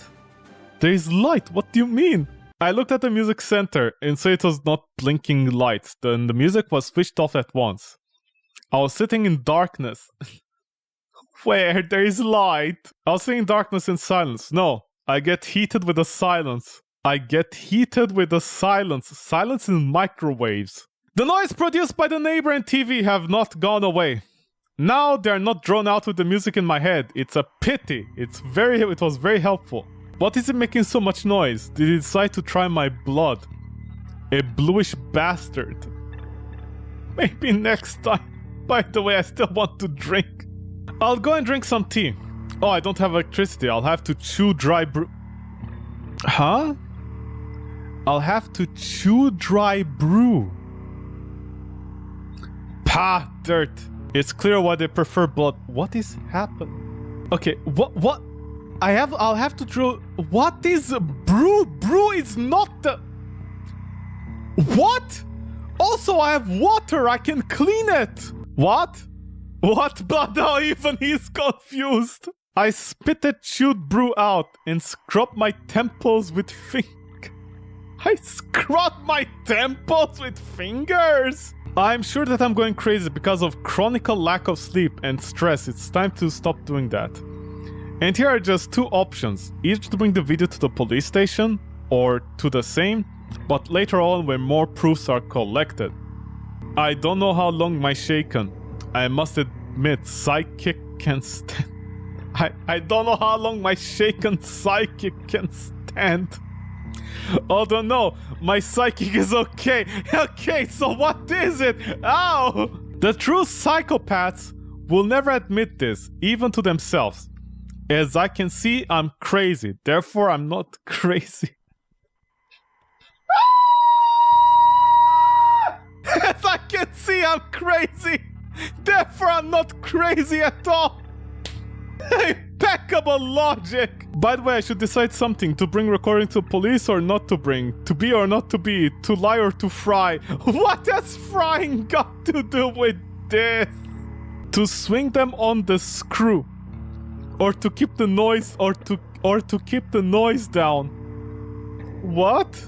There is light. What do you mean? I looked at the music center and saw it was not blinking lights. Then the music was switched off at once. I was sitting in darkness. Where there is light. I was sitting in darkness and silence. No, I get heated with the silence. I get heated with the silence. Silence in microwaves. The noise produced by the neighbor and TV have not gone away. Now they're not drawn out with the music in my head. It's a pity. It was very helpful. What is it making so much noise? Did he decide to try my blood? A bluish bastard. Maybe next time. By the way, I still want to drink. I'll go and drink some tea. Oh, I don't have electricity. I'll have to chew dry brew. Huh? I'll have to chew dry brew. Pah, dirt. It's clear why they prefer blood. What is happening? Okay, what? I'll have to drill. What is brew? Brew is not the... What? Also, I have water. I can clean it. What? What? But now even he's confused. I spit the chewed brew out and scrub my temples with I scrub my temples with fingers? I'm sure that I'm going crazy because of chronic lack of sleep and stress. It's time to stop doing that. And here are just 2 options. Either to bring the video to the police station or to the same, but later on when more proofs are collected. I don't know how long my shaken. I must admit, psychic can stand. I don't know how long my shaken psychic can stand. Although no, my psychic is okay. Okay, so what is it? Ow! The true psychopaths will never admit this, even to themselves. As I can see, I'm crazy. Therefore, I'm not crazy. As I can see, I'm crazy. Therefore, I'm not crazy at all. Impeccable logic. By the way, I should decide something. To bring recording to police or not to bring. To be or not to be. To lie or to fry. What has frying got to do with this? To swing them on the screw. Or to keep the noise or to keep the noise down. What?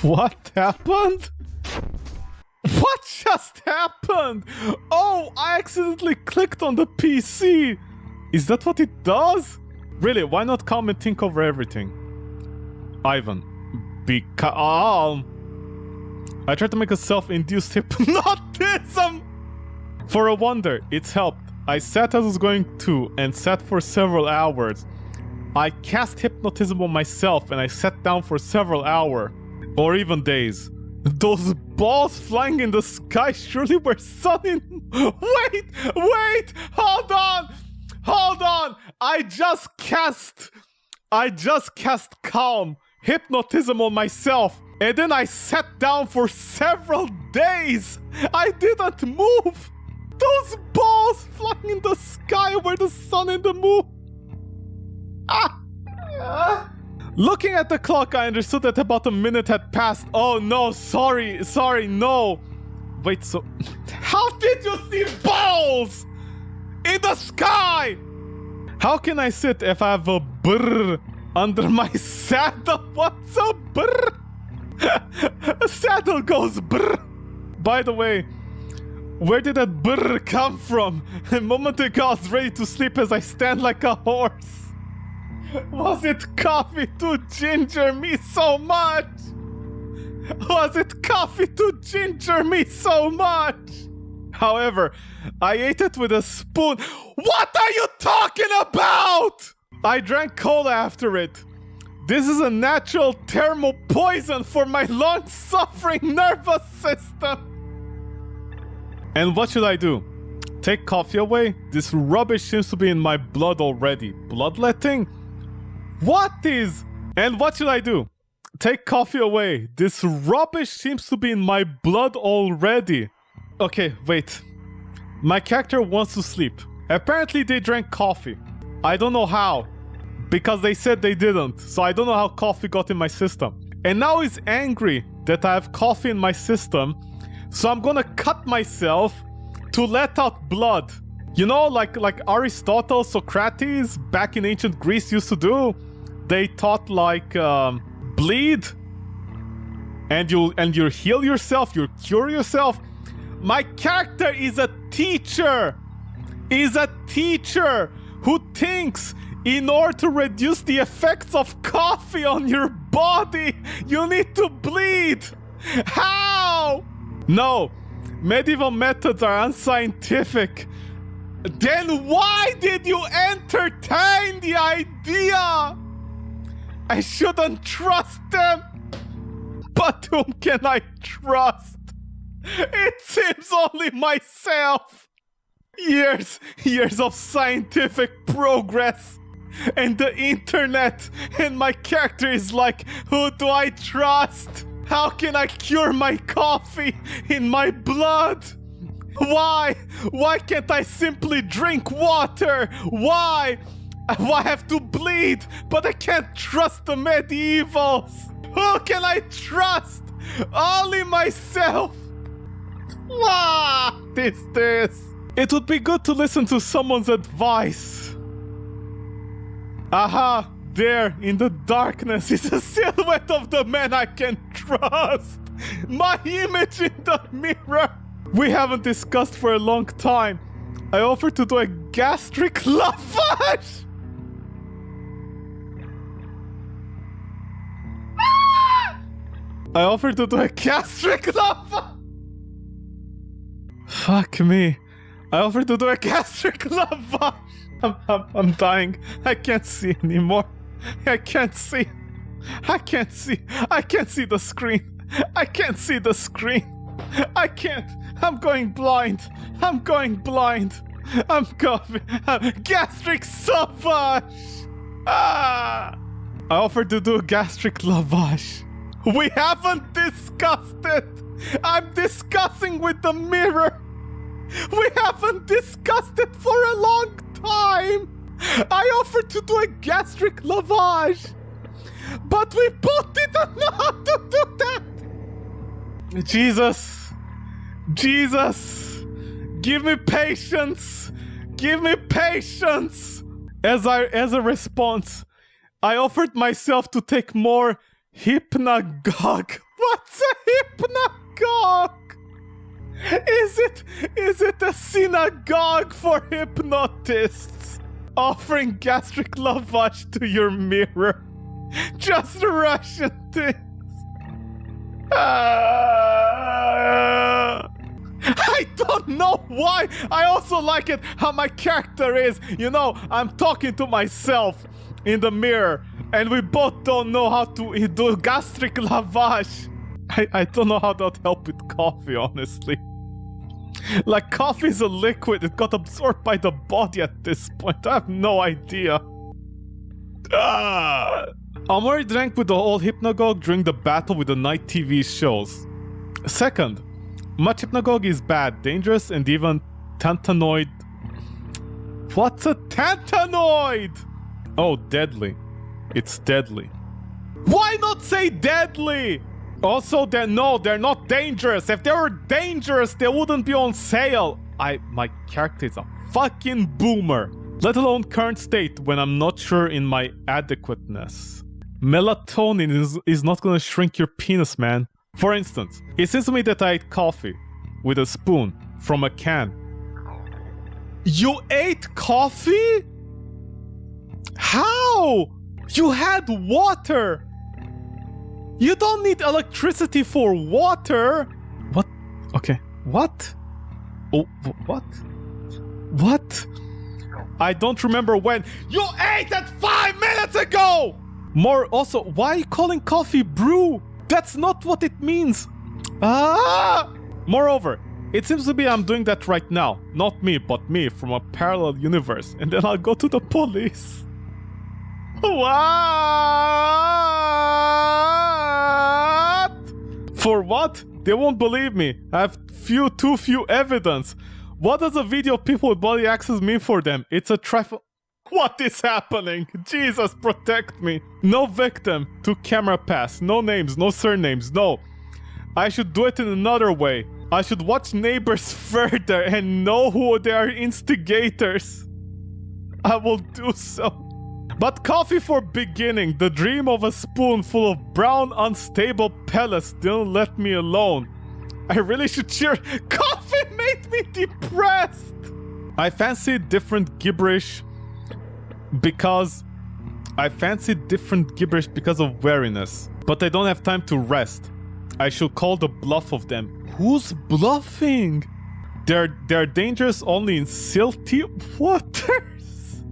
What happened? What just happened? Oh, I accidentally clicked on the PC. Is that what it does? Really, why not calm and think over everything? Ivan, be calm. I tried to make a self-induced hypnotism. For a wonder, it's helped. I sat as I was going to and sat for several hours. I cast hypnotism on myself and I sat down for several hours. Or even days. Those balls flying in the sky surely were sunny. Wait! Hold on! I just cast calm, hypnotism on myself. And then I sat down for several days. I didn't move. Those balls flying in the sky were the sun and the moon. Looking at the clock, I understood that about a minute had passed. Oh no, sorry, no. Wait, so... How did you see balls in the sky? How can I sit if I have a brr under my saddle? What's a brr? A saddle goes brr. By the way, Where did that brr come from? A moment ago I was ready to sleep as I stand like a horse. Was it coffee to ginger me so much? Was it coffee to ginger me so much? However, I ate it with a spoon. What are you talking about? I drank cola after it. This is a natural thermal poison for my long-suffering nervous system. And what should I do? Take coffee away? This rubbish seems to be in my blood already. Bloodletting? What is? And what should I do? Take coffee away. This rubbish seems to be in my blood already. Okay, wait. My character wants to sleep. Apparently they drank coffee. I don't know how. Because they said they didn't. So I don't know how coffee got in my system. And now he's angry that I have coffee in my system. So I'm gonna cut myself to let out blood. You know, like Aristotle, Socrates, back in ancient Greece used to do? They taught like, bleed. And you heal yourself, you cure yourself. My character is a teacher. Is a teacher who thinks in order to reduce the effects of coffee on your body, you need to bleed. How? No, medieval methods are unscientific. Then why did you entertain the idea? I shouldn't trust them. But whom can I trust? It seems only myself. Years of scientific progress and the internet, and my character is like, who do I trust? How can I cure my coffee in my blood? Why? Why can't I simply drink water? Why? I have to bleed, but I can't trust the medievals. Who can I trust? Only myself. What is this? It would be good to listen to someone's advice. Aha, there in the darkness is a silhouette of the man I can trust. My image in the mirror. We haven't discussed for a long time. I offered to do a gastric lavage. I offered to do a gastric lavage. Fuck me. I offered to do a gastric lavage. I'm dying. I can't see anymore. I can't see. I can't see. I can't see the screen. I can't see the screen. I can't. I'm going blind. I'm going blind. I'm coughing. Gastric lavage. Ah! I offered to do a gastric lavage. We haven't discussed it. I'm discussing with the mirror. We haven't discussed it for a long time. I offered to do a gastric lavage, but we both didn't know how to do that. Jesus, give me patience. Give me patience. As a response, I offered myself to take more hypnagogue. What's a hypnagogue? Is it a synagogue for hypnotists? Offering gastric lavage to your mirror. Just Russian things. I don't know why. I also like it how my character is. You know, I'm talking to myself in the mirror, and we both don't know how to do gastric lavage. I don't know how that would help with coffee, honestly. Like, coffee is a liquid. It got absorbed by the body at this point. I have no idea. Amori drank with the old hypnagogue during the battle with the night TV shows. Second, much hypnagogue is bad, dangerous, and even tantanoid. What's a tantanoid? Oh, deadly. It's deadly. Why not say deadly? Also, they're not dangerous. If they were dangerous, they wouldn't be on sale. My character is a fucking boomer. Let alone current state when I'm not sure in my adequateness. Melatonin is not gonna shrink your penis, man. For instance, it seems to me that I ate coffee with a spoon from a can. You ate coffee? How? You had water! You don't need electricity for water! What? Okay. What? Oh, what? What? I don't remember when. You ate it 5 minutes ago! More also, why are you calling coffee brew? That's not what it means. Ah! Moreover, it seems to be I'm doing that right now. Not me, but me from a parallel universe. And then I'll go to the police. What? For what? They won't believe me. I have too few evidence. What does a video of people with body access mean for them? It's a trifle. What is happening? Jesus, protect me. No victim to camera pass. No names, no surnames, no. I should do it in another way. I should watch neighbors further and know who they are instigators. I will do so. But coffee for beginning. The dream of a spoon full of brown, unstable pellets didn't let me alone. I really should cheer. Coffee made me depressed. I fancy different gibberish because of weariness. But I don't have time to rest. I should call the bluff of them. Who's bluffing? They're dangerous only in silty waters.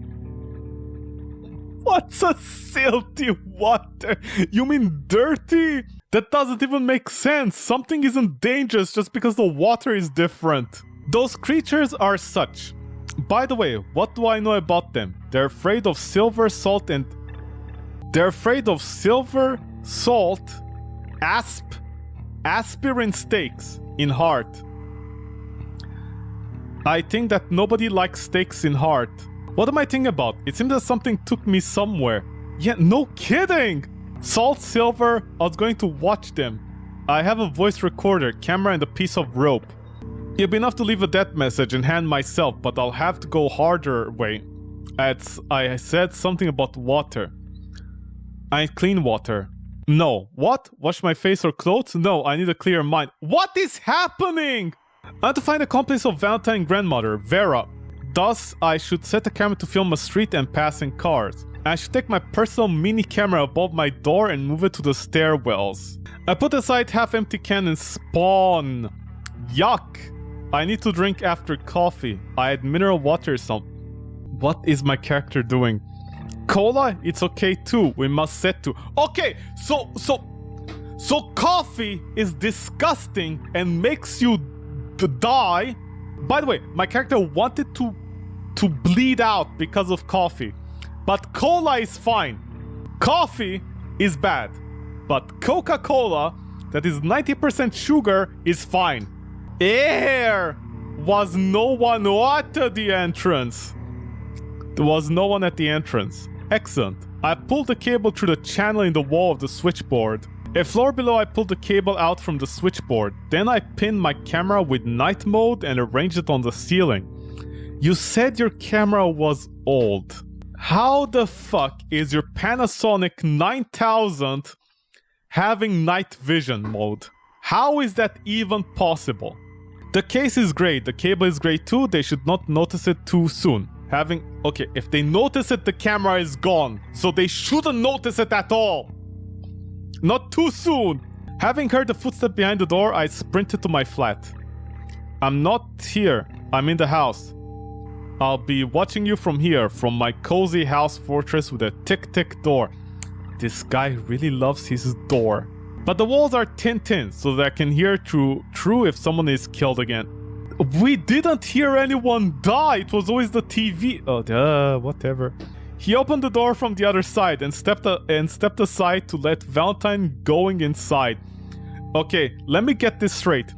What's a silty water? You mean dirty? That doesn't even make sense. Something isn't dangerous just because the water is different. Those creatures are such. By the way, what do I know about them? They're afraid of silver, salt, and... They're afraid of silver, salt, aspirin steaks in heart. I think that nobody likes steaks in heart. What am I thinking about? It seems that something took me somewhere. Yeah, no kidding! Salt, silver, I was going to watch them. I have a voice recorder, camera, and a piece of rope. It'd be enough to leave a death message and hand myself, but I'll have to go harder way. I said something about water. I need clean water. No. What? Wash my face or clothes? No, I need a clear mind. What is happening? I have to find the accomplice of Valentine's grandmother, Vera. Thus, I should set a camera to film a street and passing cars. I should take my personal mini camera above my door and move it to the stairwells. I put aside half-empty can and spawn. Yuck! I need to drink after coffee. I had mineral water or something. What is my character doing? Cola? It's okay too. We must set to. Okay, so coffee is disgusting and makes you die. By the way, my character wanted to bleed out because of coffee. But cola is fine. Coffee is bad. But Coca-Cola, that is 90% sugar, is fine. There was no one at the entrance. There was no one at the entrance. Excellent. I pulled the cable through the channel in the wall of the switchboard. A floor below, I pulled the cable out from the switchboard. Then I pinned my camera with night mode and arranged it on the ceiling. You said your camera was old. How the fuck is your Panasonic 9000 having night vision mode? How is that even possible? The case is great, the cable is great too, they should not notice it too soon. Okay, if they notice it, the camera is gone. So they shouldn't notice it at all. Not too soon. Having heard the footstep behind the door, I sprinted to my flat. I'm not here, I'm in the house. I'll be watching you from here, from my cozy house fortress with a tick-tick door. This guy really loves his door. But the walls are tin, so that I can hear true if someone is killed again. We didn't hear anyone die, it was always the TV. Oh, whatever. He opened the door from the other side and stepped aside to let Valentine going inside. Okay, let me get this straight.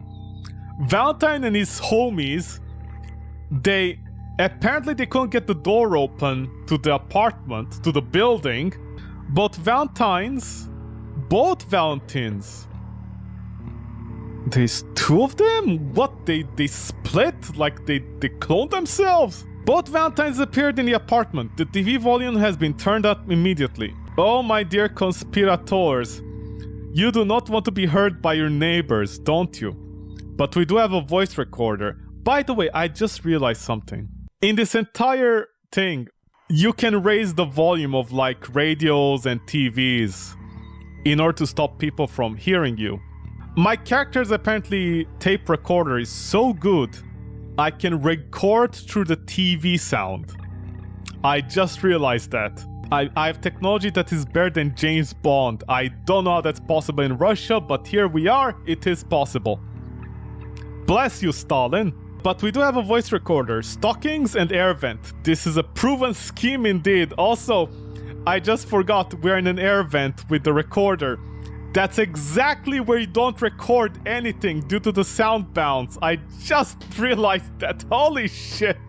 Valentine and his homies, apparently they couldn't get the door open to the apartment, to the building. Both Valentines. There's two of them? What, they split? Like they cloned themselves? Both Valentines appeared in the apartment. The TV volume has been turned up immediately. Oh, my dear conspirators. You do not want to be heard by your neighbors, don't you? But we do have a voice recorder. By the way, I just realized something. In this entire thing, you can raise the volume of like radios and TVs in order to stop people from hearing you. My character's apparently tape recorder is so good, I can record through the TV sound. I just realized that. I have technology that is better than James Bond. I don't know how that's possible in Russia, but here we are, it is possible. Bless you, Stalin. But we do have a voice recorder, stockings and air vent. This is a proven scheme indeed. Also, I just forgot we're in an air vent with the recorder. That's exactly where you don't record anything due to the sound bounce. I just realized that. Holy shit.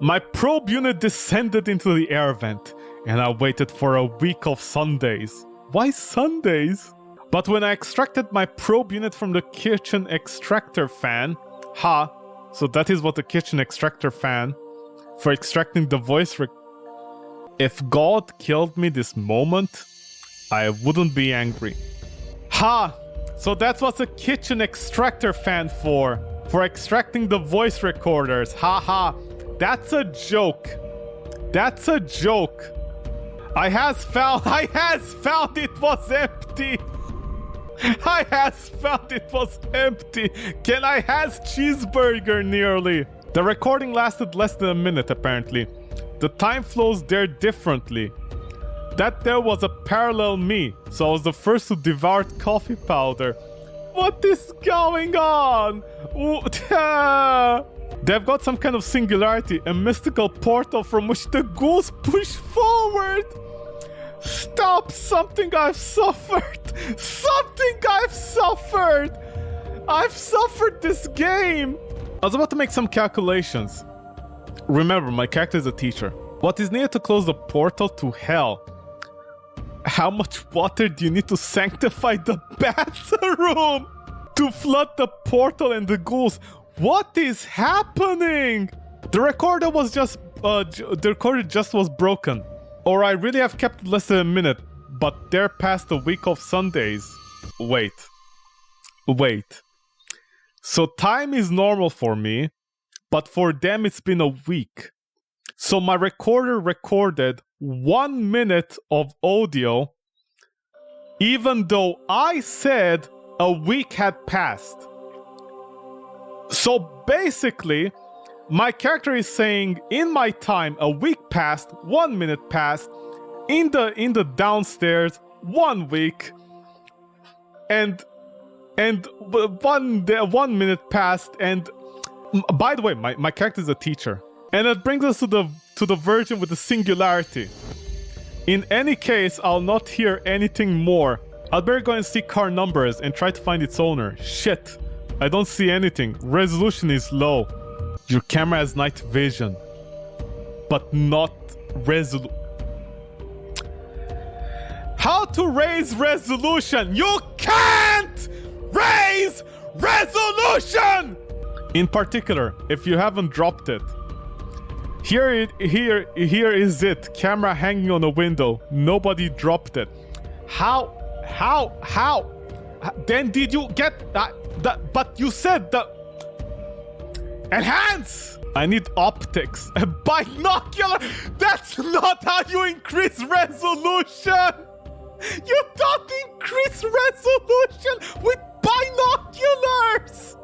My probe unit descended into the air vent, and I waited for a week of Sundays. Why Sundays? But when I extracted my probe unit from the kitchen extractor fan, so that is what the kitchen extractor fan for extracting the voice. If God killed me this moment, I wouldn't be angry. So that's what the kitchen extractor fan for extracting the voice recorders. That's a joke. That's a joke. I has found it was empty. I has found it was empty. Can I has cheeseburger nearly? The recording lasted less than a minute apparently. The time flows there differently. That there was a parallel me, so I was the first to devour coffee powder. What is going on? They've got some kind of singularity, a mystical portal from which the ghouls push forward. Stop! Something I've suffered! Something I've suffered! I've suffered this game! I was about to make some calculations. Remember, my character is a teacher. What is needed to close the portal to hell? How much water do you need to sanctify the bathroom? To flood the portal and the ghouls? What is happening? The recorder was just... the recorder just was broken. Or I really have kept less than a minute, but they're past a week of Sundays. Wait. So time is normal for me, but for them it's been a week. So my recorder recorded 1 minute of audio, even though I said a week had passed. So basically, my character is saying, in my time, a week passed, 1 minute passed, in the downstairs, 1 week, and 1 minute passed, and by the way, my character is a teacher. And that brings us to the version with the singularity. In any case, I'll not hear anything more. I'd better go and see car numbers and try to find its owner. Shit, I don't see anything. Resolution is low. Your camera has night vision, but not resolution. How to raise resolution? You can't raise resolution! In particular, if you haven't dropped it. Here is it. Camera hanging on a window. Nobody dropped it. How? Then did you get that? But you said the... Enhance! I need optics. A binocular! That's not how you increase resolution! You don't increase resolution with binoculars!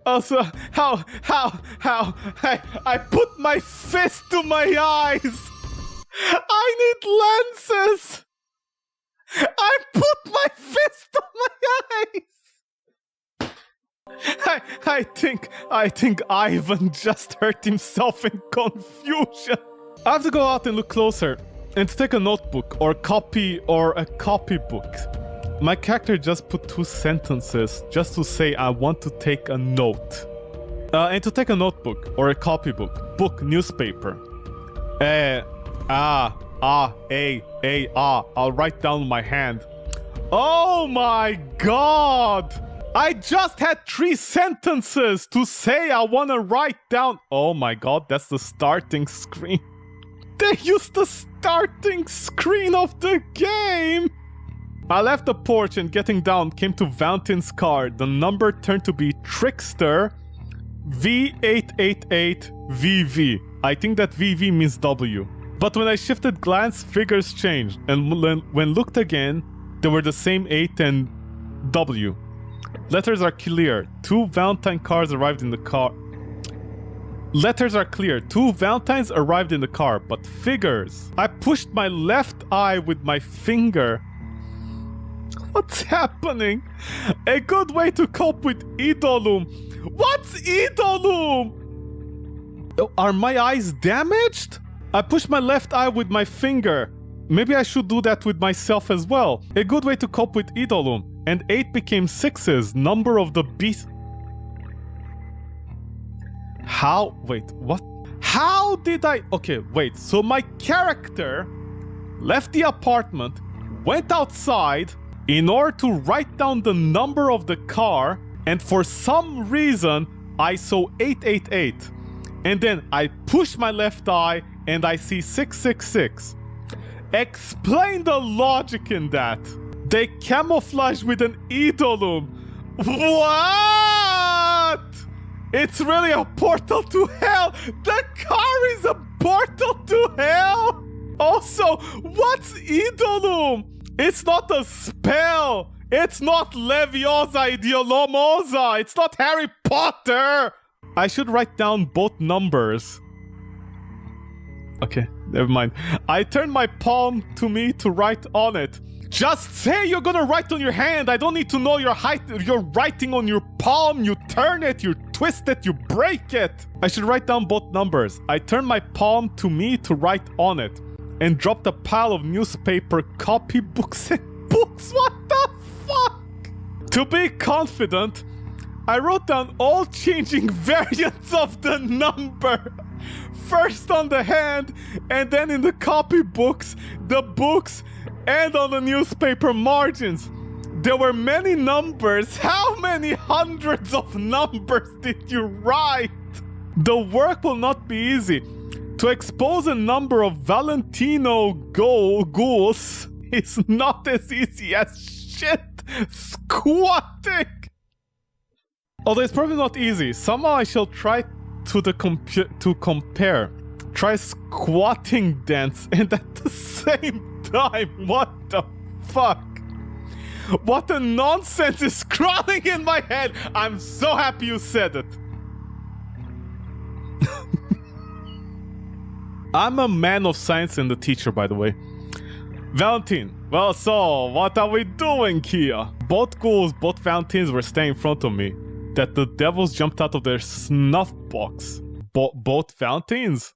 Also, how, I put my fist to my eyes. I need lenses. I put my fist to my eyes. I think Ivan just hurt himself in confusion. I have to go out and look closer and to take a notebook or a copybook. My character just put 2 sentences just to say I want to take a note. And to take a notebook or a copybook, book, newspaper. I'll write down my hand. Oh my god! I just had 3 sentences to say I want to write down. Oh my god, that's the starting screen. They used the starting screen of the game. I left the porch and getting down came to Valentine's car. The number turned to be Trickster V888VV. I think that VV means W. But when I shifted glance, figures changed. And when looked again, they were the same 8 and W. Letters are clear. 2 Valentine cars arrived in the car. Letters are clear. 2 Valentines arrived in the car, but figures. I pushed my left eye with my finger. What's happening? A good way to cope with Idolum. What's Idolum? Are my eyes damaged? I pushed my left eye with my finger. Maybe I should do that with myself as well. A good way to cope with Idolum. And 8 became 6's number of the beast. How? Wait, what? How did I? Okay, wait. So my character left the apartment, went outside in order to write down the number of the car, and for some reason I saw 888. And then I push my left eye and I see 666. Explain the logic in that. They camouflage with an Idolum. What? It's really a portal to hell. The car is a portal to hell. Also, what's Idolum? It's not a spell. It's not Leviosa Ideolomosa. It's not Harry Potter. I should write down both numbers. Okay, never mind. I turn my palm to me to write on it. Just say you're gonna write on your hand. I don't need to know your height. You're writing on your palm. You turn it, you twist it, you break it. I should write down both numbers. I turn my palm to me to write on it and dropped a pile of newspaper copybooks and books. What the fuck? To be confident, I wrote down all changing variants of the number. First on the hand, and then in the copybooks, the books, and on the newspaper margins. There were many numbers. How many hundreds of numbers did you write? The work will not be easy. To expose a number of Valentino ghouls is not as easy as shit squatting. Although it's probably not easy. Somehow I shall try to compare. Try squatting dance and at the same time. What the fuck? What a nonsense is crawling in my head. I'm so happy you said it. I'm a man of science and a teacher, by the way. Valentine. Well, so, what are we doing here? Both ghouls, both Valentines were staying in front of me. That the devils jumped out of their snuff box. Both Valentines?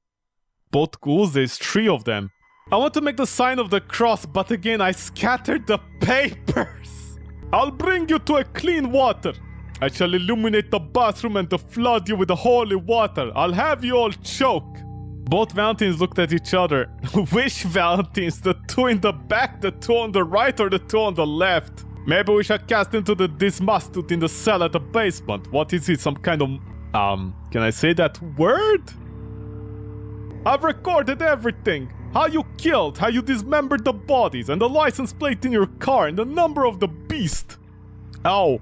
Both ghouls, there's 3 of them. I want to make the sign of the cross, but again I scattered the papers. I'll bring you to a clean water. I shall illuminate the bathroom and flood you with the holy water. I'll have you all choke. Both Valentines looked at each other. Which Valentines? The 2 in the back, the 2 on the right, or the 2 on the left? Maybe we shall cast into the dismastute in the cell at the basement. What is it? Some kind of... can I say that word? I've recorded everything. How you killed, how you dismembered the bodies, and the license plate in your car, and the number of the beast. Ow.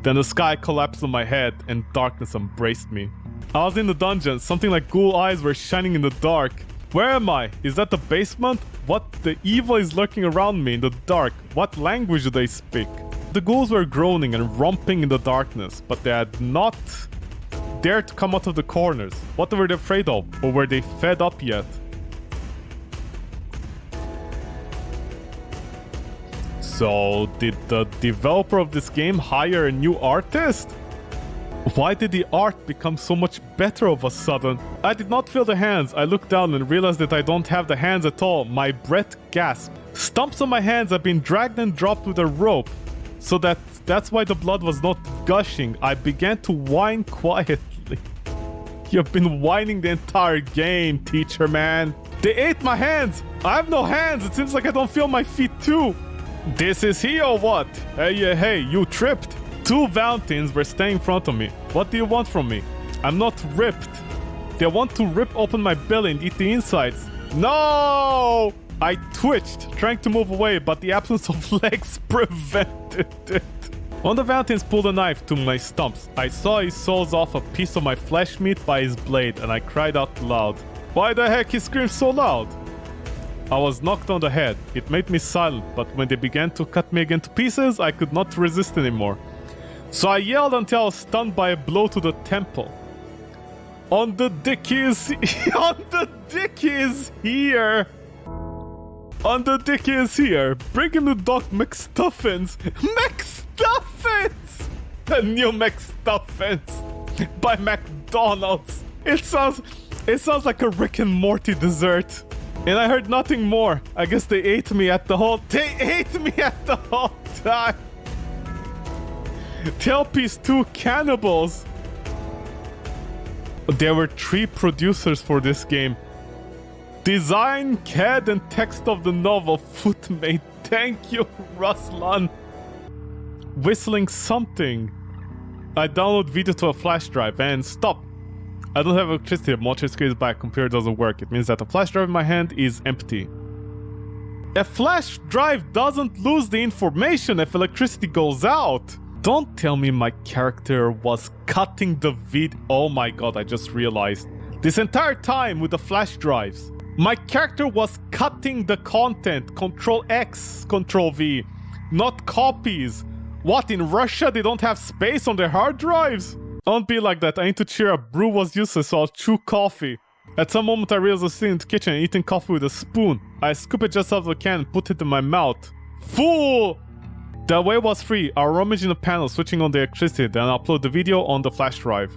Then the sky collapsed on my head, and darkness embraced me. I was in the dungeon. Something like ghoul eyes were shining in the dark. Where am I? Is that the basement? What? The evil is lurking around me in the dark. What language do they speak? The ghouls were groaning and romping in the darkness, but they had not dared to come out of the corners. What were they afraid of? Or were they fed up yet? So, did the developer of this game hire a new artist? Why did the art become so much better all of a sudden? I did not feel the hands. I looked down and realized that I don't have the hands at all. My breath gasped. Stumps on my hands have been dragged and dropped with a rope. So that's why the blood was not gushing. I began to whine quietly. You've been whining the entire game, teacher man. They ate my hands. I have no hands. It seems like I don't feel my feet too. This is he or what? Hey, you tripped. Two Valentines were standing in front of me. What do you want from me? I'm not ripped. They want to rip open my belly and eat the insides. No! I twitched, trying to move away, but the absence of legs prevented it. One of the Valentines pulled a knife to my stumps. I saw he saws off a piece of my flesh meat by his blade, and I cried out loud. Why the heck he screamed so loud? I was knocked on the head. It made me silent, but when they began to cut me again to pieces, I could not resist anymore. So I yelled until I was stunned by a blow to the temple. On the dickies, on the dickies here. On the dickies here. Bring him the Doc McStuffins. McStuffins! The new McStuffins by McDonald's. It sounds like a Rick and Morty dessert. And I heard nothing more. I guess they ate me at the whole time. Telpi's 2 cannibals. There were 3 producers for this game. Design, CAD, and text of the novel Footmate. Thank you, Ruslan. Whistling something. I download video to a flash drive and stop. I don't have electricity. Motor screen is back. Computer doesn't work. It means that the flash drive in my hand is empty. A flash drive doesn't lose the information if electricity goes out. Don't tell me my character was cutting the vid. Oh my god, I just realized. This entire time with the flash drives, my character was cutting the content. Control X, Control V. Not copies. What, in Russia they don't have space on their hard drives? Don't be like that. I need to cheer up. Brew was useless, so I'll chew coffee. At some moment I realized I was sitting in the kitchen and eating coffee with a spoon. I scoop it just out of the can and put it in my mouth. Fool! The way was free. I'll rummage in the panel, switching on the electricity, then I'll upload the video on the flash drive.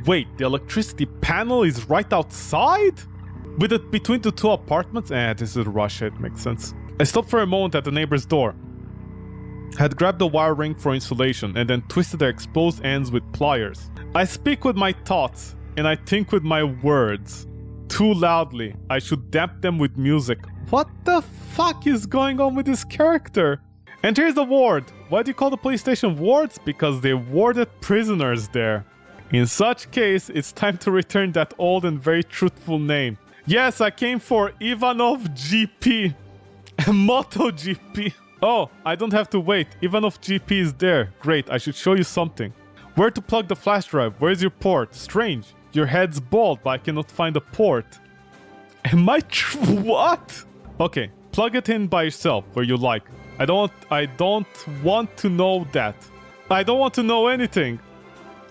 Wait, the electricity panel is right outside? With it between the 2 apartments? This is Russia, it makes sense. I stopped for a moment at the neighbor's door. Had grabbed the wire ring for insulation and then twisted the exposed ends with pliers. I speak with my thoughts and I think with my words. Too loudly. I should damp them with music. What the fuck is going on with this character? And here's the ward. Why do you call the police station wards? Because they warded prisoners there. In such case, it's time to return that old and very truthful name. Yes, I came for Ivanov GP. MotoGP. Oh, I don't have to wait. Ivanov GP is there. Great, I should show you something. Where to plug the flash drive? Where's your port? Strange. Your head's bald, but I cannot find a port. Am I what? Okay, plug it in by yourself where you like. I don't want to know that. I don't want to know anything.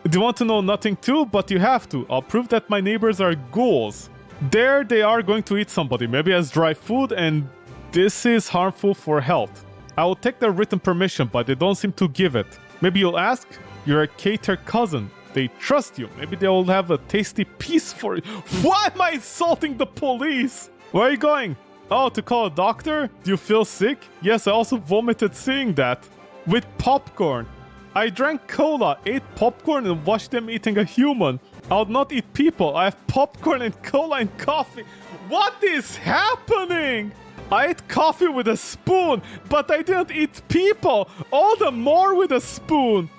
Do you want to know nothing too? But you have to. I'll prove that my neighbors are ghouls. There they are going to eat somebody, maybe as dry food, and this is harmful for health. I will take their written permission, but they don't seem to give it. Maybe you'll ask? You're a cater cousin. They trust you. Maybe they'll have a tasty piece for you. Why am I insulting the police? Where are you going? Oh, to call a doctor? Do you feel sick? Yes, I also vomited seeing that. With popcorn. I drank cola, ate popcorn, and watched them eating a human. I'll not eat people. I have popcorn and cola and coffee. What is happening? I ate coffee with a spoon, but I didn't eat people. All the more with a spoon.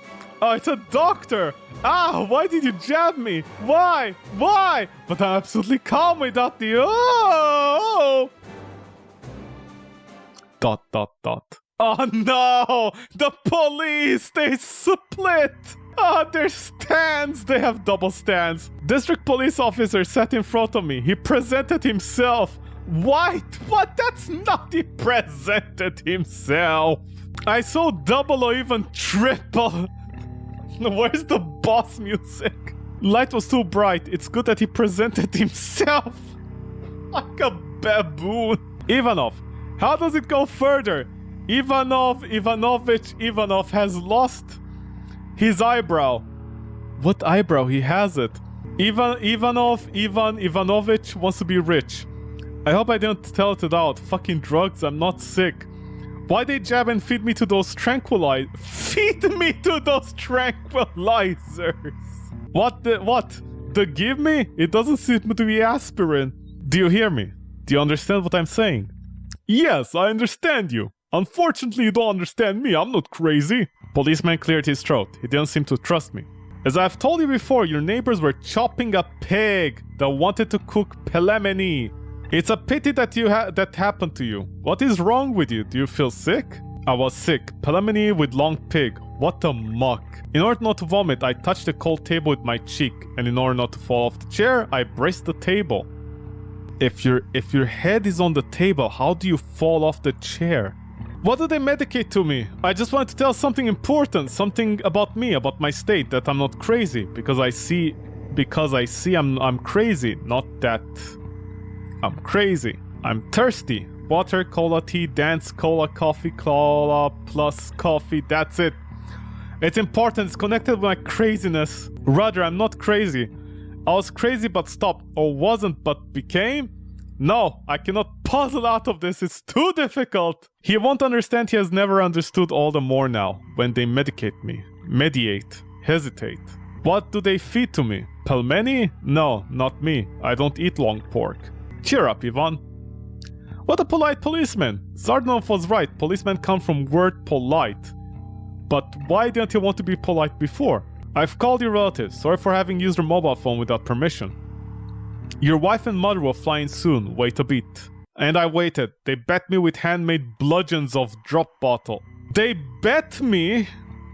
Oh, it's a doctor. Ah, why did you jab me? Why? Why? But I'm absolutely calm without the oh. ... Oh no! The police! They split! Their stands! They have double stands. District police officer sat in front of me. He presented himself. What? That's not he presented himself. I saw double or even triple. Where's the boss music? Light was too bright. It's good that he presented himself. Like a baboon. Ivanov. How does it go further? Ivanov has lost his eyebrow. What eyebrow? He has it. Ivanovich wants to be rich. I hope I didn't tell it out. Fucking drugs, I'm not sick. Why they jab and feed me to those tranquilizers? Feed me to those tranquilizers! What? The give me? It doesn't seem to be aspirin. Do you hear me? Do you understand what I'm saying? Yes, I understand you. Unfortunately, you don't understand me. I'm not crazy. Policeman cleared his throat. He didn't seem to trust me. As I've told you before, your neighbors were chopping a pig that wanted to cook pelemeni. It's a pity that that happened to you. What is wrong with you? Do you feel sick? I was sick. Pelemeni with long pig. What a muck. In order not to vomit, I touched the cold table with my cheek, and in order not to fall off the chair, I braced the table. If your head is on the table, how do you fall off the chair? What do they medicate to me? I just wanted to tell something important, something about me, about my state, that I'm not crazy, because I see I'm crazy, not that I'm crazy. I'm thirsty. Water, cola, tea, dance, cola, coffee, cola, plus coffee, that's it. It's important, it's connected with my craziness. Rather, I'm not crazy. I was crazy but stopped, or wasn't but became? No, I cannot puzzle out of this, it's too difficult. He won't understand, he has never understood all the more now, when they medicate me. Mediate. Hesitate. What do they feed to me? Pelmeni? No, not me. I don't eat long pork. Cheer up, Ivan. What a polite policeman. Zardnov was right, policemen come from word polite. But why didn't you want to be polite before? I've called your relatives, sorry for having used your mobile phone without permission. Your wife and mother will fly in soon, wait a bit. And I waited. They bet me with handmade bludgeons of drop bottle. They bet me?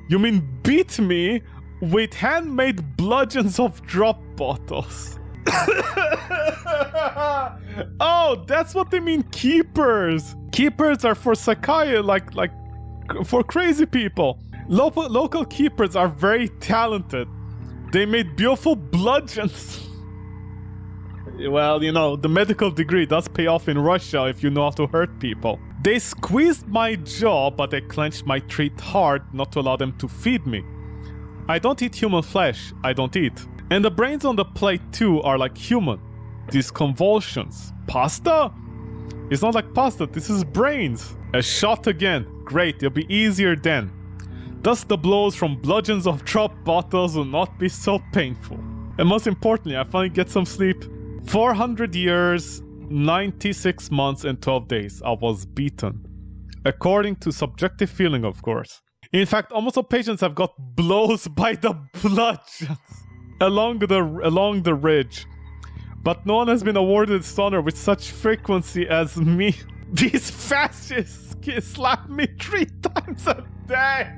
You mean beat me? With handmade bludgeons of drop bottles. Oh, that's what they mean, keepers. Keepers are for Sakai, like for crazy people. Local keepers are very talented. They made beautiful bludgeons. Well, you know, the medical degree does pay off in Russia if you know how to hurt people. They squeezed my jaw, but they clenched my teeth hard not to allow them to feed me. I don't eat human flesh, I don't eat. And the brains on the plate too are like human. These convulsions. Pasta? It's not like pasta, this is brains. A shot again. Great, it'll be easier then. Thus the blows from bludgeons of drop bottles will not be so painful. And most importantly, I finally get some sleep. 400 years, 96 months and 12 days I was beaten. According to subjective feeling, of course. In fact, almost all patients have got blows by the bludgeons along the ridge. But no one has been awarded this honor with such frequency as me. These fascists slap me 3 times a day.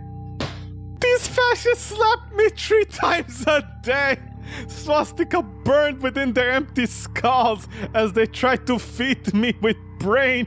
These fascists slap me 3 times a day. Swastika burned within their empty skulls as they tried to feed me with brain.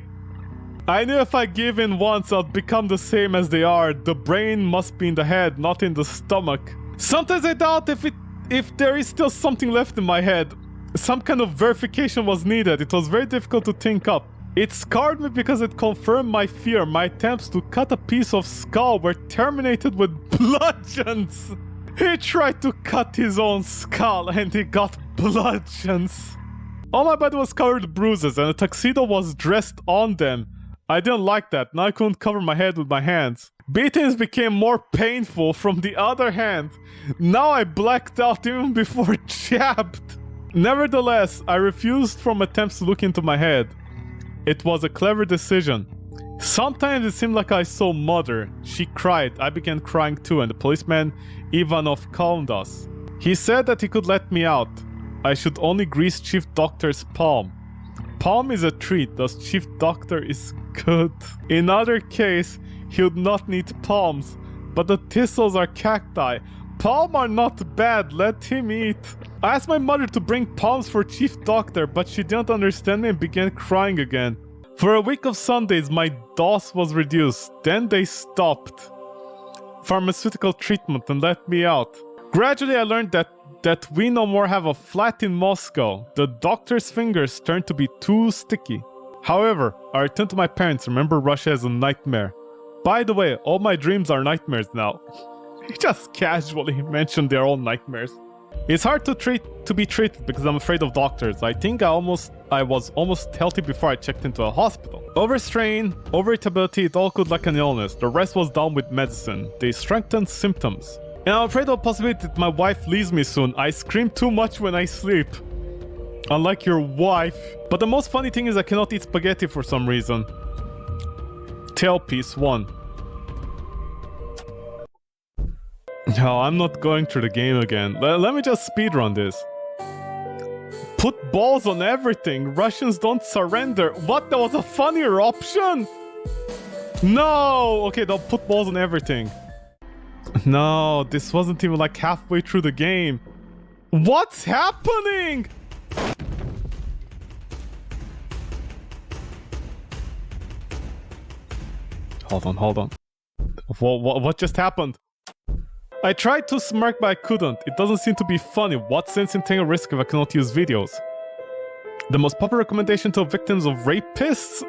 I knew if I give in once, I'll become the same as they are. The brain must be in the head, not in the stomach. Sometimes I doubt if there is still something left in my head. Some kind of verification was needed. It was very difficult to think up. It scarred me because it confirmed my fear. My attempts to cut a piece of skull were terminated with bludgeons. He tried to cut his own skull and he got bludgeons. All my body was covered with bruises and a tuxedo was dressed on them. I didn't like that. Now I couldn't cover my head with my hands. Beatings became more painful from the other hand. Now I blacked out even before jabbed. Nevertheless, I refused from attempts to look into my head. It was a clever decision. Sometimes it seemed like I saw mother. She cried. I began crying too, and the policeman Ivanov calmed us. He said that he could let me out. I should only grease Chief Doctor's palm. Palm is a treat, thus Chief Doctor is good. In other case, he would not need palms, but the thistles are cacti. Palm are not bad, let him eat. I asked my mother to bring palms for Chief Doctor, but she didn't understand me and began crying again. For a week of Sundays, my dose was reduced. Then they stopped pharmaceutical treatment and let me out. Gradually, I learned that we no more have a flat in Moscow. The doctor's fingers turned to be too sticky. However, I returned to my parents. Remember, Russia is a nightmare. By the way, all my dreams are nightmares now. He just casually mentioned their own nightmares. It's hard to be treated because I'm afraid of doctors. I think I was almost healthy before I checked into a hospital. Overstrain, overirritability, it all could like an illness. The rest was done with medicine. They strengthened symptoms. And I'm afraid of the possibility that my wife leaves me soon. I scream too much when I sleep. Unlike your wife. But the most funny thing is I cannot eat spaghetti for some reason. Tailpiece 1. No, I'm not going through the game again. Let me just speedrun this. Put balls on everything. Russians don't surrender. What? There was a funnier option? No! Okay, they'll put balls on everything. No, this wasn't even like halfway through the game. What's happening? Hold on. What just happened? I tried to smirk, but I couldn't. It doesn't seem to be funny. What sense in taking a risk if I cannot use videos? The most popular recommendation to victims of rapists?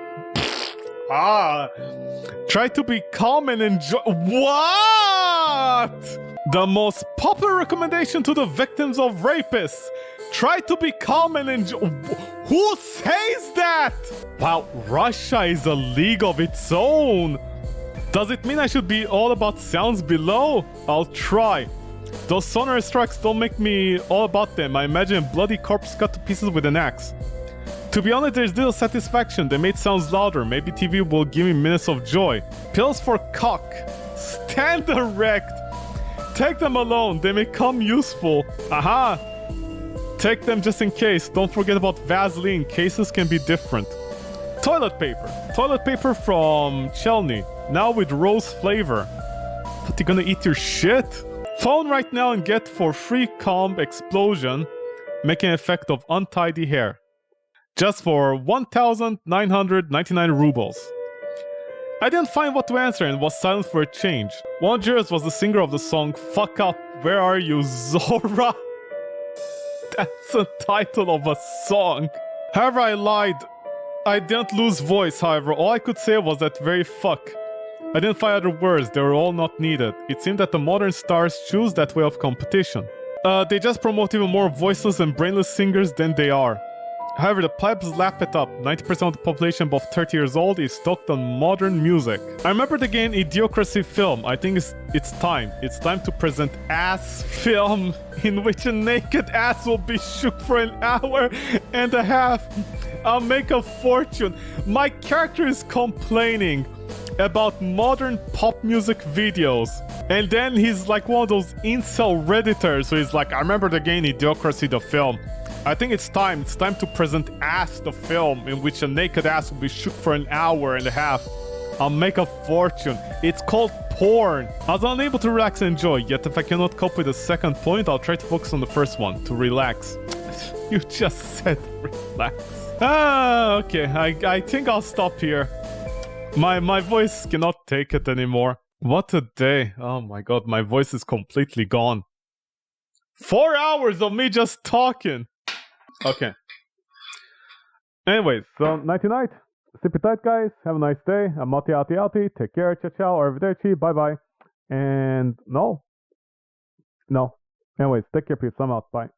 Try to be calm and enjoy. What? The most popular recommendation to the victims of rapists. Try to be calm and enjoy. Who says that? Wow, Russia is a league of its own. Does it mean I should be all about sounds below? I'll try. Those sonar strikes don't make me all about them. I imagine a bloody corpse cut to pieces with an axe. To be honest, there's little satisfaction. They made sounds louder. Maybe TV will give me minutes of joy. Pills for cock. Stand erect. Take them alone. They may come useful. Aha! Take them just in case. Don't forget about Vaseline. Cases can be different. Toilet paper. Toilet paper from Chelny. Now with rose flavor. What, you gonna eat your shit? Phone right now and get for free calm explosion. Making an effect of untidy hair. Just for 1,999 rubles. I didn't find what to answer and was silent for a change. One of jurors was the singer of the song Fuck Up, Where Are You, Zora? That's the title of a song. However, I lied. I didn't lose voice, however. All I could say was that very fuck. I didn't find other words, they were all not needed. It seemed that the modern stars choose that way of competition. They just promote even more voiceless and brainless singers than they are. However, the plebs lap it up. 90% of the population above 30 years old is stoked on modern music. I remember the game Idiocracy film. I think it's time. It's time to present ass film in which a naked ass will be shook for an hour and a half. I'll make a fortune. My character is complaining about modern pop music videos. And then he's like one of those incel redditors. So he's like, I remember the game Idiocracy the film. I think it's time to present Ass the film in which a naked ass will be shook for an hour and a half. I'll make a fortune. It's called porn. I was unable to relax and enjoy, yet if I cannot cope with the second point, I'll try to focus on the first one, to relax. You just said relax. Okay, I think I'll stop here. My voice cannot take it anymore. What a day. Oh my god, my voice is completely gone. 4 hours of me just talking. Okay. Anyways, so nighty night. Sleep tight, guys. Have a nice day. I'm Outy Outy Outy. Take care. Ciao ciao. Arrivederci. Bye bye. And no. Anyways, take care, peace. I'm out. Bye.